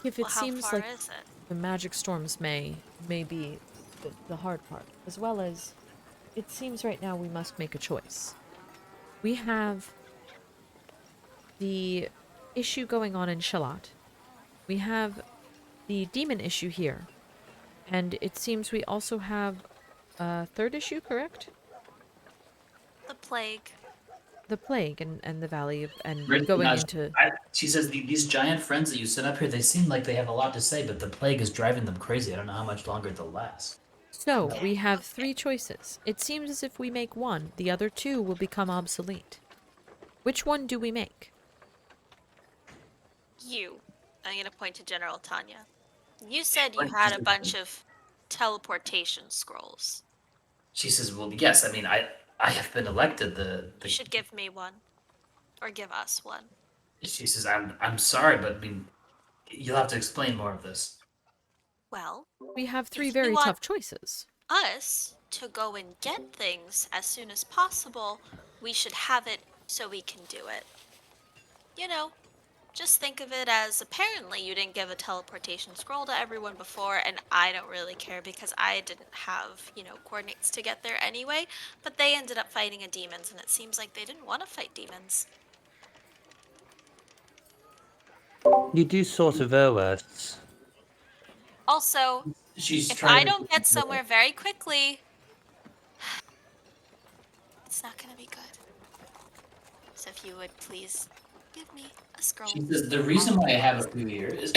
If Well, it how seems far like is it? the magic storms may be the hard part, as well as it seems right now we must make a choice. We have the issue going on in Shalat. We have the demon issue here. And it seems we also have a third issue, correct? The plague. The plague and the valley of, and Rick, going no, into... she says these giant friends that you set up here, they seem like they have a lot to say, but the plague is driving them crazy. I don't know how much longer they'll last. So, we have 3 choices. It seems as if we make one, the other 2 will become obsolete. Which one do we make? You. I'm gonna point to General Tanya. You said you had a bunch of teleportation scrolls. She says, well, yes, I mean, I have been elected You should give me one. Or give us one. She says, I'm sorry, but I mean, you'll have to explain more of this. Well, We have 3 If you very want- tough choices. us to go and get things as soon as possible, we should have it so we can do it. You know, just think of it as apparently you didn't give a teleportation scroll to everyone before, and I don't really care because I didn't have, coordinates to get there anyway, but they ended up fighting a demons, and it seems like they didn't want to fight demons. You do sort of owe us. Also, She's if trying I to- don't get somewhere very quickly, it's not gonna be good. So if you would please give me a scroll. She says, the reason why I have a few here is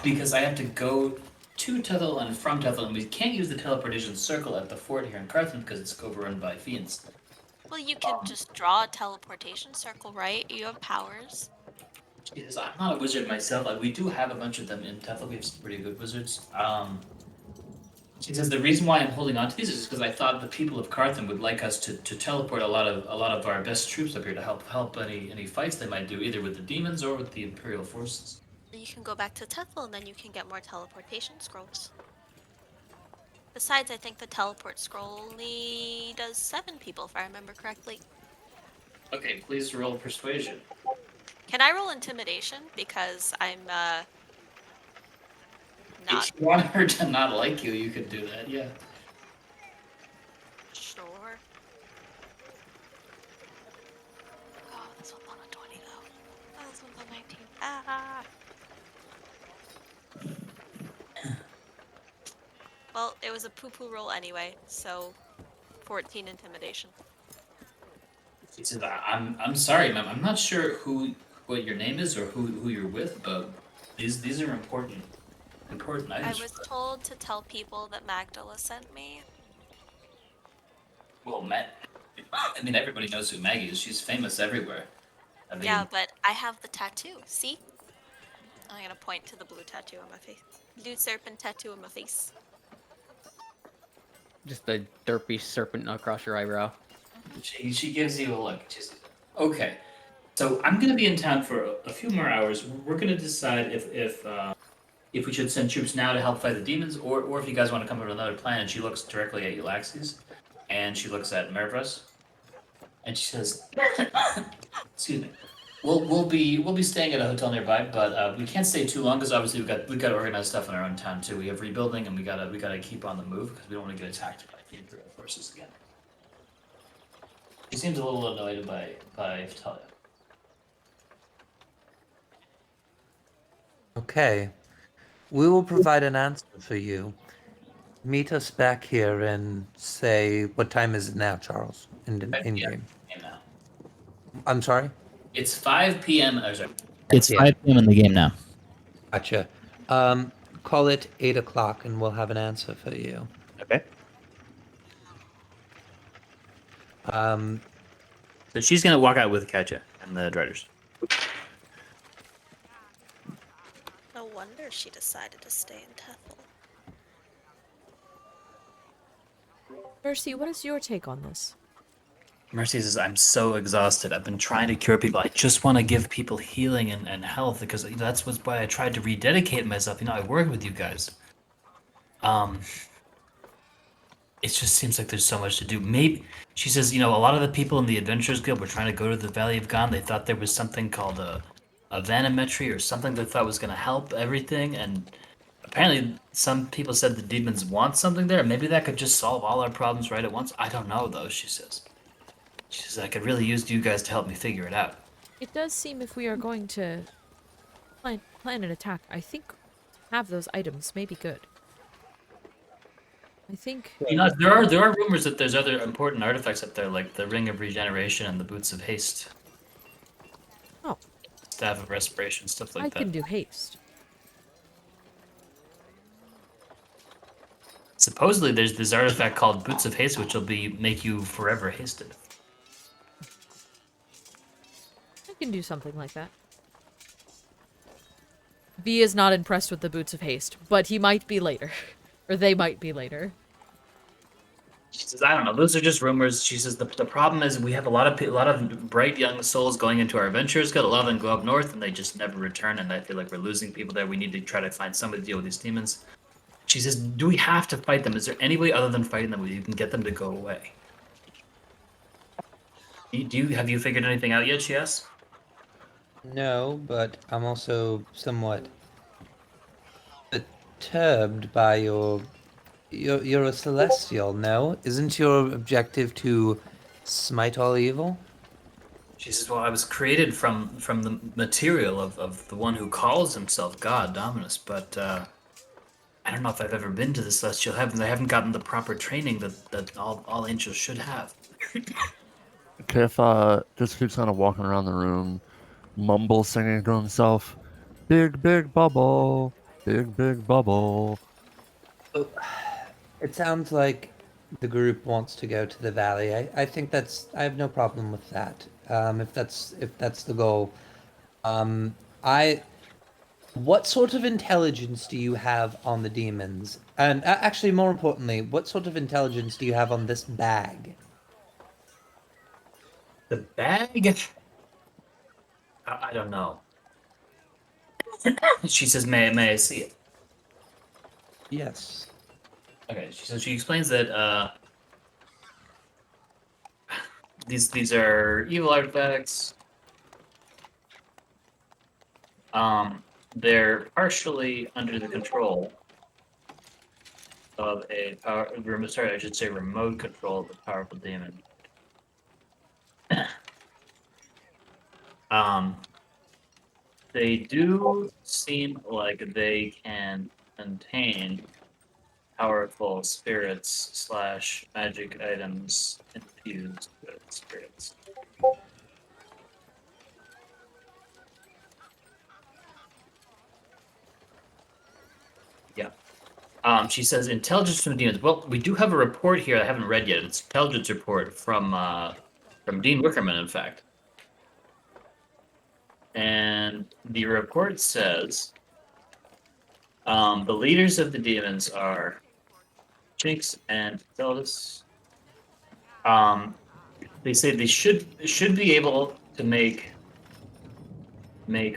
because I have to go to Tethel and from Tethel, and we can't use the teleportation circle at the fort here in Carthon because it's overrun by fiends. Well, you can just draw a teleportation circle, right? You have powers. She says, I'm not a wizard myself. Like, we do have a bunch of them in Tethel. We have some pretty good wizards. She says the reason why I'm holding on to these is because I thought the people of Carthon would like us to teleport a lot of our best troops up here to help any fights they might do, either with the demons or with the Imperial forces. You can go back to Tethel and then you can get more teleportation scrolls. Besides, I think the teleport scroll only does 7 people, if I remember correctly. Okay, please roll persuasion. Can I roll intimidation? Because I'm, not... If you want her to not like you, you could do that, yeah. Sure. Oh, this one's on a 20 though. Oh, this one's on 19. Ah! Well, it was a poo-poo roll anyway, so 14 intimidation. She says, I'm sorry, ma'am. I'm not sure what your name is or who you're with, but these are important I items. was told to tell people that Magdala sent me. Well, I mean, everybody knows who Maggie is. She's famous everywhere. I mean, Yeah, but I have the tattoo. See? I'm gonna point to the blue tattoo on my face. Blue serpent tattoo on my face. Just a derpy serpent across your eyebrow. she gives you a look. She's okay. So I'm gonna be in town for a few more hours. We're gonna decide if we should send troops now to help fight the demons, or if you guys want to come up with another plan. And she looks directly at Yllaxis, and she looks at Marvis, and she says, "Excuse me. We'll be staying at a hotel nearby, but we can't stay too long because obviously we've got to organize stuff in our own town too. We have rebuilding, and we gotta keep on the move because we don't want to get attacked by the Imperial forces again." She seems a little annoyed by Thalia. Okay. We will provide an answer for you. Meet us back here and say, what time is it now, Charles? In Yeah. game. Now. I'm sorry? It's 5 p.m. Oh, sorry. It's 5 p.m. in the game now. Gotcha. Call it 8 o'clock and we'll have an answer for you. Okay. So she's gonna walk out with Katja and the Dreaders. No wonder she decided to stay in Tethel. Mercy, what is your take on this? Mercy says, I'm so exhausted. I've been trying to cure people. I just want to give people healing and health because that's why I tried to rededicate myself. I work with you guys. it just seems like there's so much to do. Maybe she says, a lot of the people in the Adventurers Guild were trying to go to the Valley of Gone. They thought there was something called a vanimetry or something they thought was going to help everything. And apparently, some people said the demons want something there. Maybe that could just solve all our problems right at once. I don't know, though. She says. She says I could really use you guys to help me figure it out. It does seem if we are going to plan an attack, I think to have those items may be good. I think There are rumors that there's other important artifacts up there, like the Ring of Regeneration and the Boots of Haste. Oh. Staff of Respiration, stuff like I that. can do haste. Supposedly, there's this artifact called Boots of Haste, which will make you forever hasted. I can do something like that. V is not impressed with the Boots of Haste, but he might be later. Or they might be later. She says, I don't know. Those are just rumors. She says the problem is we have a lot of bright young souls going into our adventures. Got a lot of them go up north and they just never return. And I feel like we're losing people there. We need to try to find somebody to deal with these demons. She says, do we have to fight them? Is there any way other than fighting them where you can get them to go away? Have you figured anything out yet? She asks. No, but I'm also somewhat perturbed by you're a celestial, no? Isn't your objective to smite all evil? She says, well, I was created from the material of the one who calls himself God, Dominus, but I don't know if I've ever been to the Celestial Heavens. I haven't gotten the proper training that all angels should have. Kiff just keeps kind of walking around the room, mumble singing to himself, "Big, big bubble, big, big bubble." Oh, it sounds like the group wants to go to the valley. I think I have no problem with that. If that's the goal. What sort of intelligence do you have on the demons? And actually, more importantly, what sort of intelligence do you have on this bag? The bag? I don't know. She says, may I see it? Yes. Okay, she explains that these are evil artifacts. They're partially under the control of I should say remote control of a powerful demon. They do seem like they can contain powerful spirits / magic items infused with spirits. Yeah. She says intelligence from demons. Well, we do have a report here I haven't read yet. It's an intelligence report from Dean Wickerman, in fact. And the report says the leaders of the demons are Jinx and Zeldis. They say they should be able to make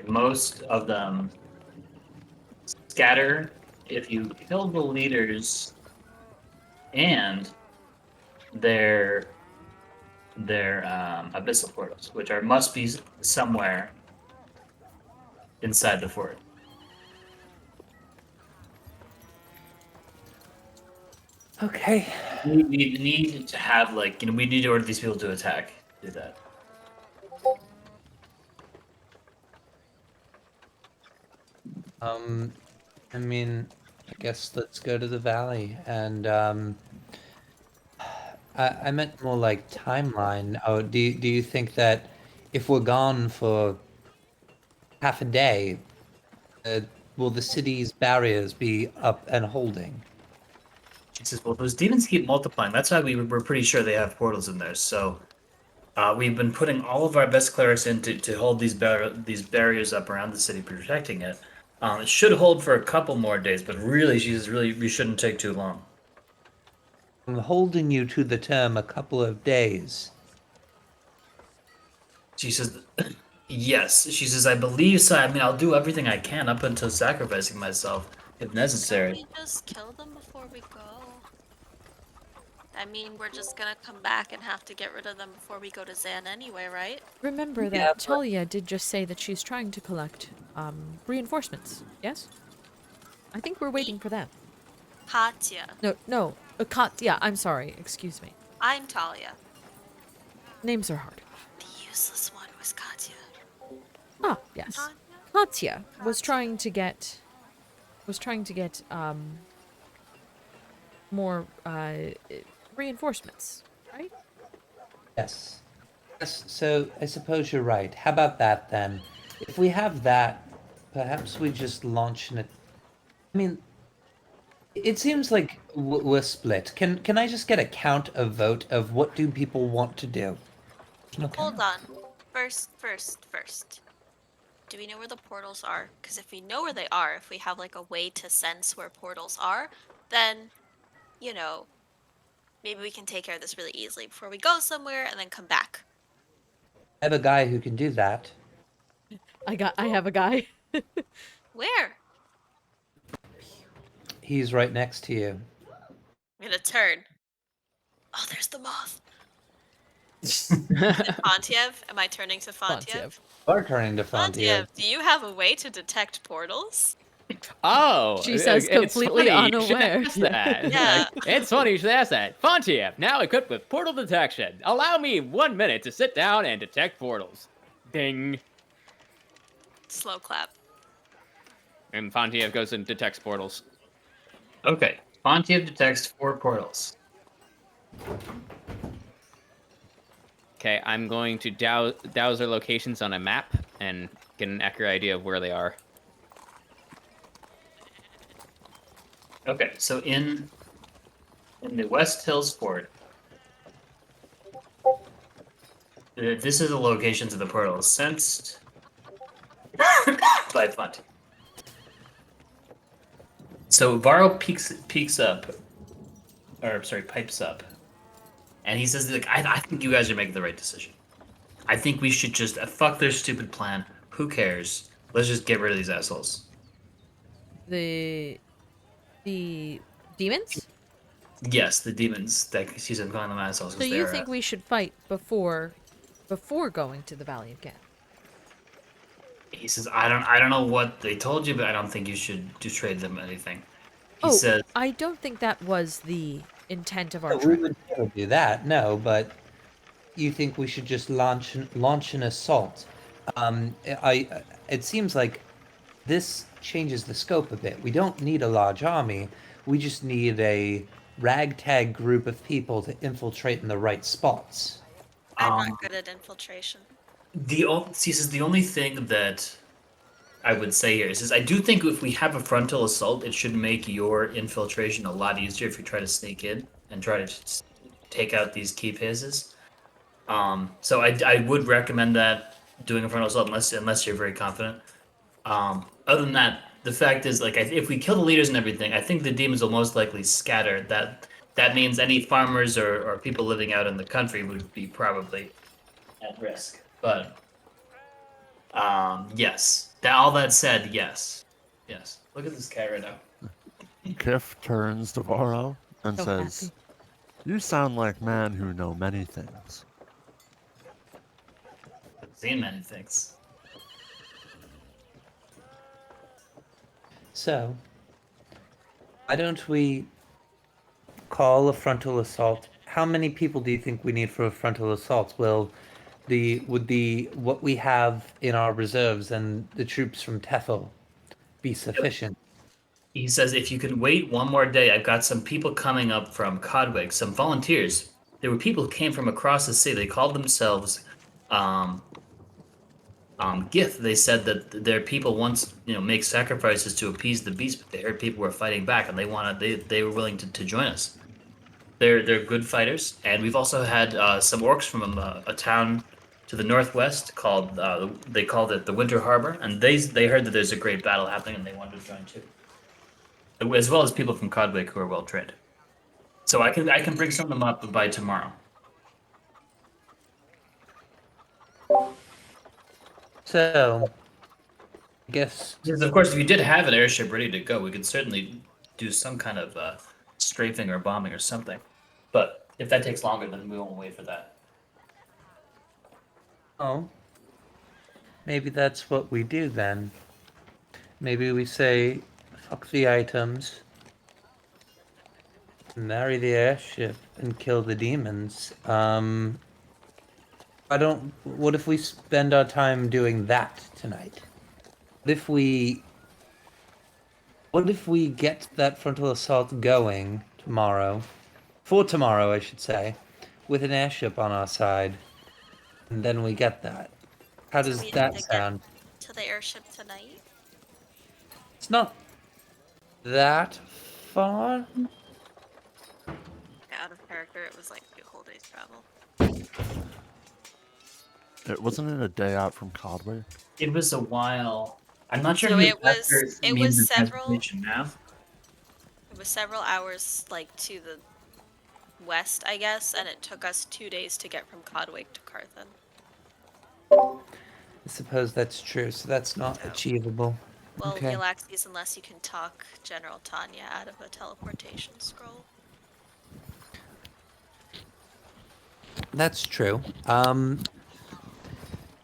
most of them scatter if you kill the leaders and their abyssal portals, which must be somewhere inside the fort. Okay. We need to have we need to order these people to attack. Do that. I mean, I guess let's go to the valley and I meant more like timeline. Oh, do you think that if we're gone for half a day, will the city's barriers be up and holding? She says, well, those demons keep multiplying. That's why we're pretty sure they have portals in there. So we've been putting all of our best clerics in to hold these barriers up around the city, protecting it. It should hold for a couple more days, but really, she says, we shouldn't take too long. I'm holding you to the term a couple of days. She says, yes. She says, I believe so. I mean, I'll do everything I can up until sacrificing myself if necessary. Can we just kill them before we go? I mean, we're just gonna come back and have to get rid of them before we go to Zan anyway, right? Remember Yeah, that but- Thalia did just say that she's trying to collect reinforcements. Yes? I think we're waiting for them. Katya. No, Katya, I'm sorry, excuse me. I'm Thalia. Names are hard. The useless one was Katya. Ah, yes. Katya? Katya was Katya. trying to get more reinforcements, right? Yes. Yes, so I suppose you're right. How about that then? If we have that, perhaps we just launch an. I mean, it seems like we're split. Can I just get a count, a vote of what do people want to do? Okay. Hold on. First. Do we know where the portals are? Because if we know where they are, if we have like a way to sense where portals are, then, you know, maybe we can take care of this really easily before we go somewhere and then come back. I have a guy who can do that. I have a guy. Where? He's right next to you. I'm gonna turn. Oh, there's the moth. Is it Fontiev? Am I turning to Fontiev? We're turning to Fontiev. Fontiev, do you have a way to detect portals? Oh, She says it's completely funny you should unaware. ask that. Yeah. Like, it's funny you should ask that. Fontiev, now equipped with portal detection. Allow me 1 minute to sit down and detect portals. Ding. Slow clap. And Fontiev goes and detects portals. Okay. Fontiev detects 4 portals. Okay, I'm going to douse their locations on a map and get an accurate idea of where they are. Okay, so in the West Hills Fort, this is the locations of the portals sensed by Font. So Varro pipes up, and he says, "Like, I think you guys are making the right decision. I think we should just fuck their stupid plan. Who cares? Let's just get rid of these assholes." The demons? Yes, the demons that she's calling them assholes. So 'Cause you they're, think we should fight before going to the Valley of Gan? He says, I don't know what they told you, but I don't think you should trade them anything. He Oh, says, I don't think that was the intent of our We trip. would never do that, no, but you think we should just launch an assault. It seems like this changes the scope a bit. We don't need a large army. We just need a ragtag group of people to infiltrate in the right spots. I'm not good at infiltration. he says the only thing that I would say here is I do think if we have a frontal assault, it should make your infiltration a lot easier if you try to sneak in and try to just take out these key pieces. So I would recommend that doing a frontal assault unless you're very confident. Other than that, the fact is, like, if we kill the leaders and everything, I think the demons will most likely scatter. That means any farmers or people living out in the country would be probably at risk. But yes. All that said, yes. Look at this cat right now. Kiff turns to Varro and So says, happy. "You sound like man who know many things." I've seen many things. So, why don't we call a frontal assault? How many people do you think we need for a frontal assault? Will what we have in our reserves and the troops from Tethel be sufficient? He says, if you can wait one more day, I've got some people coming up from Codwig, some volunteers. There were people who came from across the sea. They called themselves Gith. They said that their people once, make sacrifices to appease the beast, but they heard people were fighting back, and they were willing to join us. They're good fighters, and we've also had some orcs from a town to the northwest called they called it the Winter Harbor, and they heard that there's a great battle happening, and they wanted to join too, as well as people from Codwick who are well trained. So I can bring some of them up by tomorrow. So, I guess Because of course, if you did have an airship ready to go, we could certainly do some kind of strafing or bombing or something. But If that takes longer, then we won't wait for that. Oh. Maybe that's what we do then. Maybe we say, fuck the items, marry the airship, and kill the demons. What if we spend our time doing that tonight? What if we get that frontal assault going tomorrow? For tomorrow, I should say, with an airship on our side. And then we get that. How Do does we need that to get sound? to the airship tonight? It's not that far. Out of character, it was like 2 whole days travel. Wasn't it a day out from Codway? It was a while. I'm not sure So if it was means of several transportation now. it was several hours like to the west, I guess, and it took us 2 days to get from Codwake to Carthan. I suppose that's true, so that's not achievable. Well, Okay. Yllaxis, unless you can talk General Tanya out of a teleportation scroll. That's true. And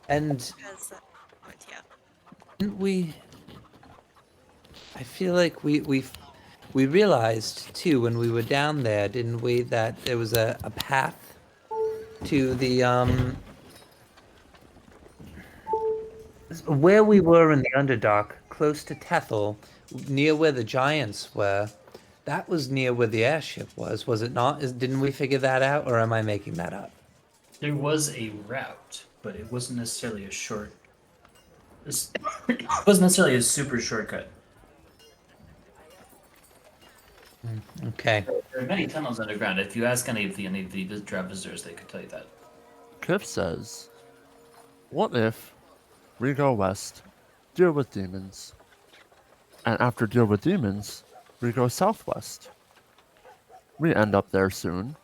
Because, yeah. didn't we? I feel like we realized too when we were down there, didn't we, that there was a path to the where we were in the Underdark, close to Tethel, near where the giants were. That was near where the airship was it not? Didn't we figure that out, or am I making that up? There was a route, but it wasn't necessarily a short. It wasn't necessarily a super shortcut. Okay. There are many tunnels underground. If you ask any of the draft visitors, they could tell you that. Kiff says, what if we go west, deal with demons, and after deal with demons, we go southwest. We end up there soon,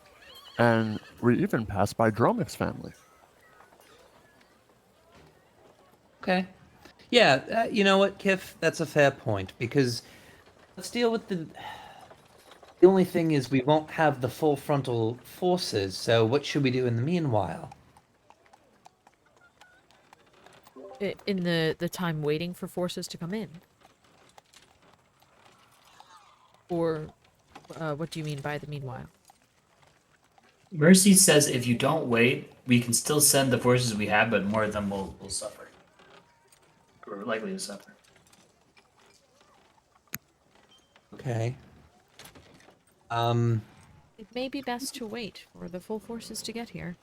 and we even pass by Dromic's family. Okay. Yeah, you know what, Kiff? That's a fair point, because let's deal with the only thing is we won't have the full frontal forces, so what should we do in the meanwhile? In the time waiting for forces to come in. Or, what do you mean by the meanwhile? Mercy says if you don't wait, we can still send the forces we have, but more of them will suffer. Or likely to suffer. Okay. It may be best to wait for the full forces to get here.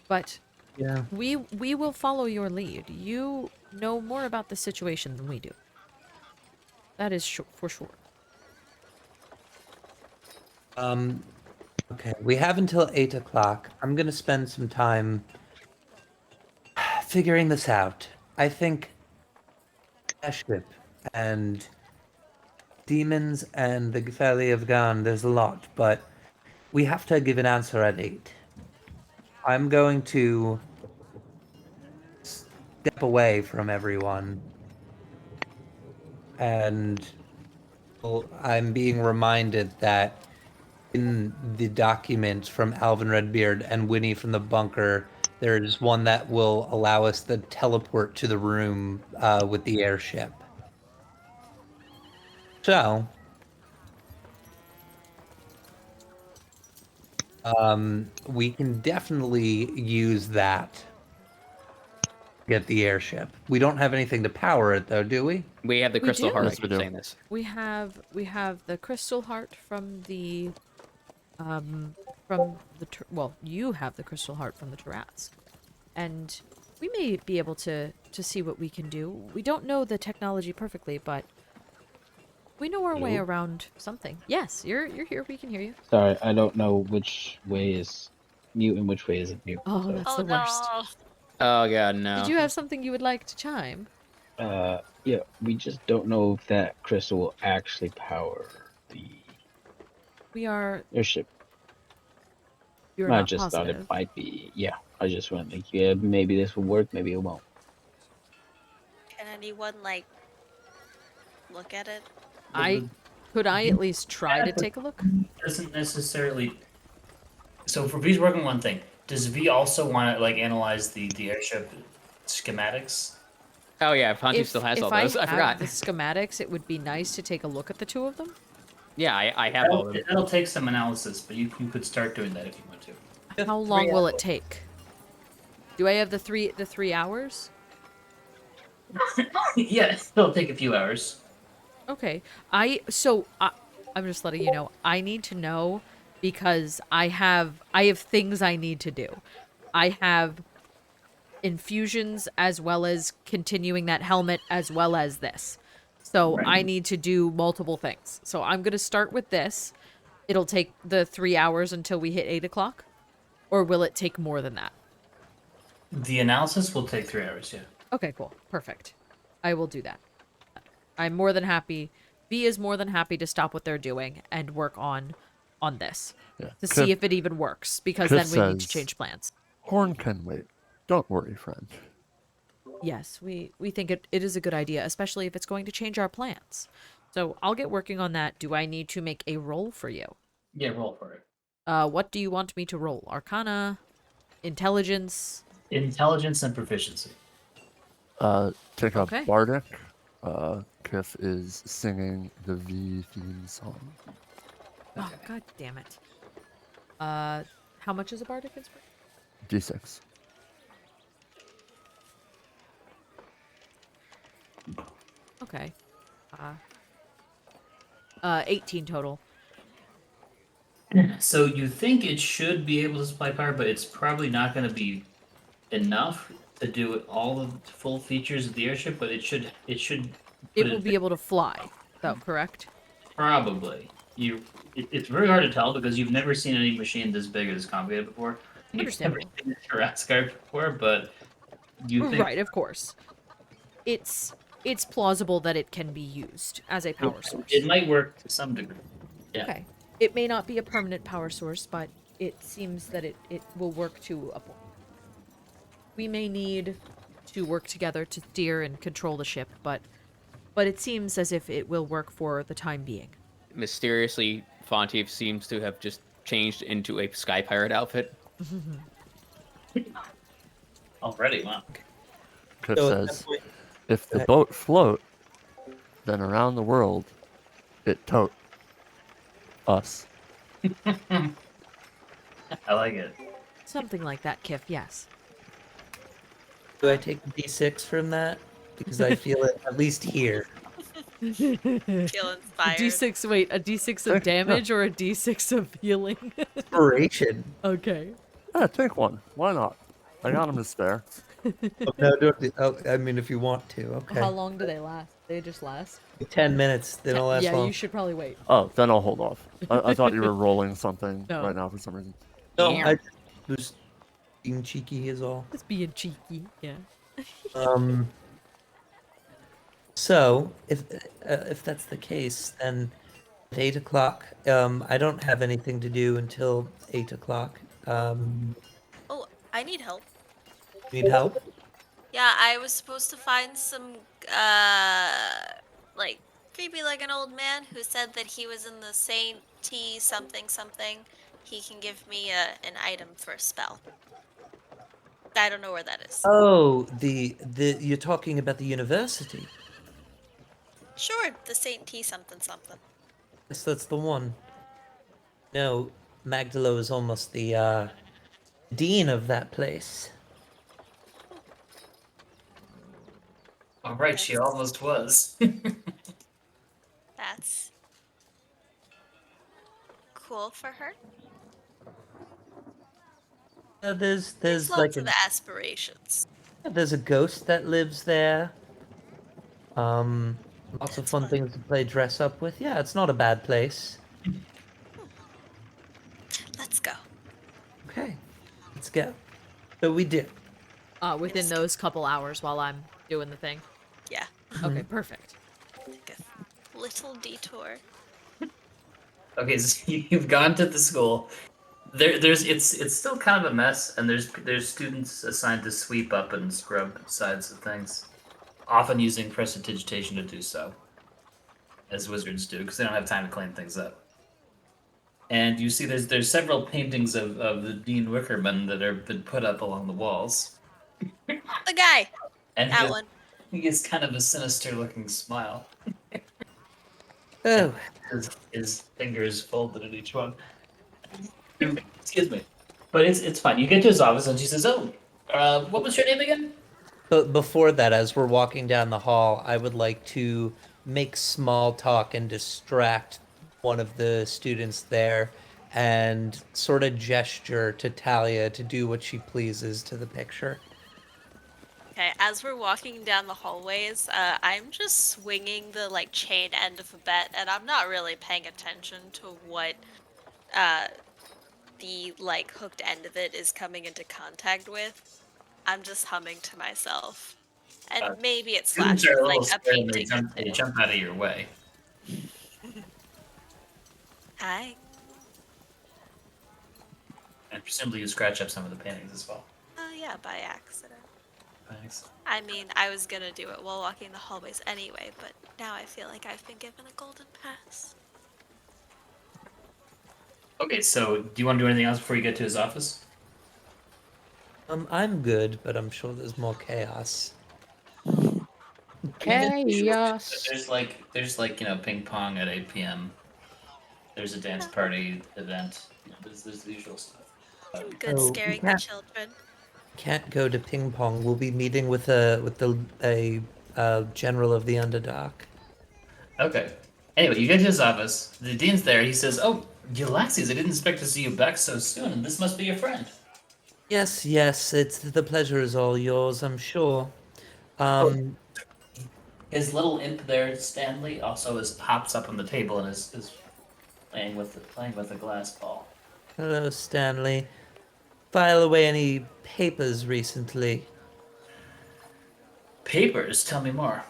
But Yeah. we will follow your lead. You know more about the situation than we do. That is for sure. Okay, we have until 8 o'clock. I'm gonna spend some time figuring this out. I think airship and demons and the Thalia have gone. There's a lot, but we have to give an answer at 8. I'm going to step away from everyone, and I'm being reminded that in the document from Alvin Redbeard and Winnie from the bunker, there's one that will allow us to teleport to the room with the airship. So, we can definitely use that to get the airship. We don't have anything to power it, though, do we? We have the We crystal do. heart. Yes, I we keep do. saying this. We have the crystal heart from the well, you have the crystal heart from the Turats. And we may be able to see what we can do. We don't know the technology perfectly, but we know our way Hello? around something. Yes, you're here. We can hear you. Sorry, I don't know which way is mute and which way isn't mute. Oh, So, that's Oh the worst. no! Oh god, no. Did you have something you would like to chime? yeah, we just don't know if that crystal will actually power the We are. airship. You're I not just thought positive. it might be. Yeah, I just went like, yeah, maybe this will work, maybe it won't. Can anyone like look at it? Could I at least try to take a look? Doesn't necessarily. So for V's working on one thing, does V also want to like analyze the airship schematics? Oh yeah, Fontiev still has all those. I have forgot. the schematics, it would be nice to take a look at the two of them. Yeah, I have all of them. That'll take some analysis, but you could start doing that if you want to. How long will it take? Do I have the 3 hours? Yeah, it'll take a few hours. Okay. I'm just letting you know. I need to know because I have things I need to do. I have infusions as well as continuing that helmet as well as this. So Right. I need to do multiple things. So I'm going to start with this. It'll take the 3 hours until we hit 8 o'clock? Or will it take more than that? The analysis will take 3 hours. Yeah. Okay, cool. Perfect. I will do that. I'm more than happy. B is more than happy to stop what they're doing and work on this. Yeah. To see if it even works. Because Cliff then we need to says- change plans. Horn can wait. Don't worry, friend. Yes, we think it is a good idea, especially if it's going to change our plans. So I'll get working on that. Do I need to make a roll for you? Yeah, roll for it. What do you want me to roll? Arcana? Intelligence? Intelligence and proficiency. Take Okay. up Bardic. Kiff is singing the V theme song. Oh, god damn it. How much is a bardic inspiration? D6. Okay. 18 total. So you think it should be able to supply power, but it's probably not going to be enough to do all the full features of the airship. But it should. It will be able to fly, though, correct? Probably. It's very hard to tell because you've never seen any machine this big or this complicated before. You've never Understandable. seen a Jurassic before, but you think Right, of course. It's plausible that it can be used as a power source. it might work to some degree. Yeah. Okay. It may not be a permanent power source, but it seems that it will work to a point. We may need to work together to steer and control the ship, but it seems as if it will work for the time being. Mysteriously, Fontiev seems to have just changed into a sky pirate outfit. Already, wow. Kiff So at that says, point- if the boat float, then around the world, it tote us. I like it. Something like that, Kiff, yes. Do I take a D6 from that? Because I feel it at least here. Feel inspired. D6, wait, a D6 of damage or a D6 of healing? Inspiration. Okay. Yeah, take one. Why not? I got him to spare. Oh, no, don't do, oh, I mean, if you want to, okay. How long do they last? They just last? 10 minutes, they don't last yeah, long. you should probably wait. Oh, then I'll hold off. I thought you were rolling something No. right now for some reason. No, I was being cheeky is all. Just being cheeky, yeah. So if that's the case, then at 8 o'clock, I don't have anything to do until 8 o'clock. Oh, I need help. Need help? Yeah, I was supposed to find some, like, maybe like an old man who said that he was in the Saint T something something. He can give me an item for a spell. I don't know where that is. Oh, the you're talking about the university. Sure, the Saint T something something. Yes, that's the one. No, Magdalo is almost the dean of that place. All right, she almost was. That's cool for her. There's There's like lots of aspirations. there's a ghost that lives there. Lots of That's fun fun. things to play dress up with. Yeah, it's not a bad place. Let's go. Okay, let's go. So we do. Within Yes. those couple hours while I'm doing the thing. Yeah. Okay, perfect. Take a little detour. Okay, so you've gone to the school. It's still kind of a mess, and there's students assigned to sweep up and scrub sides of things, often using prestidigitation to do so, as wizards do, because they don't have time to clean things up. and you see there's several paintings of the Dean Wickerman that have been put up along the walls. The guy. And That one. he has kind of a sinister looking smile. Oh, His fingers folded in each one. Excuse me. But it's fine. You get to his office and she says, "Oh, what was your name again?" but before that, as we're walking down the hall, I would like to make small talk and distract one of the students there and sort of gesture to Talia to do what she pleases to the picture. Okay, as we're walking down the hallways, I'm just swinging the like chain end of a bet, and I'm not really paying attention to what the like hooked end of it is coming into contact with. I'm just humming to myself, and maybe it Students slashes are a like little a scared and painting or they two. jump out of your way. Hi. And presumably you scratch up some of the paintings as well. Oh yeah, by accident. Thanks. I mean, I was gonna do it while walking the hallways anyway, but now I feel like I've been given a golden pass. Okay, so do you want to do anything else before you get to his office? I'm good, but I'm sure there's more chaos. Chaos. There's like ping pong at 8 p.m. There's a dance party event. There's the usual stuff. I'm good Oh, scaring the yeah. children. Can't go to ping pong. We'll be meeting with a general of the Underdark. Okay. Anyway, you get to his office. The dean's there. He says, "Oh, Yllaxis, I didn't expect to see you back so soon, and this must be your friend." Yes, yes, it's the pleasure is all yours, I'm sure. Um, His little imp there, Stanley, also hops up on the table and is playing with a glass ball. Hello, Stanley. File away any papers recently. Papers? Tell me more.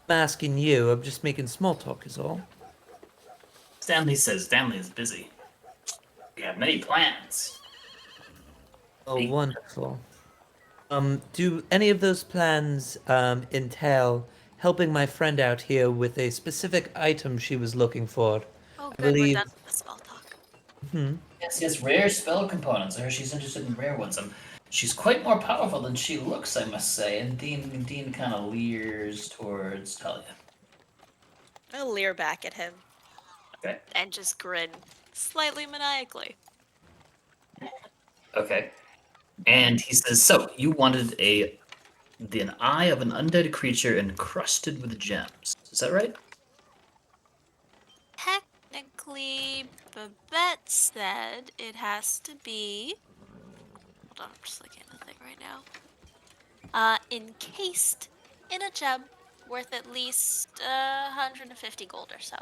I'm asking you. I'm just making small talk, is all. Stanley says Stanley is busy. We have many plans. Oh, Hey. wonderful. Do any of those plans entail helping my friend out here with a specific item she was looking for? Oh, I good, we're believe. done with the small talk. Yes, rare spell components. I heard she's interested in rare ones. She's quite more powerful than she looks, I must say. And Dean kind of leers towards Thalia. I'll leer back at him Okay. and just grin slightly maniacally. Okay. And he says, "So you wanted an eye of an undead creature encrusted with gems. Is that right?" Technically, Babette said it has to be. Hold on, I'm just looking at the thing right now. Encased in a gem worth at least 150 gold or so.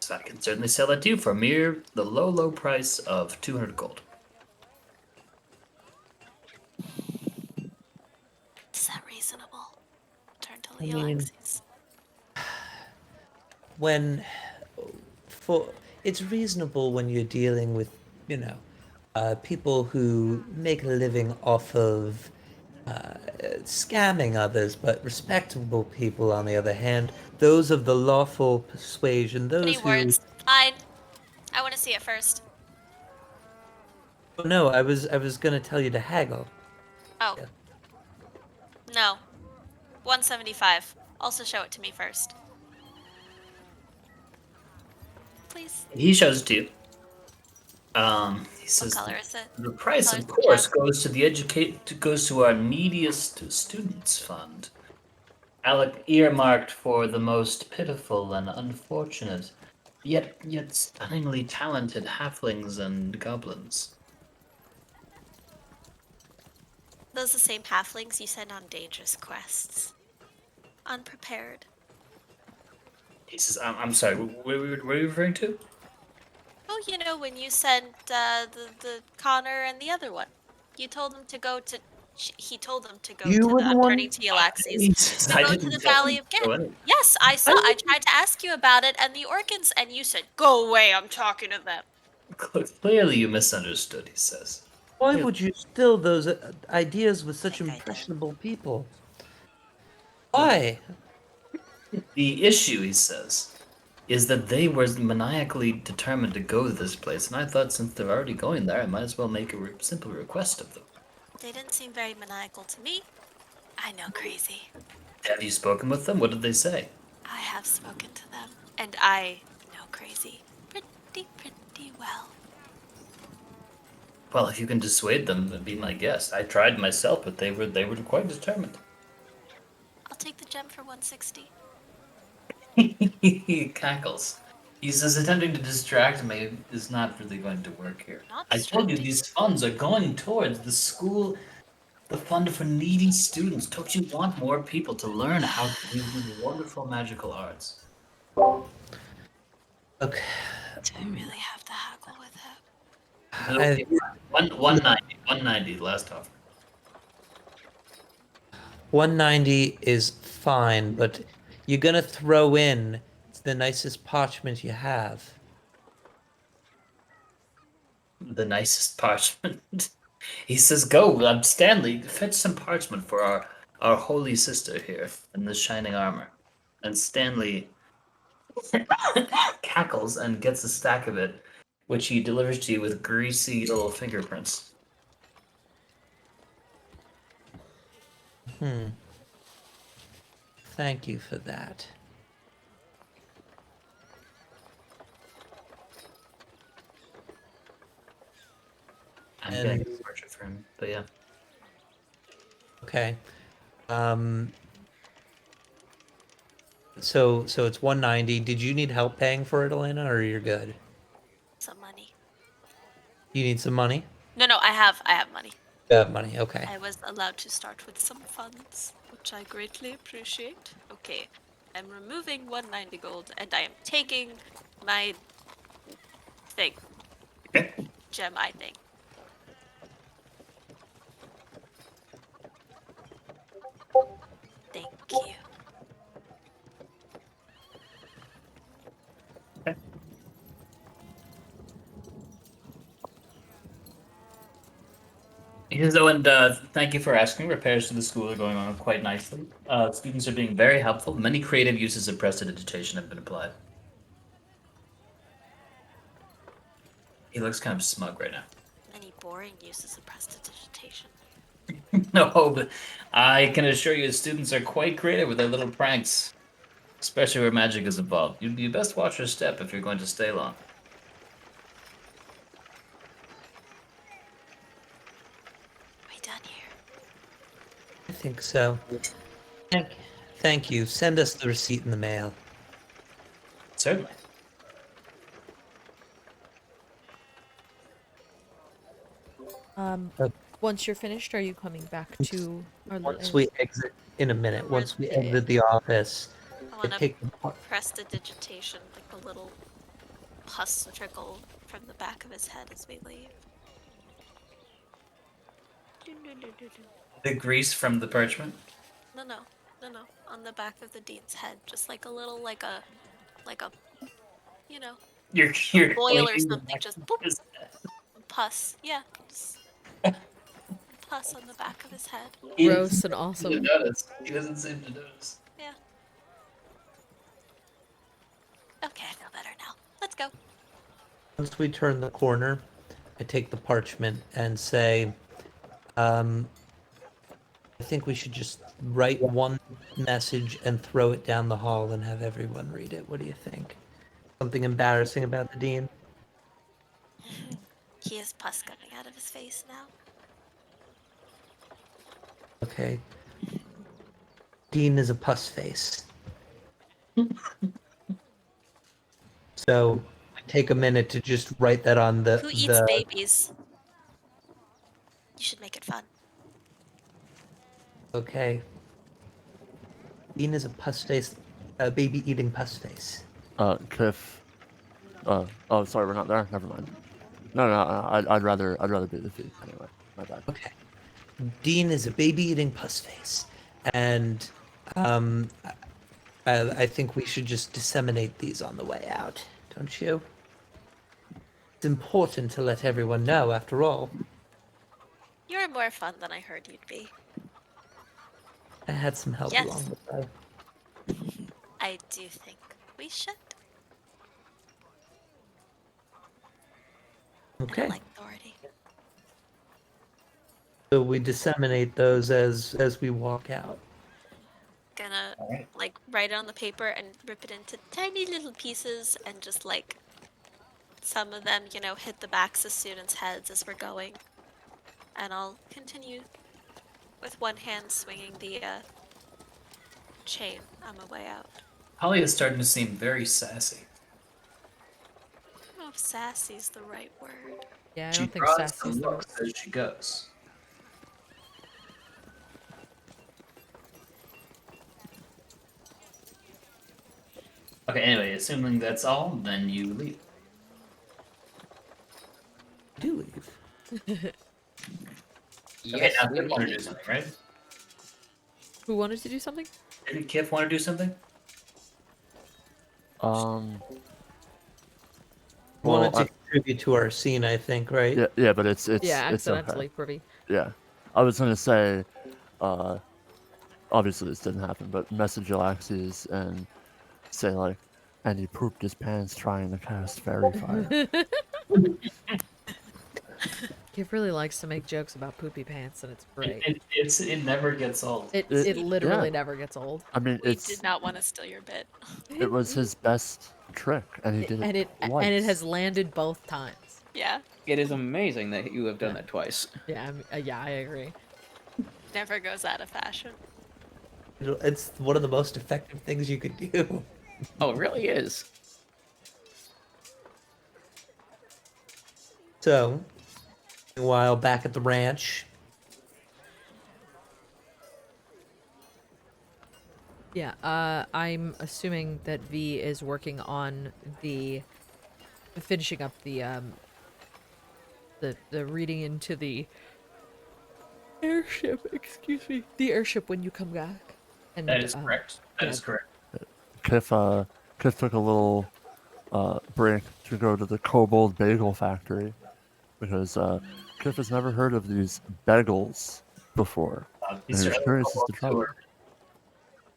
So I can certainly sell that to you for the low price of 200 gold. Is that reasonable? Turn to I mean- Yllaxis. It's reasonable when you're dealing with, people who make a living off of scamming others, but respectable people, on the other hand, those of the lawful persuasion, those Any who. words? I want to see it first. Oh, no, I was gonna tell you to haggle. Oh. Yeah. No. 175. Also show it to me first. Please. He shows it to you. He What says color is it? the price, Color's of the course, gem. goes to our neediest students fund. Earmarked for the most pitiful and unfortunate, yet stunningly talented halflings and goblins. Those the same halflings you send on dangerous quests. Unprepared. He says, "I'm sorry. What were you referring to?" Oh, when you sent the Connor and the other one. You told them to go to. He told them to go You to were the. the I'm one- turning to Yllaxis. He says, To "I go to didn't the tell Valley him of to go Gen. anyway." Yes, I saw. I tried to ask you about it and the Orcans, and you said, "Go away. I'm talking to them." Clearly, you misunderstood. He says. Why would you steal those ideas with such Think I did. impressionable people? Why? The issue, he says, is that they were maniacally determined to go to this place, and I thought since they're already going there, I might as well make a simple request of them. They didn't seem very maniacal to me. I know crazy. Have you spoken with them? What did they say? I have spoken to them, and I know crazy pretty well. Well, if you can dissuade them, be my guest. I tried myself, but they were quite determined. I'll take the gem for 160. He cackles. He says attempting to distract me is not really going to work here. Not I told you distracting. these funds are going towards the school, the fund for needy students. Don't you want more people to learn how to do these wonderful magical arts? Okay. Do I really have to haggle with it? Okay, 190, last offer. 190 is fine, but you're gonna throw in the nicest parchment you have. The nicest parchment. He says, "Go, Stanley, fetch some parchment for our holy sister here in the shining armor." And Stanley cackles and gets a stack of it, which he delivers to you with greasy little fingerprints. Thank you for that. I'm And- getting a portrait for him, but yeah. Okay. So it's 190. Did you need help paying for it, Elena, or you're good? Some money. You need some money? No, I have money. You have money, okay. I was allowed to start with some funds, which I greatly appreciate. Okay, I'm removing 190 gold, and I am taking my thing. Okay. Gem eye thing. Thank you. So, and thank you for asking. Repairs to the school are going on quite nicely. Students are being very helpful. Many creative uses of prestidigitation have been applied. He looks kind of smug right now. Any boring uses of prestidigitation? No, but I can assure you, students are quite creative with their little pranks, especially where magic is involved. You best watch your step if you're going to stay long. Are we done here? I think so. Thank you. Send us the receipt in the mail. Certainly. Once you're finished, are you coming back to our Once we exit in a minute, once we Yeah, yeah. exit the office, I I want to take the prestidigitation, like a little pus trickle from the back of his head as we leave. The grease from the parchment. No, on the back of the dean's head, just like a little, like a, you know, You're boil or cleaning the something, back just of boop, his head. pus. Yeah, just pus on the back of his head. He Gross doesn't and awesome. seem to notice. He doesn't seem to notice. Yeah. Okay, I feel better now. Let's go. Once we turn the corner, I take the parchment and say, I think we should just write one message and throw it down the hall and have everyone read it. What do you think? Something embarrassing about the dean? He has pus coming out of his face now. Okay. Dean is a pus face. So take a minute to just write that on the Who eats babies? You should make it fun. Okay. Dean is a pus face, a baby eating pus face. Kiff. Oh, sorry, we're not there. Never mind. No, I'd rather do the food anyway. My bad. Okay. Dean is a baby eating pus face, and I think we should just disseminate these on the way out, don't you? It's important to let everyone know, after all. You're more fun than I heard you'd be. I had some help Yes. along the way. I do think we should. I Okay. don't like authority. So we disseminate those as we walk out. Gonna Alright. like write it on the paper and rip it into tiny little pieces and just like some of them, hit the backs of students' heads as we're going. And I'll continue with one hand swinging the chain on my way out. Holly is starting to seem very sassy. I don't know if sassy's the right word. Yeah, I She don't think draws sassy's some the right. looks as she goes. Okay, anyway, assuming that's all, then you leave. Do leave. Okay, Yes, now we Kiff want to do leave. something, right? Who wanted to do something? Didn't Kiff want to do something? Um. Wanted Well, to contribute to our scene, I think, right? yeah, but it's Yeah, it's okay. accidentally privy. Yeah, I was gonna say, obviously this didn't happen, but message Yllaxis and say like, and he pooped his pants trying to cast fairy fire. Kiff really likes to make jokes about poopy pants, and it's great. It never gets old. It literally yeah. never gets old. I mean, We did not want to steal your bit. it was his best trick, and he did it twice. and it has landed both times. Yeah, It is amazing that you have done that twice. Yeah, yeah, I agree. never goes out of fashion. It's one of the most effective things you could do. Oh, it really is. So, meanwhile, back at the ranch, Yeah, I'm assuming that V is working on finishing up the reading into the airship. Excuse me, the airship when you come back. And That is correct. That is yeah. correct. Kiff took a little break to go to the Kobold Bagel Factory because Kiff has never heard of these bagels before. These And are he's curious as to try who them. are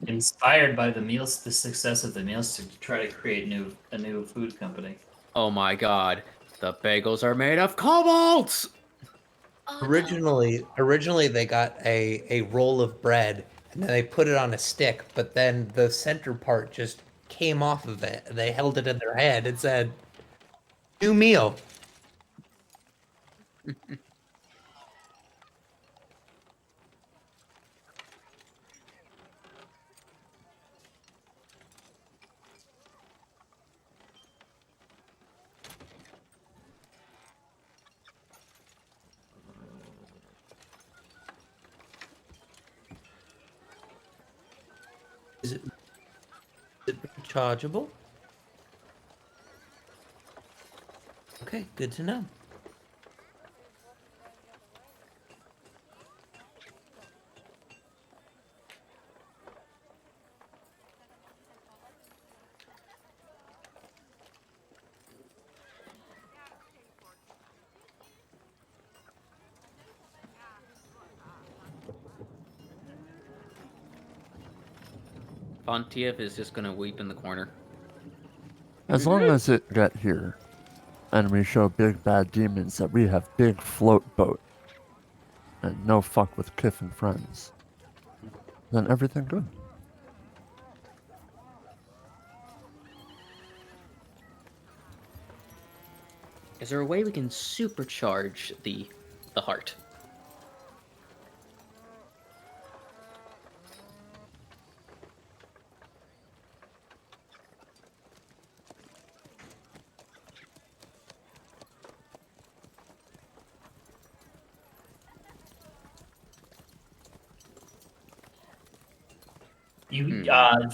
inspired by the success of the meals to try to create a new food company. Oh my god. The bagels are made of kobolds! Oh, no. originally they got a roll of bread and then they put it on a stick, but then the center part just came off of it. They held it in their hand and said, "New meal." Is it rechargeable? Okay, good to know. Fontiev is just gonna weep in the corner. As long as it get here, and we show big bad demons that we have big float boat, and no fuck with Kiff and friends, then everything good. Is there a way we can supercharge the heart?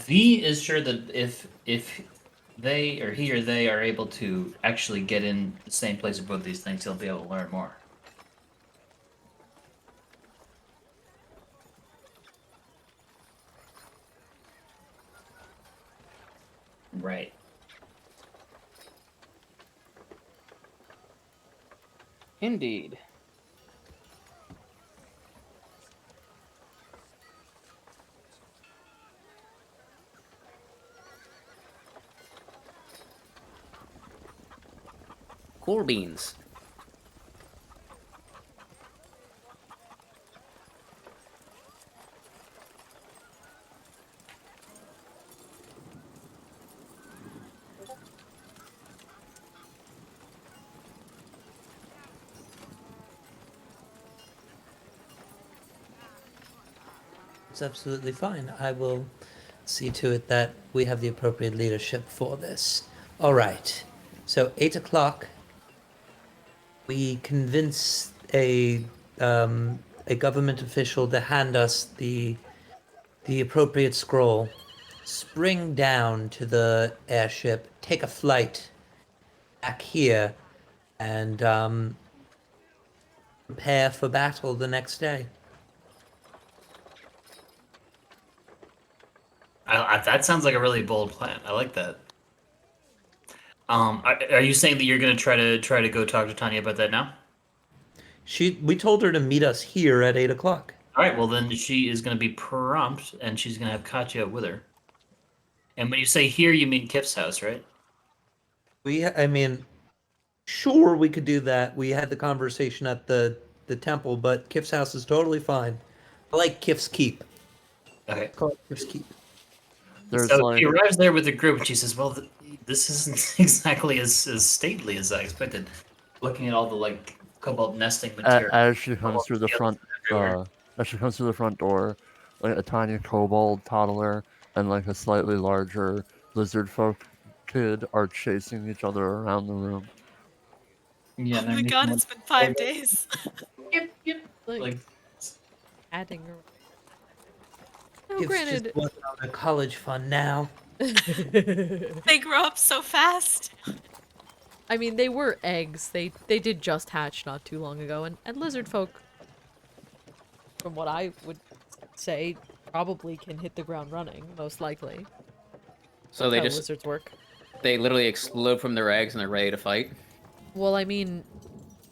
V is sure that if they or he or they are able to actually get in the same place with both these things, he'll be able to learn more. Right. Indeed. Cool beans. It's absolutely fine. I will see to it that we have the appropriate leadership for this. All right. So 8 o'clock, we convince a government official to hand us the appropriate scroll, spring down to the airship, take a flight back here, and prepare for battle the next day. That sounds like a really bold plan. I like that. Are you saying that you're gonna try to go talk to Tanya about that now? We told her to meet us here at 8 o'clock. All right. Well, then she is gonna be prompt, and she's gonna have Katya with her. And when you say here, you mean Kiff's house, right? I mean, sure, we could do that. We had the conversation at the temple, but Kiff's house is totally fine. I like Kiff's keep. Okay. Call it Kiff's keep. There's So like she arrives there with the group, and she says, "Well, this isn't exactly as stately as I expected. Looking at all the like cobalt nesting material." as she comes through the Cobalt front everywhere. as she comes through the front door, like a tiny kobold toddler and like a slightly larger lizard folk kid are chasing each other around the room. Yeah. Oh my god, it's been 5 days. Yep. Like Adding. No, Kiff's granted. just working on a college fund now. They grow up so fast. I mean, they were eggs. They did just hatch not too long ago, and lizard folk, from what I would say, probably can hit the ground running, most likely. So they How just lizards work. they literally explode from their eggs and they're ready to fight. Well, I mean,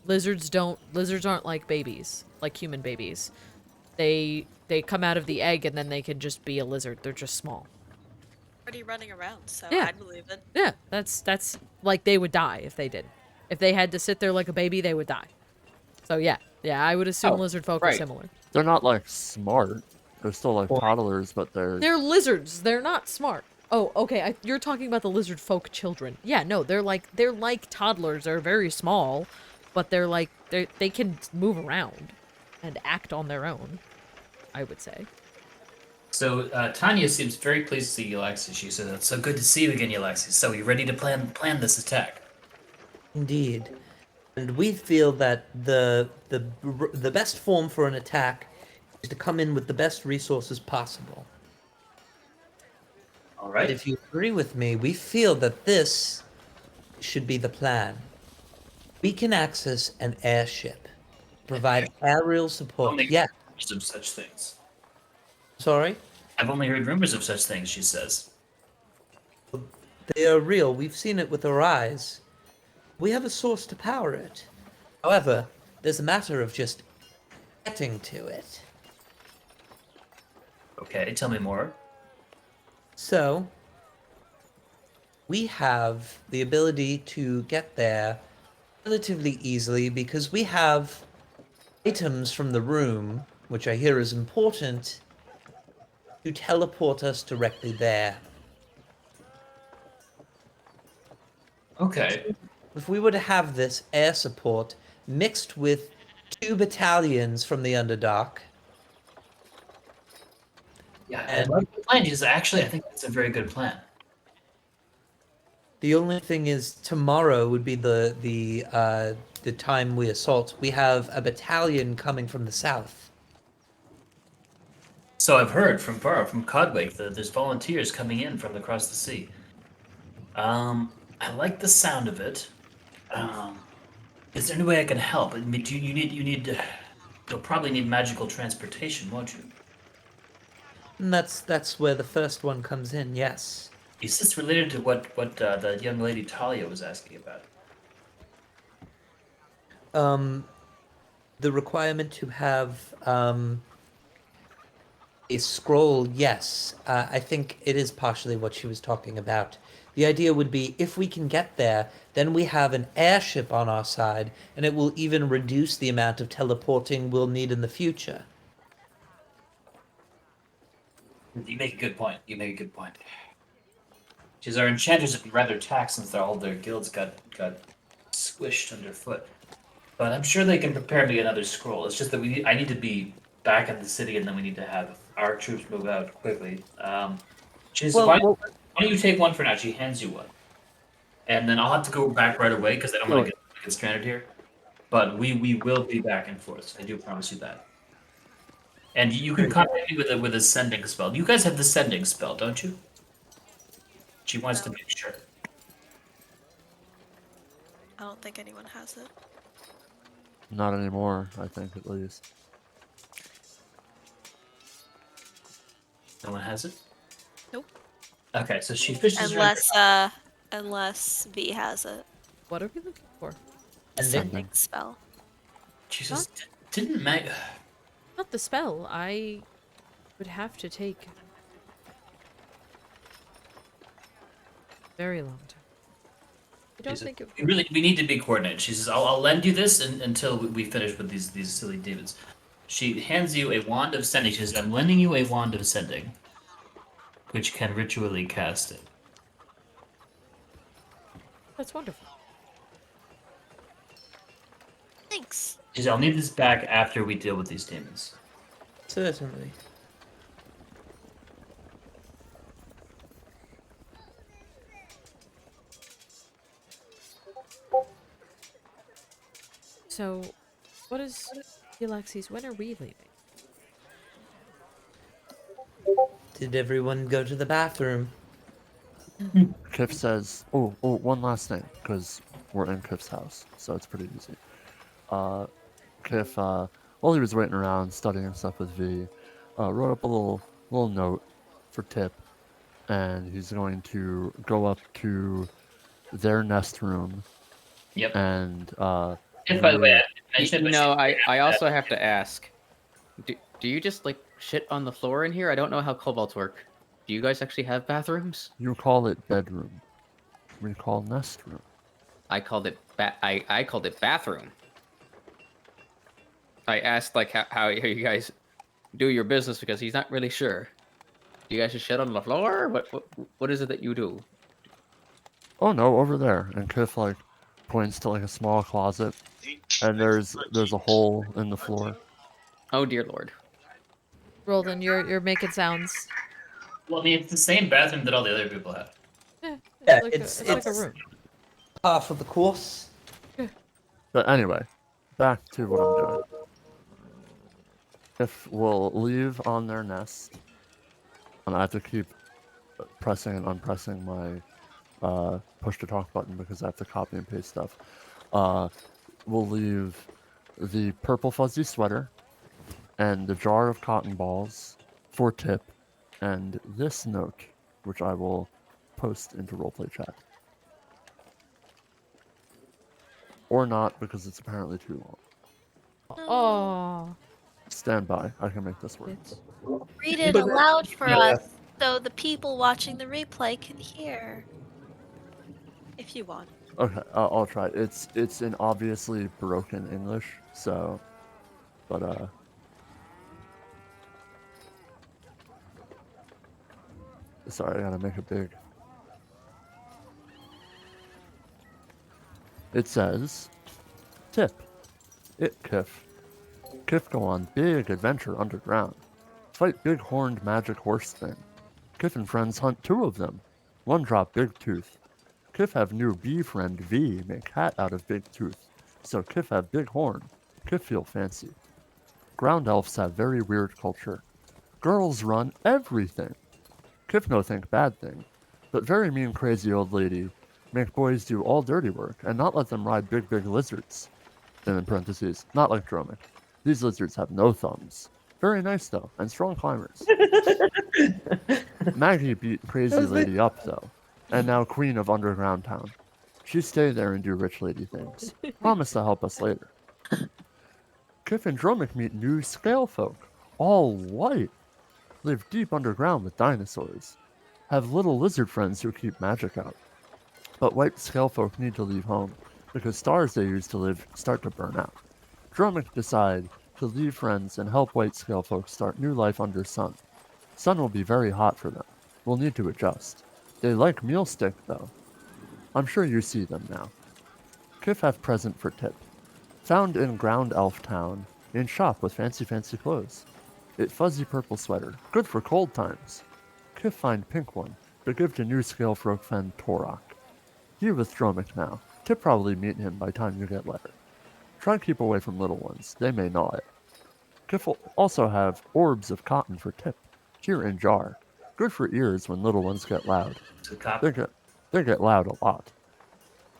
lizards aren't like babies, like human babies. They come out of the egg and then they can just be a lizard. They're just small. Already running around, so Yeah. I'd believe it. Yeah, that's like they would die if they did. If they had to sit there like a baby, they would die. So yeah, I would assume Oh, lizard folk are right. similar. They're not like smart. They're still like toddlers, but They're lizards. They're not smart. Oh, okay. You're talking about the lizard folk children. Yeah, no, they're like toddlers. They're very small, but they can move around and act on their own, I would say. so. Tanya seems very pleased to see Yllaxis. She says, "It's so good to see you again, Yllaxis. So you ready to plan this attack?" Indeed. And we feel that the best form for an attack is to come in with the best resources possible. All And right. if you agree with me, we feel that this should be the plan. We can access an airship, provide aerial support. Only Yeah, rumors of such things. sorry? I've only heard rumors of such things. She says. They are real. We've seen it with our eyes. We have a source to power it. However, there's a matter of just getting to it. Okay, tell me more. So, we have the ability to get there relatively easily because we have items from the room, which I hear is important, to teleport us directly there. Okay. If we were to have this air support mixed with 2 battalions from the Underdark, Yeah, And- and the plan is actually, I think that's a very good plan. the only thing is tomorrow would be the time we assault. We have a battalion coming from the south. So I've heard from Codwake that there's volunteers coming in from across the sea. I like the sound of it. Is there any way I can help? I mean, you'll probably need magical transportation, won't you? And that's where the first one comes in. Yes. Is this related to what the young lady Thalia was asking about? The requirement to have a scroll. Yes, I think it is partially what she was talking about. The idea would be if we can get there, then we have an airship on our side, and it will even reduce the amount of teleporting we'll need in the future. You make a good point. Because our enchanters have been rather taxed since all their guilds got squished underfoot. But I'm sure they can prepare me another scroll. It's just that I need to be back in the city, and then we need to have our troops move out quickly. She says, Well, why don't you take one for now? She hands you one. And then I'll have to go back right away because I don't want to get stranded here. But we will be back and forth. I do promise you that. And you can contact me with a sending spell. You guys have the sending spell, don't you? She wants to make sure. I don't think anyone has it. Not anymore, I think, at least. No one has it? Nope. Okay, so she fishes around. Unless V has it. What are we looking for? A Sending. sending spell. Jesus, didn't Meg... Not the spell. I would have to take a very long time. I don't think it. We need to be coordinated. She says, I'll lend you this until we finish with these silly demons. She hands you a wand of sending. She says, I'm lending you a wand of sending, which can ritually cast it. That's wonderful. Thanks. She says, I'll need this back after we deal with these demons. Certainly. So, what is Yllaxis? When are we leaving? Did everyone go to the bathroom? Kiff says, oh, one last thing, because we're in Kiff's house, so it's pretty easy. Kiff, while he was waiting around studying stuff with V, wrote up a little note for Tip, and he's going to go up to their nest room. Yep. And And by the way, I mentioned I also have to ask. Do you just like shit on the floor in here? I don't know how kobolds work. Do you guys actually have bathrooms? you call it bedroom. We call nest room. I called it I called it bathroom. I asked like how you guys do your business because he's not really sure. Do you guys just shit on the floor? What is it that you do? Oh no, over there. And Kiff like points to like a small closet, and there's a hole in the floor. Oh dear lord. Roldan, you're making sounds. Well, I mean, it's the same bathroom that all the other people have. Yeah, Yeah, like it's like a room. Half of the course. But anyway, back to what I'm doing. Kiff will leave on their nest, and I have to keep pressing and unpressing my push to talk button because I have to copy and paste stuff. We'll leave the purple fuzzy sweater and the jar of cotton balls for Tip, and this note, which I will post into roleplay chat. Or not, because it's apparently too long. Oh, Stand by. I can make this work. it's Read it aloud for us so the people watching the replay can hear. If you want. Okay, I'll try. It's in obviously broken English, so, but sorry, I gotta make it big. It says, Tip, Kiff. Kiff go on big adventure underground. Fight big horned magic horse thing. Kiff and friends hunt 2 of them. One drop big tooth. Kiff have new bee friend V make hat out of big tooth. So Kiff have big horn. Kiff feel fancy. Ground elves have very weird culture. Girls run everything. Kiff no think bad thing. But very mean crazy old lady make boys do all dirty work and not let them ride big lizards. And in parentheses, not like Dromic. These lizards have no thumbs. Very nice though, and strong climbers. Maggie beat crazy lady up though, and now queen of underground town. She stay there and do rich lady things. Promise to help us later. Kiff and Dromic meet new scale folk, all white. Live deep underground with dinosaurs. Have little lizard friends who keep magic out. But white scale folk need to leave home, because stars they used to live start to burn out. Dromic decide to leave friends and help white scale folk start new life under sun. Sun will be very hot for them. We'll need to adjust. They like meal stick though. I'm sure you see them now. Kiff have present for Tip. Found in Ground Elf Town, in shop with fancy clothes. It fuzzy purple sweater, good for cold times. Kiff find pink one, but give to new scale for Fen Torok. He with Dromic now. Tip probably meet him by time you get letter. Try and keep away from little ones, they may gnaw it. Kiff will also have orbs of cotton for Tip, here in jar. Good for ears when little ones get loud. So copy. They get loud a lot.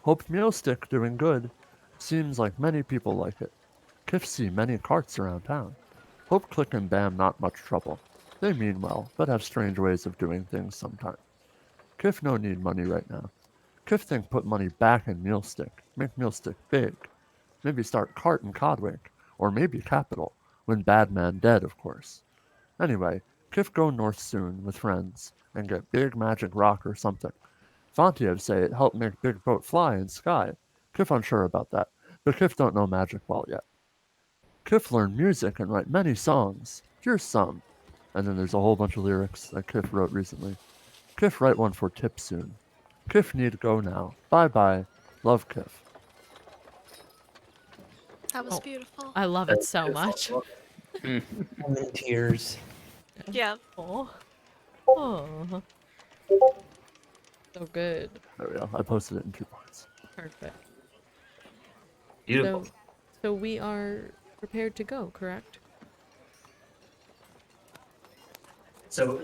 Hope Meal Stick doing good. Seems like many people like it. Kiff see many carts around town. Hope Click and Bam not much trouble. They mean well, but have strange ways of doing things sometimes. Kiff no need money right now. Kiff think put money back in Meal Stick. Make Meal Stick big. Maybe start cart in Codwick. Or maybe Capital. When Bad Man dead, of course. Anyway, Kiff go north soon with friends and get big magic rock or something. Fontiev say it helped make big boat fly in sky. Kiff unsure about that, but Kiff don't know magic well yet. Kiff learned music and write many songs. Here's some. And then there's a whole bunch of lyrics that Kiff wrote recently. Kiff write one for Tip soon. Kiff need go now. Bye bye. Love Kiff. That was Oh. beautiful. I love it so much. I'm in tears. Yeah. Oh. Oh. So good. There we go. I posted it in 2 parts. Perfect. Beautiful. So we are prepared to go, correct? So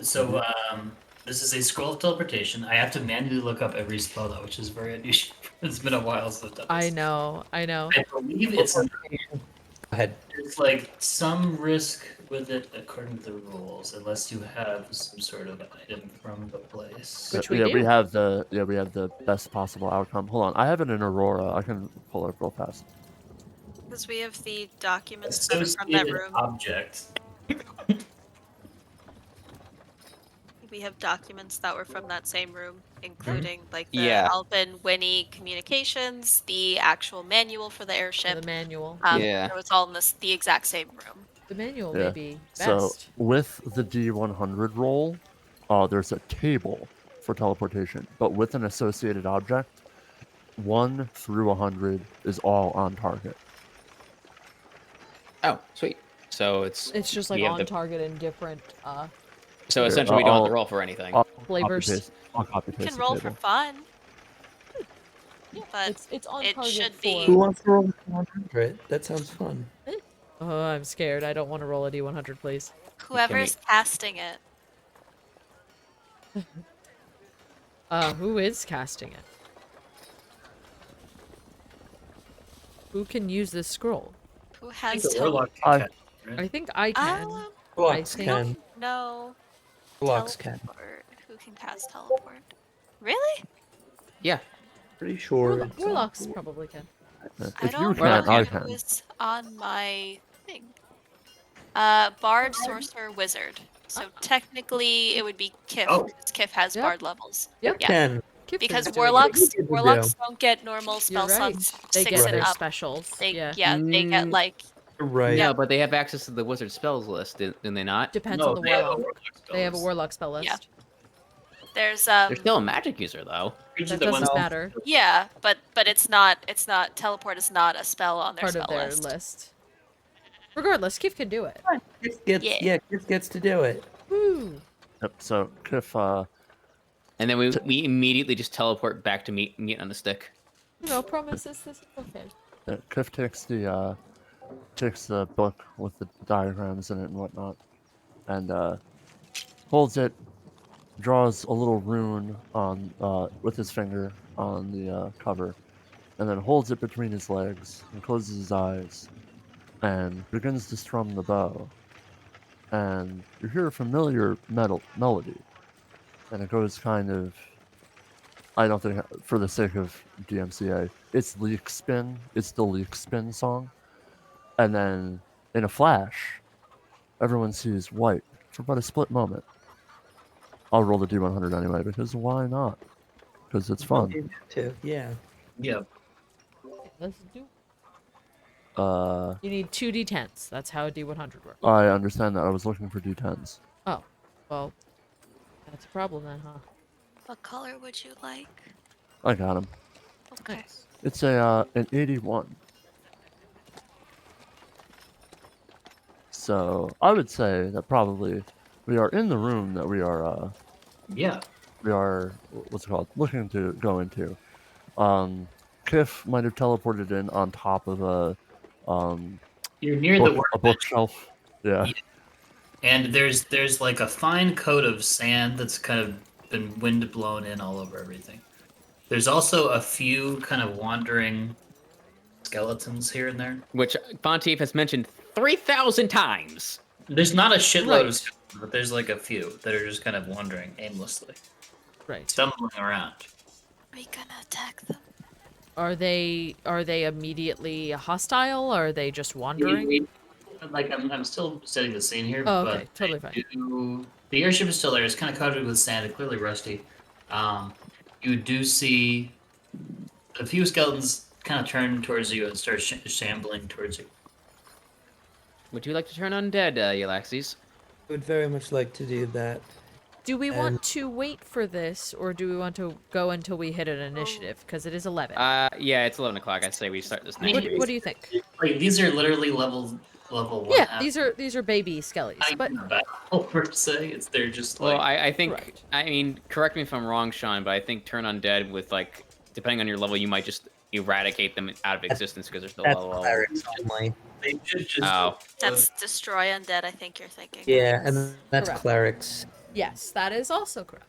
this is a scroll of teleportation. I have to manually look up every spell though, which is very unusual. It's been a while since I've done this. I know. I believe it's Go ahead. there's like some risk with it according to the rules, unless you have some sort of item from the place. Which we yeah, do. we have the best possible outcome. Hold on, I have it in Aurora. I can pull it up real fast. Because we have the documents that are from that Associated room. object. We have documents that were from that same room, including like the Yeah. Alvin Winnie communications, the actual manual for the For airship. the manual. Yeah. It was all in the exact same room. The manual Yeah. may be So best. with the D100 roll, there's a table for teleportation, but with an associated object, 1 through 100 is all on target. Oh, sweet. So it's It's just like we have on the- target in different so Here, essentially we don't have I'll- to roll for anything. I'll flavors. I'll copy You paste can the roll for table. fun. Yeah, But it's on it target should for. be- Who wants to roll 100? That sounds fun. Oh, I'm scared. I don't want to roll a D100, please. Whoever's casting it. Who is casting it? Who can use this scroll? Who I has think the warlock can I- cast it, right? I think I can. Flux think- can. No. Flux can. Teleport. Who can cast teleport? Really? Yeah. Pretty sure. it's, Warlocks probably can. If I you don't can, remember I who can. was on my thing. Bard, sorcerer, wizard. So technically, it would be Kiff. Oh. Because Kiff has Yep. bard levels. Yep. Yeah. Can. Kip Because is doing it. warlocks Good to warlocks do. don't get normal spell You're right. slots They 6 get and their up. specials. They yeah. they get Mm. like Right. Yeah, but they have access to the wizard spells list, do they not? Depends No, on the they have a warlock. warlock spell They have a list. warlock spell list. Yeah. there's They're still a magic user though. Creatures That that doesn't want- matter. yeah, but it's not teleport is not a spell on their Part spell of their list. list. Regardless, Kif can do it. Kiff gets, Yeah. Kiff gets to do it. Woo! Yep. So Kiff, And then we immediately just teleport back to meet on the stick. No promises. This is okay. Kiff takes the book with the diagrams in it and whatnot, and holds it, draws a little rune on with his finger on the cover, and then holds it between his legs and closes his eyes, and begins to strum the bow. And you hear a familiar melody, and it goes kind of. I don't think, for the sake of DMCA, it's Leak Spin. It's the Leak Spin song. And then, in a flash, everyone sees white for but a split moment. I'll roll the D100 anyway, because why not? Because it's fun. You have to, yeah. Yeah. Let's do. Uh, You need 2 D10s. That's how a D100 works. I understand that. I was looking for D10s. Oh, well, that's a problem then, huh? What color would you like? I got him. Okay. Nice. It's an 81. So I would say that probably we are in the room that we are Yeah. what's it called, looking to go into. Kiff might have teleported in on top of You're near the a bookshelf. Yeah. Yeah. And there's like a fine coat of sand that's kind of been wind blown in all over everything. There's also a few kind of wandering skeletons here and there. Which Fontiev has mentioned 3,000 times. There's not a shitload Right. of skeletons, but there's like a few that are just kind of wandering aimlessly, Right. stumbling around. Are we gonna attack them? Are they immediately hostile? Or are they just wandering? Like I'm still setting the scene here, Oh, but okay, totally fine. the airship is still there. It's kind of covered with sand, and clearly rusty. You do see a few skeletons kind of turn towards you and start shambling towards you. Would you like to turn undead, Yllaxis? I would very much like to do that. Do we want to wait for this, or do we want to go until we hit an initiative? Because it is 11. Yeah, it's 11 o'clock. I'd say we start this next What week. do you think? Like these are literally level 1. Yeah, these are baby skellies, but per se, they're just Well, like I think, Right. I mean, correct me if I'm wrong, Sean, but I think turn undead with, like, depending on your level, you might just eradicate them out of existence because they're still That's low level. clerics only. they should just. Oh. That's destroy undead, I think you're thinking. Yeah, and that's Correct. clerics. yes, that is also correct.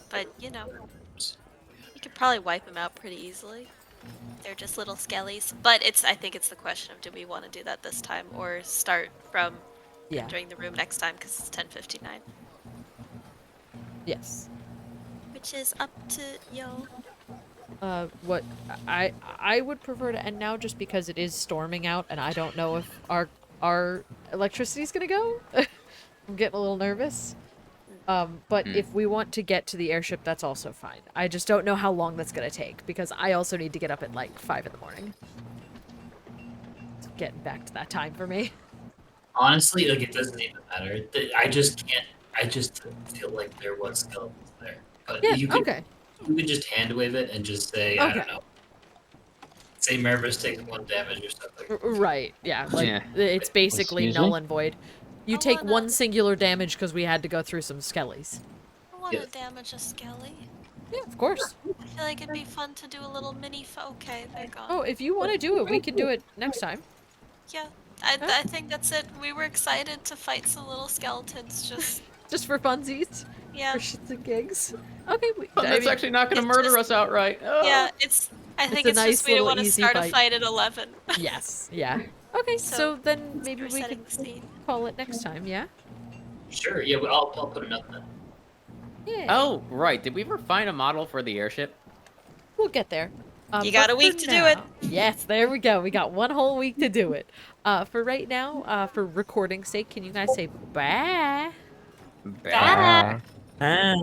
But, you know, you could probably wipe them out pretty easily. They're just little skellies. But I think it's the question of do we want to do that this time or start from Yeah. entering the room next time because it's 10:59. Yes. Which is up to yo. What I would prefer to end now just because it is storming out and I don't know if our electricity's gonna go. I'm getting a little nervous. But if we want to get to the airship, that's also fine. I just don't know how long that's gonna take because I also need to get up at like 5 in the morning. It's getting back to that time for me. Honestly, like it doesn't even matter. I just can't. I just feel like there was skeletons there. But Yeah. you could Okay. you could just hand wave it and just say I don't Okay. know. Say Marvis takes 1 damage or something. Right. Yeah. Like Yeah. it's basically Excuse null me? and void. You I take wanna- 1 singular damage because we had to go through some skellies. I want to Yeah. damage a skelly. Yeah, of course. I feel like it'd be fun to do a little mini. Okay, they're gone. Oh, if you want to do it, we can do it next time. Yeah, I think that's it. We were excited to fight some little skeletons. Just for funsies. Yeah, For shits and gigs. Okay, But that's actually not going to it's murder just- us outright. Oh. yeah. I think a it's nice just we don't little want to easy start fight. a fight at 11. Yes, yeah. Okay, so So, then maybe We're we setting could the scene. call it next time, yeah? Sure. Yeah. Well, I'll put a note then. Yeah. Oh, right. Did we ever find a model for the airship? We'll get there. You but got a for week to do it. now- Yes, there we go. We got 1 whole week to do it. For right now, for recording's sake, can you guys say bye? Bad. Ah.